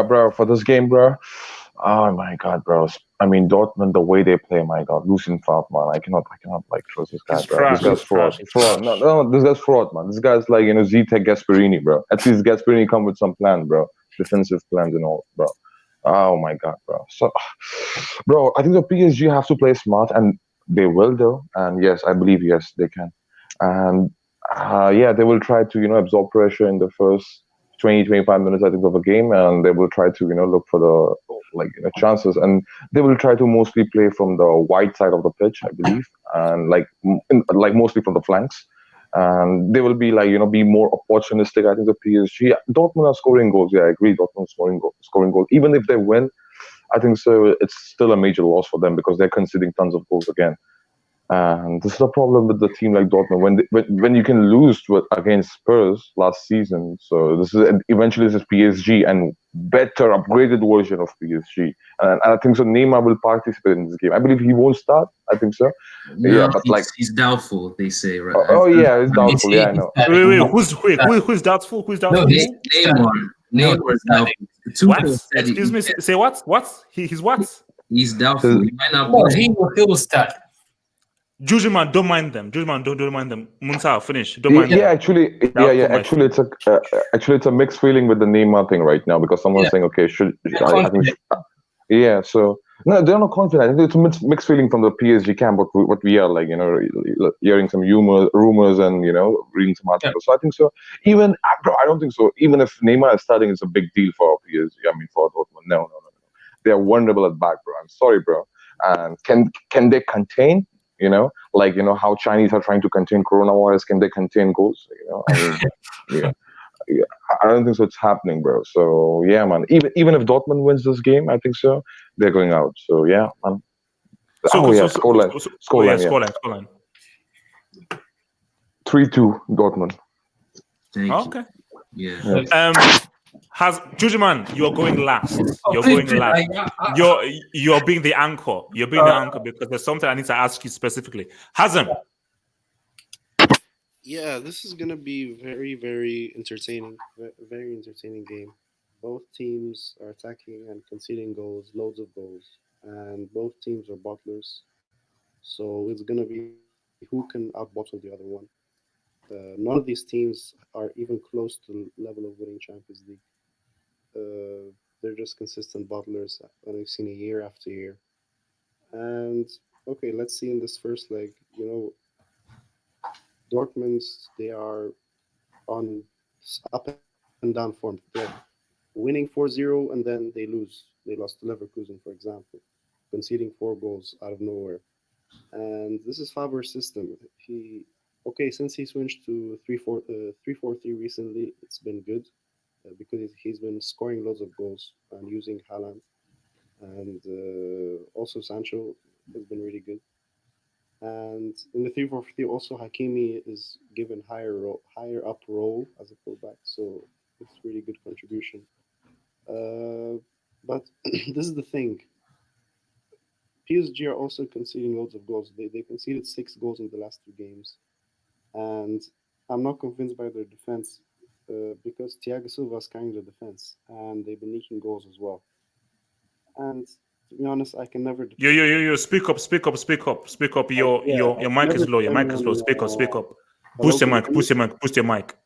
Bro, for this game, bro. Oh my God, bro. I mean, Dortmund, the way they play, my God, Lucien Favre, man. I cannot like trust this guy, He's bro. trash, This guy's he's fraud. trash, he's Fraud. trash. No, this guy's fraud, man. This guy's like, Zitek Gasperini, bro. At least Gasperini come with some plan, bro. Defensive plans and all, bro. Oh my God, bro. So, bro, I think the PSG have to play smart, and they will, though. And yes, I believe yes, they can. And yeah, they will try to absorb pressure in the first 20-25 minutes, I think, of a game, and they will try to look for the chances, and they will try to mostly play from the wide side of the pitch, I believe, and like mostly from the flanks. And they will be be more opportunistic. I think the PSG, Dortmund are scoring goals. Yeah, I agree. Dortmund are scoring goals. Even if they win, I think so. It's still a major loss for them because they're conceding tons of goals again. And this is the problem with the team like Dortmund when you can lose against Spurs last season. So this is eventually this is PSG and better upgraded version of PSG. And I think so. Neymar will participate in this game. I believe he won't start. I think so. No, yeah, but he's doubtful. They say, right? Oh yeah, it's doubtful. Yeah, I know. Wait, who's doubtful? Who's doubtful? No, Neymar is doubtful. What? Excuse me. Say what? What? He's what? He's doubtful. He might not No, play. he will start. Jujuman, don't mind them. Jujuman, don't mind them. Munsa, finish. Don't mind them. Actually, it's a mixed feeling with the Neymar thing right now because someone's saying, okay, I think. Yeah, so no, they're not confident. I think it's a mixed feeling from the PSG camp. What we are hearing some rumors and reading some articles. So I think so. Even bro, I don't think so. Even if Neymar is starting, it's a big deal for PSG. I mean, for Dortmund. No. They are vulnerable at back, bro. I'm sorry, bro. And can they contain? How Chinese are trying to contain coronavirus. Can they contain goals? I mean, yeah. I don't think so. It's happening, bro. So yeah, man. Even if Dortmund wins this game, I think so. They're going out. So yeah, man. Scoreline. 3-2 Dortmund. Okay. Yeah. Has Jujuman, you're going last. You're going last. You're being the anchor. You're being the anchor because there's something I need to ask you specifically. Hazem. Yeah, this is gonna be very, very entertaining. Very entertaining game. Both teams are attacking and conceding goals, loads of goals, and both teams are bottlers. So it's gonna be who can outbottle the other one. None of these teams are even close to the level of winning Champions League. They're just consistent bottlers, and we've seen it year after year. And okay, let's see in this first leg. Dortmund, they are on up and down form. They're winning 4-0 and then they lose. They lost to Leverkusen, for example, conceding 4 goals out of nowhere. And this is Faber's system. Since he switched to 3-4-3 recently, it's been good because he's been scoring loads of goals and using Haaland. and also Sancho has been really good. And in the 3-4-3, also Hakimi is given higher up role as a fullback, so it's really good contribution. But this is the thing. PSG are also conceding loads of goals. They conceded 6 goals in the last 2 games, and I'm not convinced by their defense because Thiago Silva is carrying the defense, and they've been leaking goals as well. And to be honest, I can never. Yo! Speak up! Your mic is low. Your mic is low. Speak up. Boost your mic.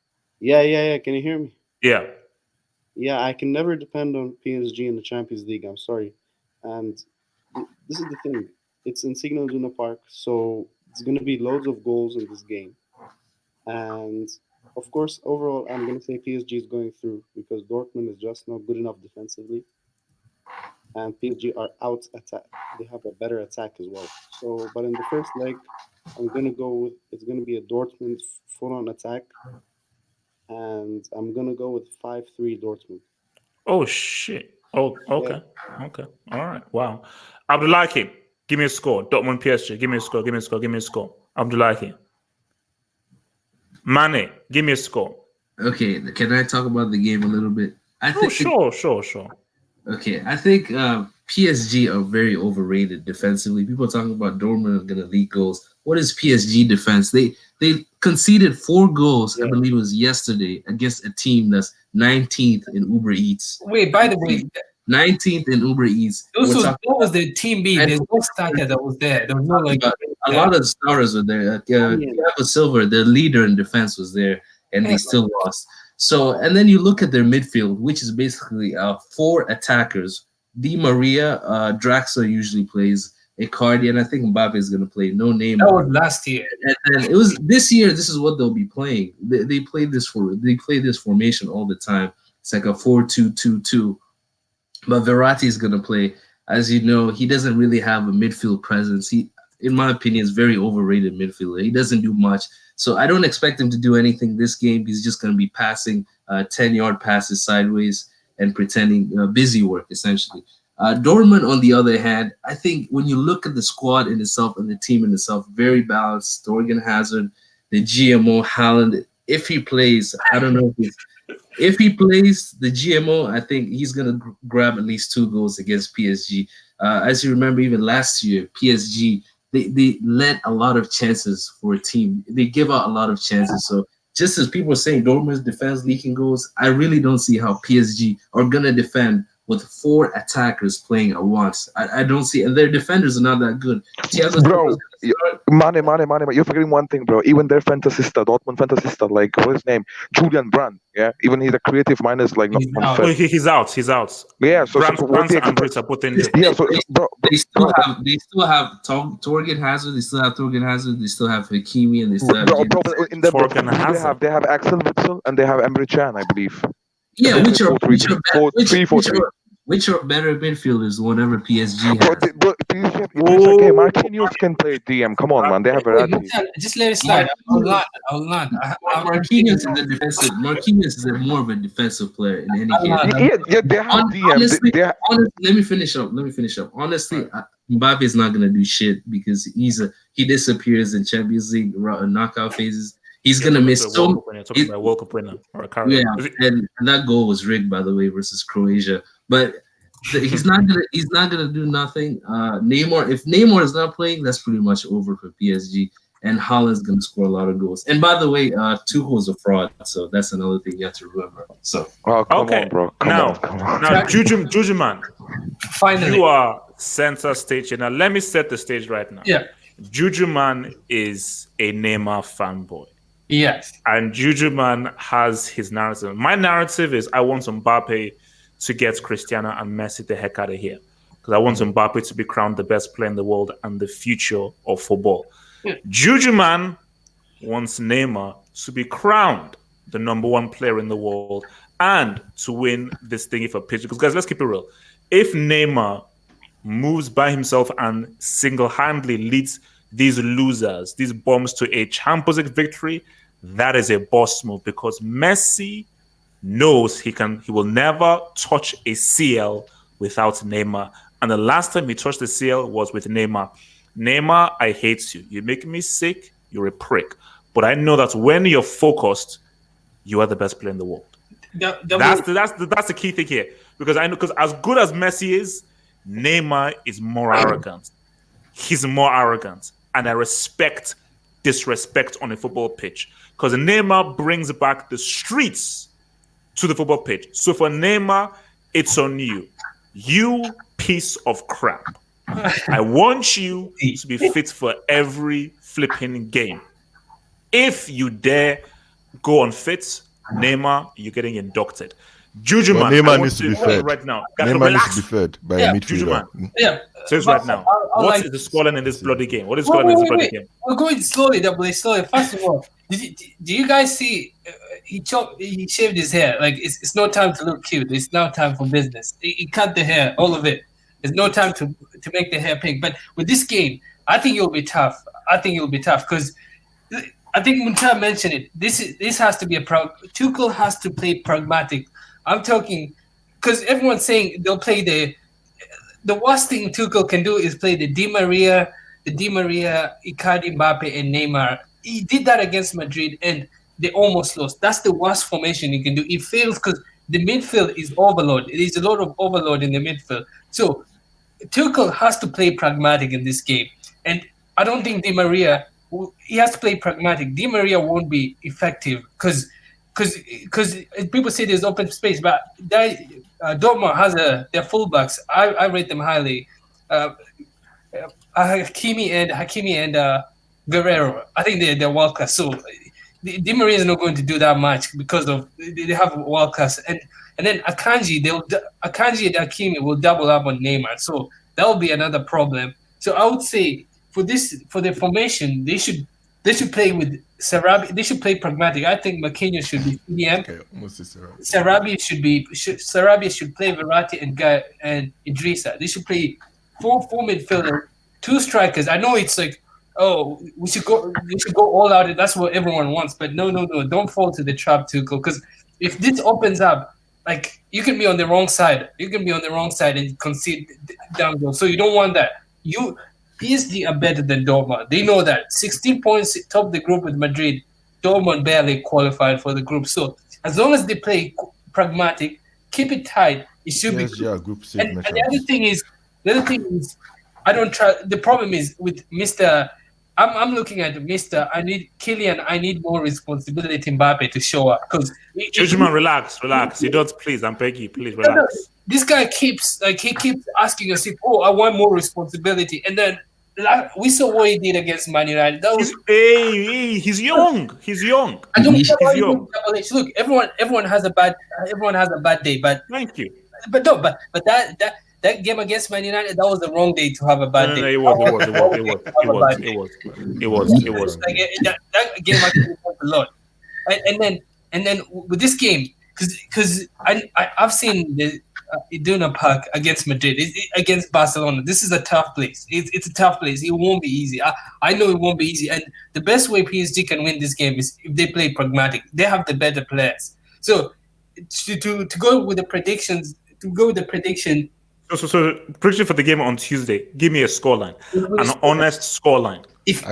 Yeah. Can you hear me? Yeah. Yeah, I can never depend on PSG in the Champions League. I'm sorry. And this is the thing. It's in Signal Iduna Park, so it's going to be loads of goals in this game. And of course, overall, I'm going to say PSG is going through because Dortmund is just not good enough defensively. And PSG are out attack. They have a better attack as well. So, but in the first leg, I'm going to go with it's going to be a Dortmund full-on attack. And I'm going to go with 5-3 Dortmund. Oh, shit. Oh, okay. Yeah. Okay. All right. Wow. Abdullahi, give me a score. Dortmund PSG, give me a score. Abdullahi. Mane, give me a score. Okay. Can I talk about the game a little bit? Sure. Okay. I think PSG are very overrated defensively. People are talking about Dortmund are going to leak goals. What is PSG defense? They conceded 4 goals, I believe it was yesterday, against a team that's 19th in Uber Eats. Wait, by the way, 19th in Uber Eats. That was the team B. There's no striker that was there. There was no a lot of starters were there. Thiago Silva, the leader in defense, was there, and they still lost. So, and then you look at their midfield, which is basically 4 attackers. Di Maria, Draxler usually plays. Icardi, and I think Mbappe is going to play. No name. That was last year. And it was this year. This is what they'll be playing. They play this formation all the time. It's like a 4-2-2-2. But Verratti is going to play. As you know, he doesn't really have a midfield presence. He, in my opinion, is very overrated midfielder. He doesn't do much. So I don't expect him to do anything this game. He's just going to be passing 10-yard passes sideways and pretending busy work, essentially. Dortmund, on the other hand, I think when you look at the squad in itself and the team in itself, very balanced. Thorgan Hazard, the GMO, Haaland, if he plays, I don't know if he plays the GMO, I think he's going to grab at least 2 goals against PSG. As you remember, even last year, PSG, they let a lot of chances for a team. They give out a lot of chances. So just as people are saying Dortmund's defense leaking goals, I really don't see how PSG are going to defend with 4 attackers playing at once. I don't see, and their defenders are not that good. Bro, Mane, you're forgetting one thing, bro. Even their fantasista, Dortmund fantasista, like what's his name, Julian Brandt. Yeah, even he's a creative mind is like not fit. He's out. Yeah, so Brandt and Brits are put in. Yeah, so bro, they still have Thorgan Hazard. They still have Thorgan Hazard. They still have Hakimi, and they still have. In the they have Axel Witsel and they have Emre Can, I believe. Yeah, which are better midfielders whatever PSG has. But PSG, Marquinhos can play DM. Come on, man. They have Verratti. Just let it slide. Hold on. Marquinhos is a defensive. Marquinhos is more of a defensive player in any game. Yeah, they have DM. Honestly, let me finish up. Honestly, Mbappe is not gonna do shit because he disappears in Champions League knockout phases. He's gonna miss so. Talking about World Cup winner or a yeah, and that goal was rigged, by the way, versus Croatia. But he's not gonna do nothing. Neymar, if Neymar is not playing, that's pretty much over for PSG. And Haaland's gonna score a lot of goals. And by the way, Tuchel's a fraud, so that's another thing you have to remember. So come on, bro. Come on. Now, Juju man, finally, you are center stage. Now, let me set the stage right now. Yeah, Juju man is a Neymar fanboy. Yes. And Juju man has his narrative. My narrative is I want Mbappe to get Cristiano and Messi the heck out of here. Because I want Mbappe to be crowned the best player in the world and the future of football. Yeah. Juju man wants Neymar to be crowned the #1 player in the world and to win this thing for PSG. Because guys, let's keep it real. If Neymar moves by himself and single-handedly leads these losers, these bombs to a Champions League victory, that is a boss move because Messi knows he will never touch a CL without Neymar And the last time he touched the CL was with Neymar. Neymar, I hate you. You make me sick. You're a prick. But I know that when you're focused, you are the best player in the world. That's the key thing here. Because I know, because as good as Messi is, Neymar is more arrogant. He's more arrogant. And I respect disrespect on a football pitch. Because Neymar brings back the streets to the football pitch. So for Neymar, it's on you. You piece of crap. I want you to be fit for every flipping game. If you dare go unfit, Neymar, you're getting inducted. Juju man, Neymar needs to be fed right now. Neymar needs to be fed by a midfielder. Says right now. What is the scoreline in this bloody game? What is scoreline in this bloody game? We're going slowly, slowly. First of all, do you guys see? He shaved his hair. Like it's no time to look cute. It's now time for business. He cut the hair, all of it. There's no time to make the hair pink. But with this game, I think it'll be tough. Because I think Muntar mentioned it. This has to be Tuchel has to play pragmatic. I'm talking because everyone's saying they'll play the worst thing Tuchel can do is play the Di Maria, Icardi, Mbappe, and Neymar. He did that against Madrid, and they almost lost. That's the worst formation he can do. It fails because the midfield is overload. There's a lot of overload in the midfield. So Tuchel has to play pragmatic in this game, and I don't think Di Maria. He has to play pragmatic. Di Maria won't be effective because people say there's open space, but Dortmund has their fullbacks. I rate them highly. Hakimi and Guerrero. I think they're world class. So Di Maria is not going to do that much because of they have world class. And then Akanji and Hakimi will double up on Neymar. So that will be another problem. So I would say for the formation, they should play with Sarabi. They should play pragmatic. I think Marquinhos should be CDM. Okay, Sarabi should play Verratti and Idrissa. They should play four midfielders, 2 strikers. I know it's like, oh, we should go all out. That's what everyone wants. But no, don't fall to the trap, Tuchel. Because if this opens up, like you can be on the wrong side. You can be on the wrong side and concede down goal. So you don't want that. PSG are better than Dortmund. They know that. 16 points top the group with Madrid. Dortmund barely qualified for the group. So as long as they play pragmatic, keep it tight, it should be good. Group and the other thing is, I don't try. The problem is with Mr. I'm looking at Mr. I need more responsibility Mbappe to show up because. Judgment, relax. You don't, please. I'm begging you, please relax. This guy keeps asking us, "Oh, I want more responsibility," and then we saw what he did against Man United. That was he's young. He's young. I don't care why young. Look, everyone has a bad day, but thank you. But that game against Man United, that was the wrong day to have a bad day. It was. That game actually helped a lot. And then with this game, because I've seen the Iduna Park against Madrid, against Barcelona. This is a tough place. It's a tough place. It won't be easy. I know it won't be easy. And the best way PSG can win this game is if they play pragmatic. They have the better players. So to go with the predictions, So prediction for the game on Tuesday. Give me a scoreline, an honest scoreline. There's 2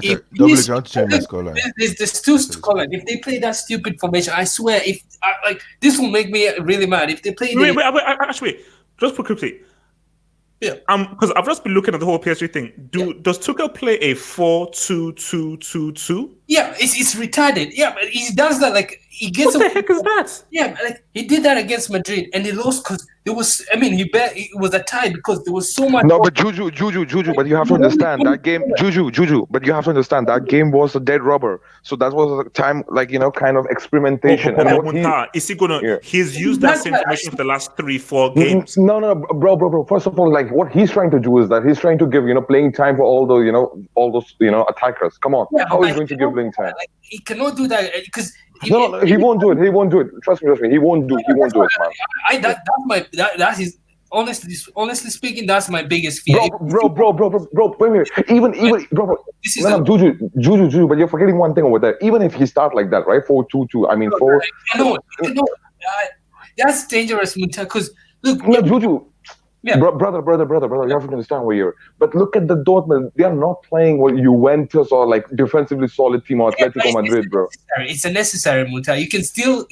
scoreline. If they play that stupid formation, I swear, this will make me really mad. If they play, actually, just for quickly. Yeah. Because I've just been looking at the whole PSG thing. Does Tuchel play a 4-2-2-2-2? Yeah, it's retarded. Yeah, but he does that like he gets. What the heck is that? Yeah, like he did that against Madrid, and he lost because there was. I mean, it was a tie because there was so much. No, but Juju. But you have to understand that game, Juju. But you have to understand that game was a dead rubber. So that was a time, kind of experimentation. Is he gonna? Yeah. He's used that same information for the last 3-4 games. No, bro. First of all, what he's trying to do is that he's trying to give playing time for all those attackers. Come on, how is he going to give playing time? He cannot do that because. No, he won't do it. He won't do it. Trust me. He won't do it, man. That is honestly speaking, that's my biggest fear. Bro. Wait a minute. Even bro. Juju. But you're forgetting one thing over there. Even if he start like that, right? 4-2-2. I mean, 4. I know. That's dangerous, Munta. Because look, Juju. Yeah. Brother, you have to understand where you're. But look at the Dortmund. They are not playing what Juventus or like defensively solid team or Atletico Madrid, bro. It's a necessary, Muta. You can still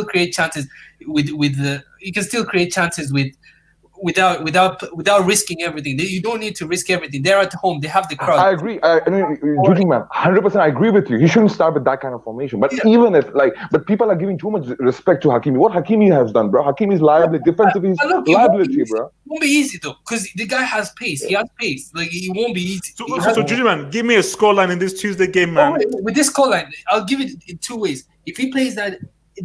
create chances with the. You can still create chances without risking everything. You don't need to risk everything. They're at home. They have the crowd. I agree. Juju, man, 100%. I agree with you. He shouldn't start with that kind of formation. But even if but people are giving too much respect to Hakimi. What Hakimi has done, bro? Hakimi's liability, defensively, liability, bro. It won't be easy though, because the guy has pace. He has pace. Like it won't be easy. So Juju, man, give me a scoreline in this Tuesday game, man. With this scoreline, I'll give it in two ways. If he plays that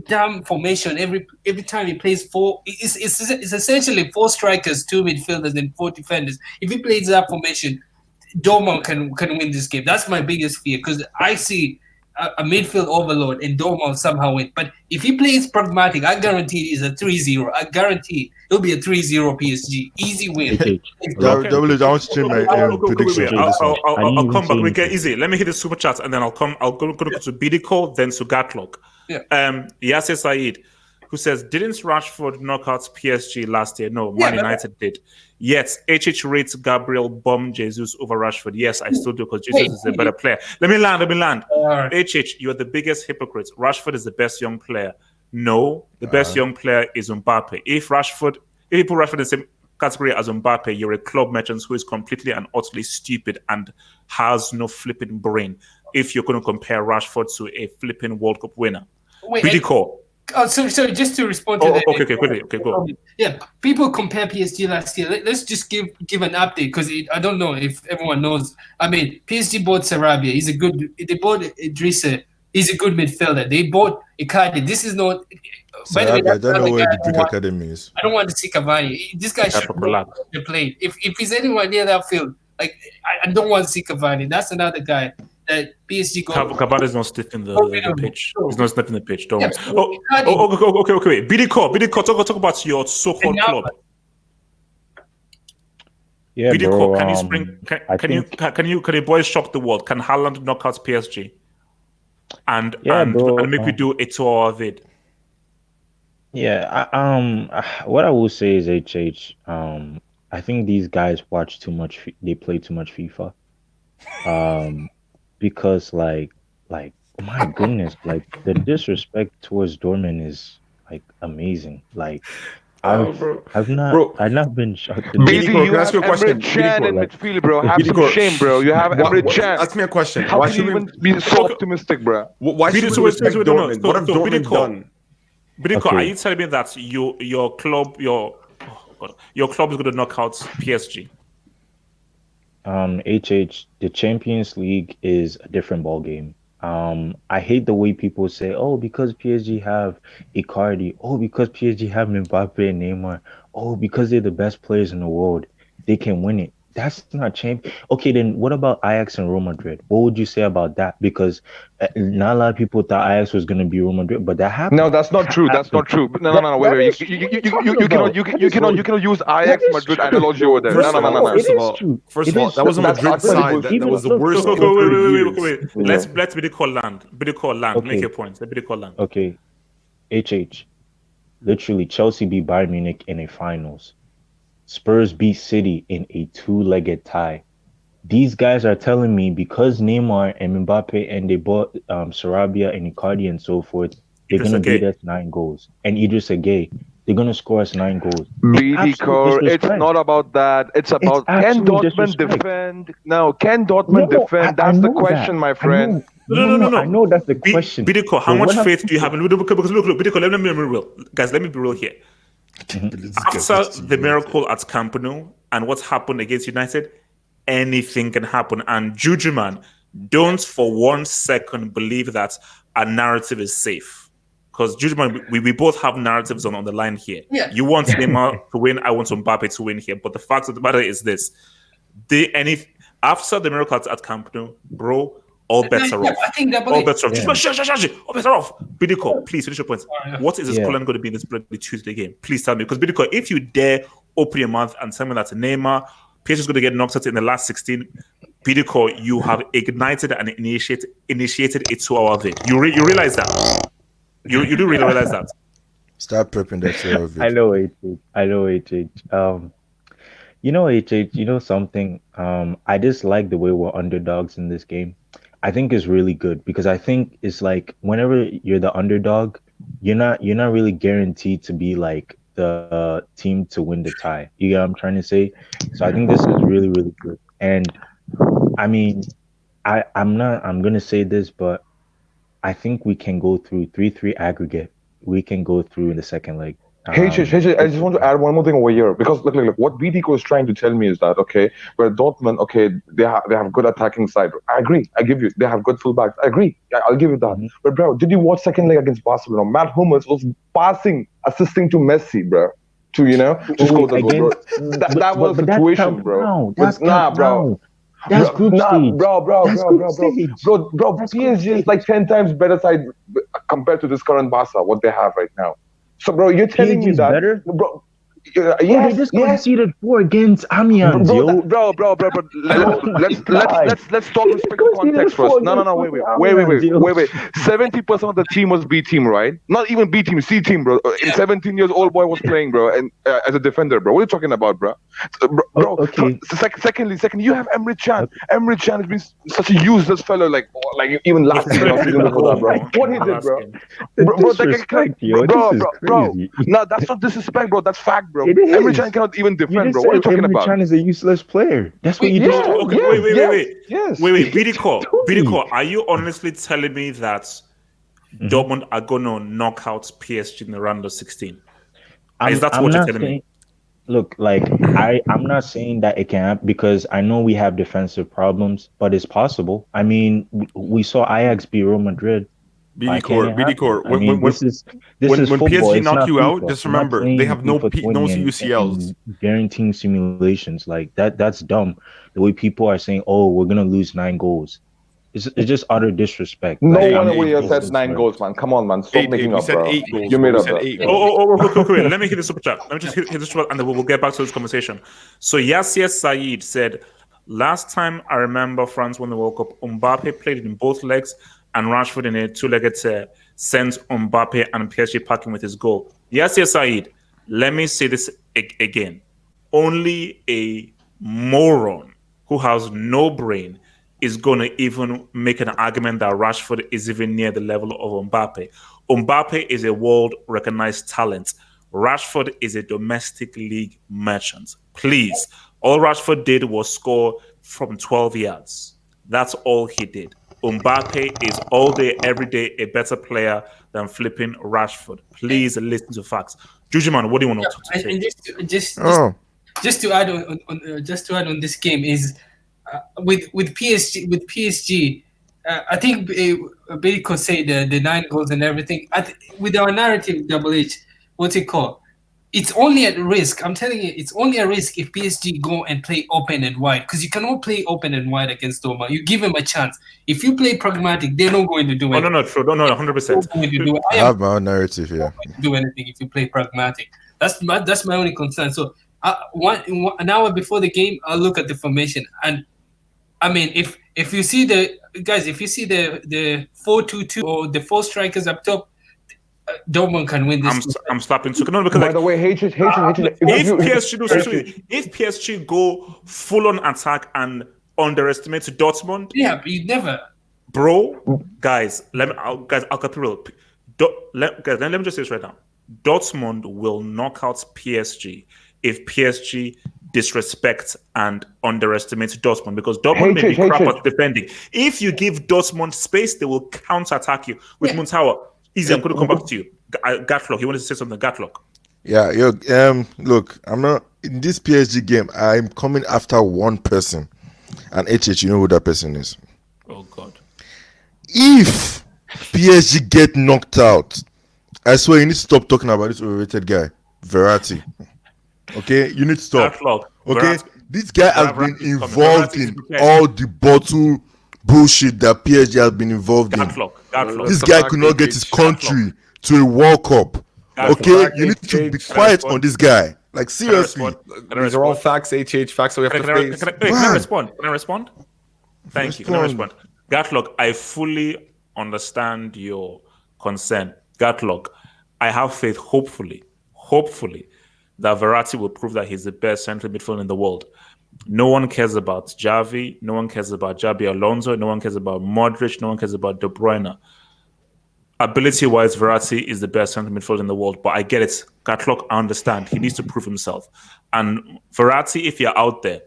damn formation every time he plays four, it's essentially 4 strikers, 2 midfielders, and 4 defenders. If he plays that formation, Dortmund can win this game. That's my biggest fear, because I see a midfield overload and Dortmund somehow win. But if he plays pragmatic, I guarantee it's a 3-0. I guarantee it'll be a 3-0 PSG. Easy win. I'll stream my prediction. I'll come back. We get easy. Let me hit the super chat and then I'll go to Bidiko, then to Gatlock. Yeah. Yasser Saeed, who says, didn't Rashford knock out PSG last year? No, Man United did. Yes, HH rates Gabriel Bomb Jesus over Rashford. Yes, I still do, because Jesus is a better player. Let me land. HH, you're the biggest hypocrite. Rashford is the best young player. No, the best young player is Mbappe. If you put Rashford in the same category as Mbappe, you're a club merchant who is completely and utterly stupid and has no flipping brain if you're going to compare Rashford to a flipping World Cup winner. Bidiko. So just to respond to that. Okay, go. Yeah, people compare PSG last year. Let's just give an update, because I don't know if everyone knows. I mean, PSG bought Sarabia. They bought Idrissa. He's a good midfielder. They bought Icardi. This is not. By the way, I don't know where the Greek academy is. I don't want to see Cavani. This guy should be played. If he's anywhere near that field, like I don't want to see Cavani. That's another guy that PSG got. Cavani is not sniffing the pitch. He's not sniffing the pitch. Don't. Okay. Wait. Bidiko, talk about your so-called club. Yeah, Bidiko, bro, can you spring? Can you boys shock the world? Can Haaland knock out PSG? And make we do a tour of it. Yeah, what I will say is HH. I think these guys watch too much. They play too much FIFA. Because like my goodness, like the disrespect towards Dortmund is like amazing. Like I've not been shocked. Bidiko, can I ask you a question? Chan in midfield, bro. Have some shame, bro. You have Emre Can. Ask me a question. How can you even be so optimistic, bro? Why should we respect Dortmund? What have Dortmund done? Bidiko, are you telling me that your club is going to knock out PSG? HH, the Champions League is a different ball game. I hate the way people say, oh, because PSG have Icardi, oh, because PSG have Mbappe and Neymar, oh, because they're the best players in the world, they can win it. That's not champion. Okay, then what about Ajax and Real Madrid? What would you say about that? Because not a lot of people thought Ajax was going to be Real Madrid, but that happened. No, that's not true. That's not true. No. Wait. You cannot use Ajax Madrid analogy over there. No. First of all, that was a Madrid side. That was the worst. Wait. Let's Bidiko land. Okay. Make your point. Let Bidiko land. Okay. HH. Literally, Chelsea beat Bayern Munich in a finals. Spurs beat City in a 2-legged tie. These guys are telling me because Neymar and Mbappe and they bought Sarabia and Icardi and so forth, they're going to beat us 9 goals. And Idris Gueye, they're going to score us 9 goals. Bidiko, it's not about that. It's about can Dortmund defend? No, can Dortmund defend? That's the question, my friend. No. I know that's the question. Bidiko, how much faith do you have in Because look, Bidiko, let me be real. Guys, let me be real here. After the miracle at Camp Nou and what's happened against United, anything can happen. And Juju, man, don't for 1 second believe that a narrative is safe. Because Juju, man, we both have narratives on the line here. Yeah. You want Neymar to win, I want Mbappe to win here. But the fact of the matter is this. After the miracle at Camp Nou, bro, all bets are off. I think all bets are off. All bets are off. Bidiko, please finish your points. What is this plan going to be in this bloody Tuesday game? Please tell me. Because Bidiko, if you dare open your mouth and tell me that Neymar, PSG is going to get knocked out in the last 16, Bidiko, you have ignited and initiated a 2-hour vid. You realize that? You do really realize that? Start prepping that 2-hour vid. I know it. You know, HH, you know something? I just like the way we're underdogs in this game. I think it's really good because I think it's like whenever you're the underdog, you're not really guaranteed to be like the team to win the tie. You get what I'm trying to say? So I think this is really, really good. And I mean, I'm gonna say this, but I think we can go through 3-3 aggregate. We can go through in the second leg. I just want to add one more thing over here because look, what BDco is trying to tell me is that where Dortmund, they have good attacking side. I agree. I give you they have good fullbacks. I agree. I'll give you that. Mhm. But bro, did you watch second leg against Barcelona? Matt Hummels was passing, assisting to Messi, bro, to score the goal, bro. That was the But that's situation, Camp bro. Nou. But That's nah, Camp bro. Nou. That's group stage. That's group stage. That's group PSG is stage. like 10 times better side compared to this current Barca, what they have right now. So, bro, you're telling PSG me is that, better. bro? Bro, they Yes, just yes, conceded 4 against Amiens, bro, yo. bro. Oh my God. Let's talk They respect to conceded context first. 4 No, against wait, fucking Amiens, yo. 70% of the team was B team, right? Not even B team, C team, bro. In 17 years, old boy was playing, bro, and as a defender, bro. What are you talking about, bro? Oh, Bro. okay. Secondly, you have Emre Can. Okay. Emre Can has been such a useless fellow, like even last But he's season or played season at before that, home bro. now What in he the did, last bro? game. The Bro, disrespect, yo. This is bro. crazy. No, that's not disrespect, bro. That's fact, bro. It Emre Can is. cannot even You defend, just bro. What are you said talking Emre about? Can is a useless player. That's what Wait, you just Yeah, told Okay, me. wait, wait, wait, yes, wait. yes. Wait, You just told me. BDCO, are you honestly telling me that Mhm. Dortmund are going to knock out PSG in the round of 16? Is I'm that I'm what you're not telling me? saying. Look, like I'm not saying that it can happen because I know we have defensive problems, but it's possible. I mean, we saw Ajax beat Real Madrid. Why BD can't Core, it BD happen? Core. I mean, this is When football. PSG It's knock not you out, FIFA. just We're not remember they playing have FIFA no 20 UCLs. and guaranteeing simulations like that. That's dumb. The way people are saying, "Oh, we're gonna lose 9 goals." It's just utter disrespect. No Like Eight, one I'm over eight here I'm said so goals. 9 goals, sorry. man. Come on, man. Stop Eight. making We up, said bro. 8 goals, You bro. made We up said that. 8 goals. Okay. Let me hit the super chat. Let me just hit the super chat and then we'll get back to this conversation. So Yassir Saeed said, last time I remember France won the World Cup, Mbappe played in both legs and Rashford in a two-legged tear sent Mbappe and PSG packing with his goal. Yassir Saeed, let me say this again. Only a moron who has no brain is going to even make an argument that Rashford is even near the level of Mbappe. Mbappe is a world recognized talent. Rashford is a domestic league merchant. Please, all Rashford did was score from 12 yards. That's all he did. Mbappe is all day, every day a better player than flipping Rashford. Please listen to facts. Jujuman, what do you want to say? and Oh, just to add just to add on this game is with PSG. I think Billy could say the 9 goals and everything. With our narrative, Double H, what's it called? It's only at risk. I'm telling you, it's only a risk if PSG go and play open and wide because you cannot play open and wide against Dortmund. You give them a chance. If you play pragmatic, they're not going to do Oh, anything. no, true. No, They're 100%. not going to do it. I have my own narrative here. Do anything if you play pragmatic. That's my only concern. So an hour before the game, I'll look at the formation, and I mean, if you see the 4-2-2 or the 4 strikers up top, Dortmund can win this. I'm slapping two. No, because By like the way, hatred. if PSG go full on attack and underestimate Dortmund, Yeah, but you never. bro, guys, I'll keep it real. Let me just say this right now. Dortmund will knock out PSG if PSG disrespects and underestimates Dortmund because Dortmund may be crap at defending. If you give Dortmund space, they will counter-attack you. With Muntawa, easy, I'm going to come back to you. Gatlock, you wanted to say something, Gatlock? Yeah, look, I'm not in this PSG game. I'm coming after one person, and HH, you know who that person is. Oh God! If PSG get knocked out, I swear you need to stop talking about this overrated guy, Verratti. Okay, you need to stop. Okay, this guy has been involved in all the bottle bullshit that PSG has been involved in. This guy could not get his country to a World Cup. Okay, you need to be quiet on this guy. Like seriously, These are all facts, facts. So we have to face. Can I respond? Can I respond? Thank you. Can I respond? Gatlock, I fully understand your concern. Gatlock, I have faith, hopefully, that Verratti will prove that he's the best central midfielder in the world. No one cares about Xavi. No one cares about Xabi Alonso. No one cares about Modric. No one cares about De Bruyne. Ability-wise, Verratti is the best central midfielder in the world. But I get it. Gatlock, I understand. He needs to prove himself. And Verratti, if you're out there,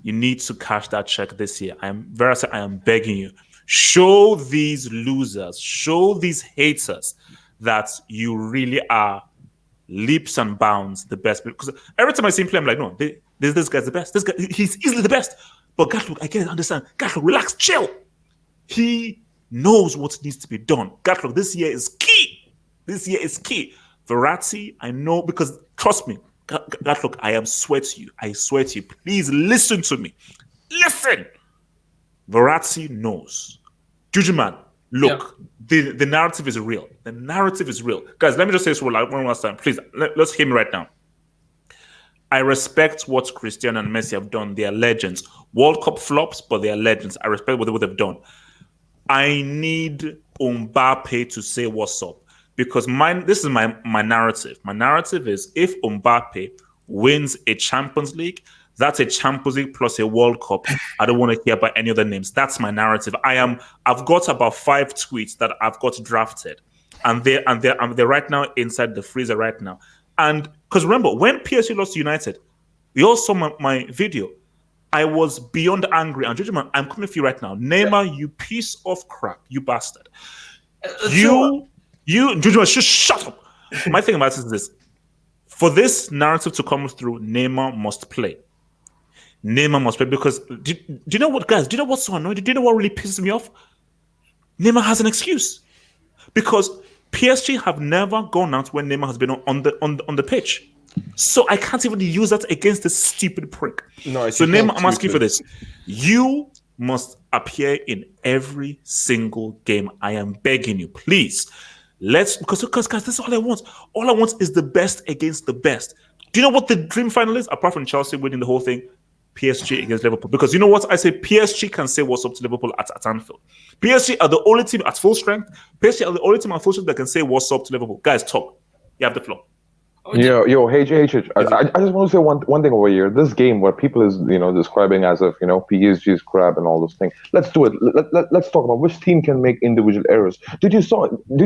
you need to cash that check this year. Verratti, I am begging you. Show these losers, show these haters that you really are leaps and bounds the best. Because every time I see him play, I'm like, no, this guy's the best. This guy, he's easily the best. But Gatlock, I can't understand. Gatlock, relax, chill. He knows what needs to be done. Gatlock, this year is key. This year is key. Verratti, I know, because trust me, Gatlock, I swear to you. I swear to you. Please listen to me. Listen. Verratti knows. Juju man, look, the narrative is real. The narrative is real. Guys, let me just say this one last time. Please, let's hear me right now. I respect what Cristiano and Messi have done. They are legends. World Cup flops, but they are legends. I respect what they would have done. I need Mbappe to say what's up. Because this is my narrative. My narrative is if Mbappe wins a Champions League, that's a Champions League plus a World Cup. I don't want to hear about any other names. That's my narrative. I've got about 5 tweets that I've got drafted, and they're right now inside the freezer right now. And because remember, when PSG lost to United, you all saw my video. I was beyond angry. And Judgment, I'm coming for you right now. Neymar, you piece of crap, you bastard. You, Judgment, just shut up. My thing about this is this: for this narrative to come through, Neymar must play. Neymar must play because do you know what, guys? Do you know what's so annoying? Do you know what really pisses me off? Neymar has an excuse because PSG have never gone out when Neymar has been on the pitch, so I can't even use that against this stupid prick. No, so Neymar, I'm asking for this: you must appear in every single game. I am begging you, please. Because guys, that's all I want. All I want is the best against the best. Do you know what the dream final is? Apart from Chelsea winning the whole thing. PSG against Liverpool. Because you know what? I say PSG can say what's up to Liverpool at Anfield. PSG are the only team at full strength. PSG are the only team at full strength that can say what's up to Liverpool. Guys, talk. You have the floor. Yo, hey, I just want to say one thing over here. This game where people is describing as if PSG is crap and all those things. Let's do it. Let's talk about which team can make individual errors. Did you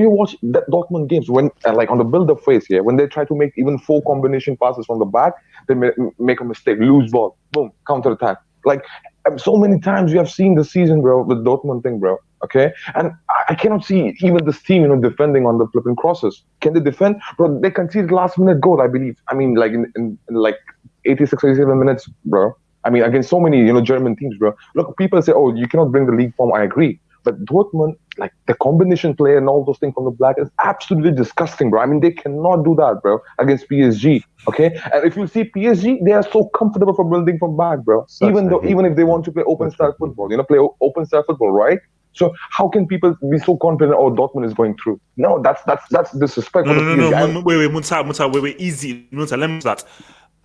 watch that Dortmund games when like on the build-up phase here when they try to make even 4 combination passes from the back, they make a mistake, lose ball, boom, counter attack. Like so many times we have seen this season, bro, with Dortmund thing, bro. Okay, and I cannot see even this team, defending on the flipping crosses. Can they defend? Bro, they conceded last-minute goal, I believe. I mean, like in like 86, 87 minutes, bro. I mean, against so many, German teams, bro. Look, people say, oh, you cannot bring the league form. I agree. But Dortmund, like the combination play and all those things from the black is absolutely disgusting, bro. I mean, they cannot do that, bro, against PSG. Okay, and if you see PSG, they are so comfortable for building from back, bro. Even if they want to play open-style football, play open-style football, right? So how can people be so confident? Oh, Dortmund is going through. No, that's disrespect. No. Wait, Munta, wait, easy. Munta, let me do that.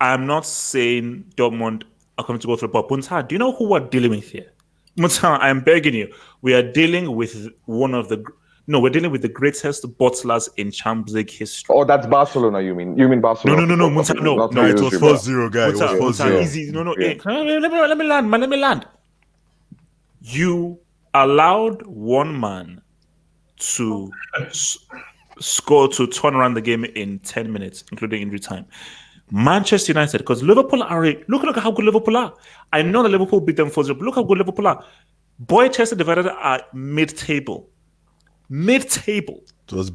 I'm not saying Dortmund are coming to go through, but Munta, do you know who we're dealing with here? Munta, I'm begging you. We are dealing with we're dealing with the greatest butlers in Champions League history. Oh, that's Barcelona. You mean Barcelona? No, Munta, no. It was 4-0, guy. Munta, it was 4-0. Easy. No. Yeah. Let me land. You allowed one man to score to turn around the game in 10 minutes, including injury time. Manchester United, because Liverpool are look at how good Liverpool are. I know that Liverpool beat them 4-0, but look how good Liverpool are. Boychester divided are mid-table. It was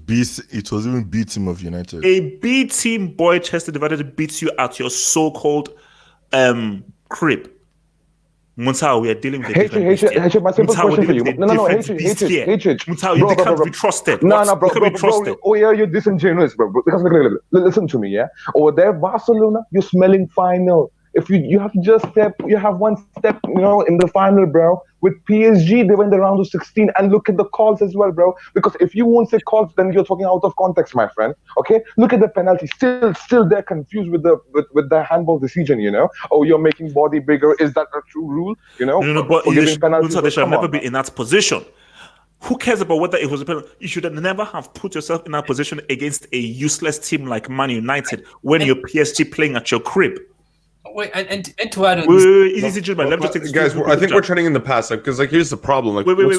even B team of United. A B team Boychester divided beats you at your so-called crib. Muntao, we are dealing with H, my simple question for you. No, H. Muntao, you can't be trusted. No, bro. Oh, yeah, you're disingenuous, bro. Because listen to me, yeah? Over there, Barcelona, you're smelling final. If you have to just you have one step, in the final, bro. With PSG, they went the round of 16, and look at the calls as well, bro. Because if you won't say calls, then you're talking out of context, my friend. Okay, look at the penalty. Still, they're confused with the handball decision. Oh, you're making body bigger. Is that a true rule? No, but they shall never be in that position. Who cares about whether it was a penalty? You should have never have put yourself in that position against a useless team like Man United when you're PSG playing at your crib. Wait, and to add on, let me just take this guys. I think we're trending in the past, like, because here's the problem. Like, wait, Red.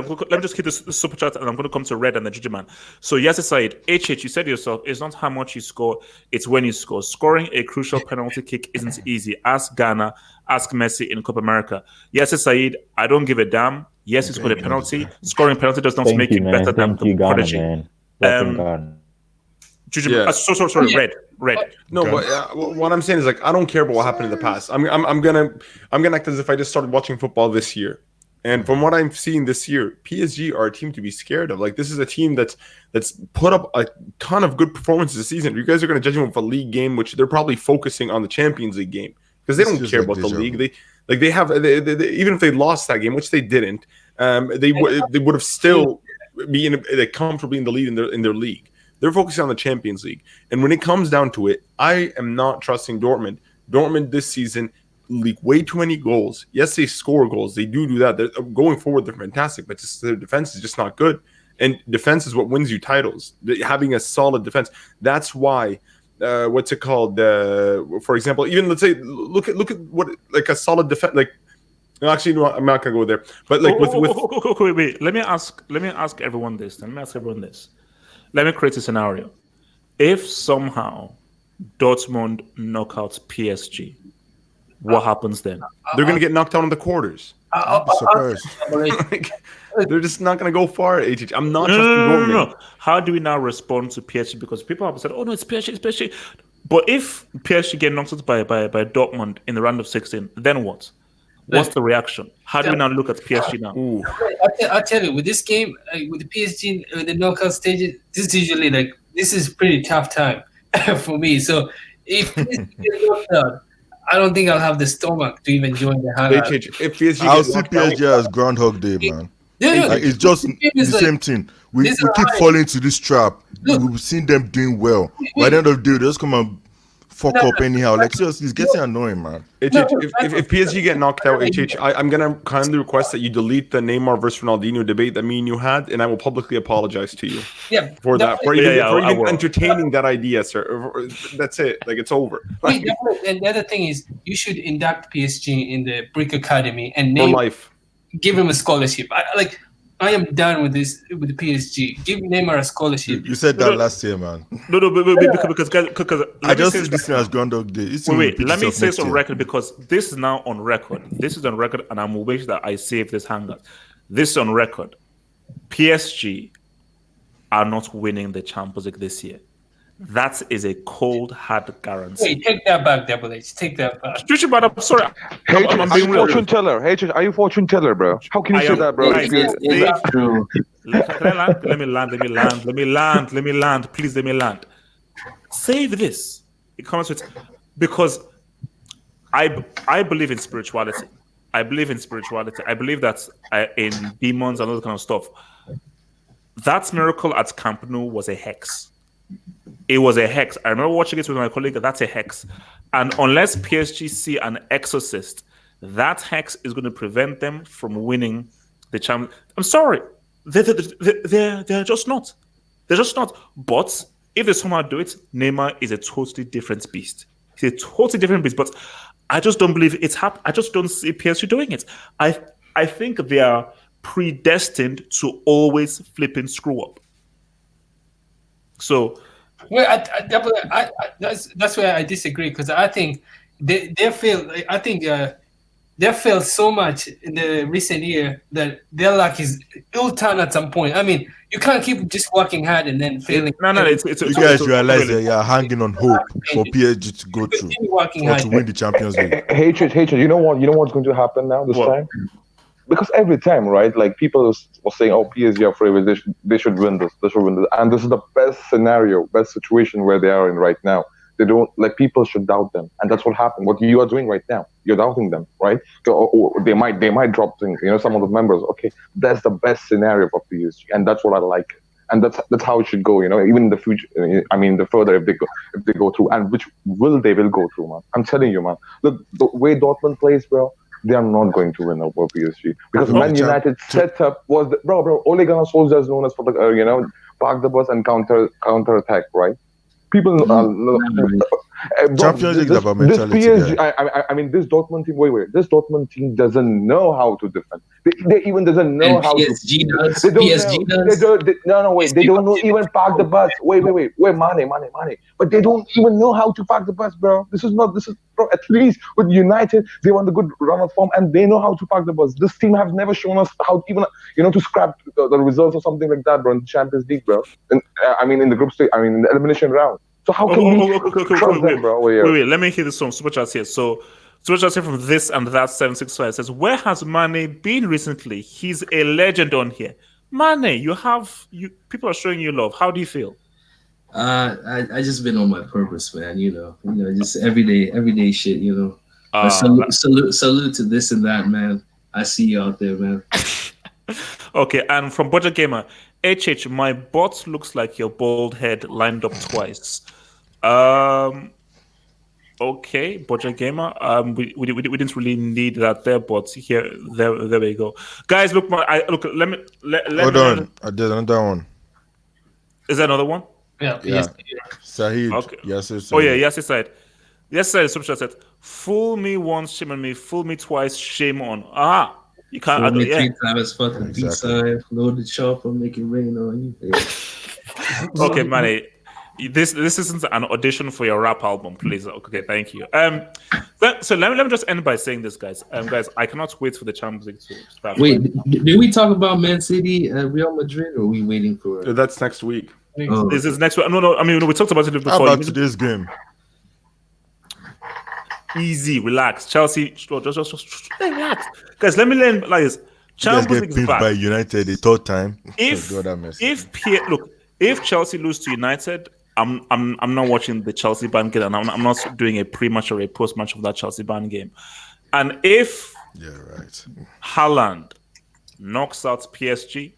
Let me just hit this super chat, and I'm going to come to Red and the Gigi man. So yes, Said, HH, you said yourself, it's not how much you score, it's when you score. Scoring a crucial penalty kick isn't easy. Ask Ghana, ask Messi in Copa America. Yes, Said, I don't give a damn. Yes, it's for the penalty. Scoring penalty does not make you better than the prodigy. Sorry, Red. No, but what I'm saying is, like, I don't care about what happened in the past. I'm gonna act as if I just started watching football this year, and from what I'm seeing this year, PSG are a team to be scared of. Like, this is a team that's put up a ton of good performances this season. You guys are gonna judge them with a league game, which they're probably focusing on the Champions League game because they don't care about the league. They have even if they lost that game, which they didn't, they would have still be comfortably in the lead in their league. They're focusing on the Champions League. And when it comes down to it, I am not trusting Dortmund. Dortmund this season leak way too many goals. Yes, they score goals. They do that. They're, going forward, they're fantastic, but just their defense is just not good. And defense is what wins you titles. Having a solid defense. That's why, what's it called? For example, even let's say, look at what, like, a solid defense, like, actually, no, I'm not gonna go there. But like wait. Let me ask everyone this. Let me create a scenario. If somehow Dortmund knock out PSG, what happens then? They're going to get knocked out in the quarters. I'd be surprised. They're just not going to go far, HH. I'm not trusting Dortmund. No. How do we now respond to PSG? Because people have said, oh, no, it's PSG. But if PSG get knocked out by Dortmund in the round of 16, then what? What's the reaction? How do we now look at PSG now? I'll tell you, with this game, with the PSG, the knockout stages, this is usually this is pretty tough time for me. So if PSG gets knocked out, I don't think I'll have the stomach to even join the Hangout. I'll see PSG as Groundhog Day, man. It's just the same thing. We keep falling into this trap. We've seen them doing well. By the end of the day, they just come and fuck up anyhow. Like, seriously, it's getting annoying, man. If PSG get knocked out, I'm gonna kindly request that you delete the Neymar versus Ronaldinho debate that me and you had, and I will publicly apologize to you. For even entertaining that idea, sir. That's it. Like, it's over. And the other thing is, you should induct PSG in the Brick Academy and give him a scholarship. I am done with this with the PSG. Give Neymar a scholarship. You said that last year, man. No, because I just see this thing as Groundhog Day. Let me say this on record, because this is now on record. This is on record, and I'm wishing that I save this hangout. This is on record. PSG are not winning the Champions League this year. That is a cold, hard guarantee. Wait, take that back, Double H. Take that back. I'm sorry. I'm being real. Fortune teller. Are you fortune teller, bro? How can you say that, bro? Let me land. Please, let me land. Save this. It comes with, because I believe in spirituality. I believe that in demons and all that kind of stuff. That miracle at Camp Nou was a hex. It was a hex. I remember watching it with my colleague. That's a hex. And unless PSG see an exorcist, that hex is going to prevent them from winning the champion. I'm sorry. They're just not. They're just not. But if they somehow do it, Neymar is a totally different beast. He's a totally different beast. But I just don't believe it's happening. I just don't see PSG doing it. I think they are predestined to always flipping screw up. So, well, that's where I disagree, because I think they failed. I think they failed so much in the recent year that their luck will turn at some point. I mean, you can't keep just working hard and then failing. You guys realize that you're hanging on hope for PSG to go through or to win the Champions League. Hatred. You know what's going to happen now this time? Because every time, right, like, people were saying, oh, PSG are afraid they should win this, and this is the best scenario, best situation where they are in right now. They don't, like, people should doubt them, and that's what happened. What you are doing right now, you're doubting them, right? So, they might drop things, some of the members. Okay, that's the best scenario for PSG, and that's what I like, and that's how it should go. Even in the future. I mean, the further if they go through, and they will go through, man. I'm telling you, man. Look, the way Dortmund plays, bro. they are not going to win over PSG because Okay, Man United setup was bro. Ole Gunnar Solskjaer is known as for the park the bus and counter attack, right? People Champions League is about this mentality, PSG, guy. I mean, this Dortmund team. Wait, this Dortmund team doesn't know how to defend. They even doesn't know And how PSG to. does. They don't PSG know. does. No, wait. They don't know even park the bus. Wait. Mane. But they don't even know how to park the bus, bro. This is bro. At least with United, they want a good run of form and they know how to park the bus. This team has never shown us how even to scrap the results or something like that, bro. In the Champions League, bro. And I mean, in the group stage. I mean, in the elimination round. So how can we trust them, bro? Wait, let me hear this from Super Chat here. So Super Chat here from this and that 765 says, where has Mane been recently? He's a legend on here. Mane, people are showing you love. How do you feel? I just been on my purpose, man. Just everyday shit. But salute to this and that, man. I see you out there, man. Okay, and from Budget Gamer, HH, my bot looks like your bald head lined up twice. Okay, Budget Gamer. We didn't really need that there, but there we go, guys. Look, let me Hold on. There's another one. Is there another one? Yeah. Sahid. Okay. Yasir Sahid. Oh yeah, Yasir said. Yasir Subsha said, "Fool me once, shame on me. Fool me twice, shame on." You can't. Fool me 3 times, fucking Exactly. peace sign, load the chopper, make it rain on you. Okay, Manny. This isn't an audition for your rap album, please. Okay, thank you. So let me just end by saying this, guys. Guys, I cannot wait for the Champions League to start. Wait, did we talk about Man City, Real Madrid, or are we waiting for? That's next week. Oh. This is next week. No. I mean, we talked about it before. How about today's game? Easy, relax. Chelsea, just relax, guys. Let me learn like this. Champions League is back by United the third time. If Chelsea lose to United, I'm not watching the Chelsea Bayern game, and I'm not doing a pre-match or a post-match of that Chelsea Bayern game. And if Haaland knocks out PSG,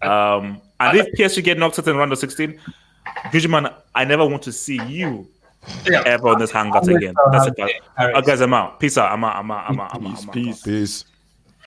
and if PSG get knocked out in round of 16, Gujiman, I never want to see you ever on this Hangout again. That's it, guys. Guys, I'm out. Peace out. I'm out. Peace.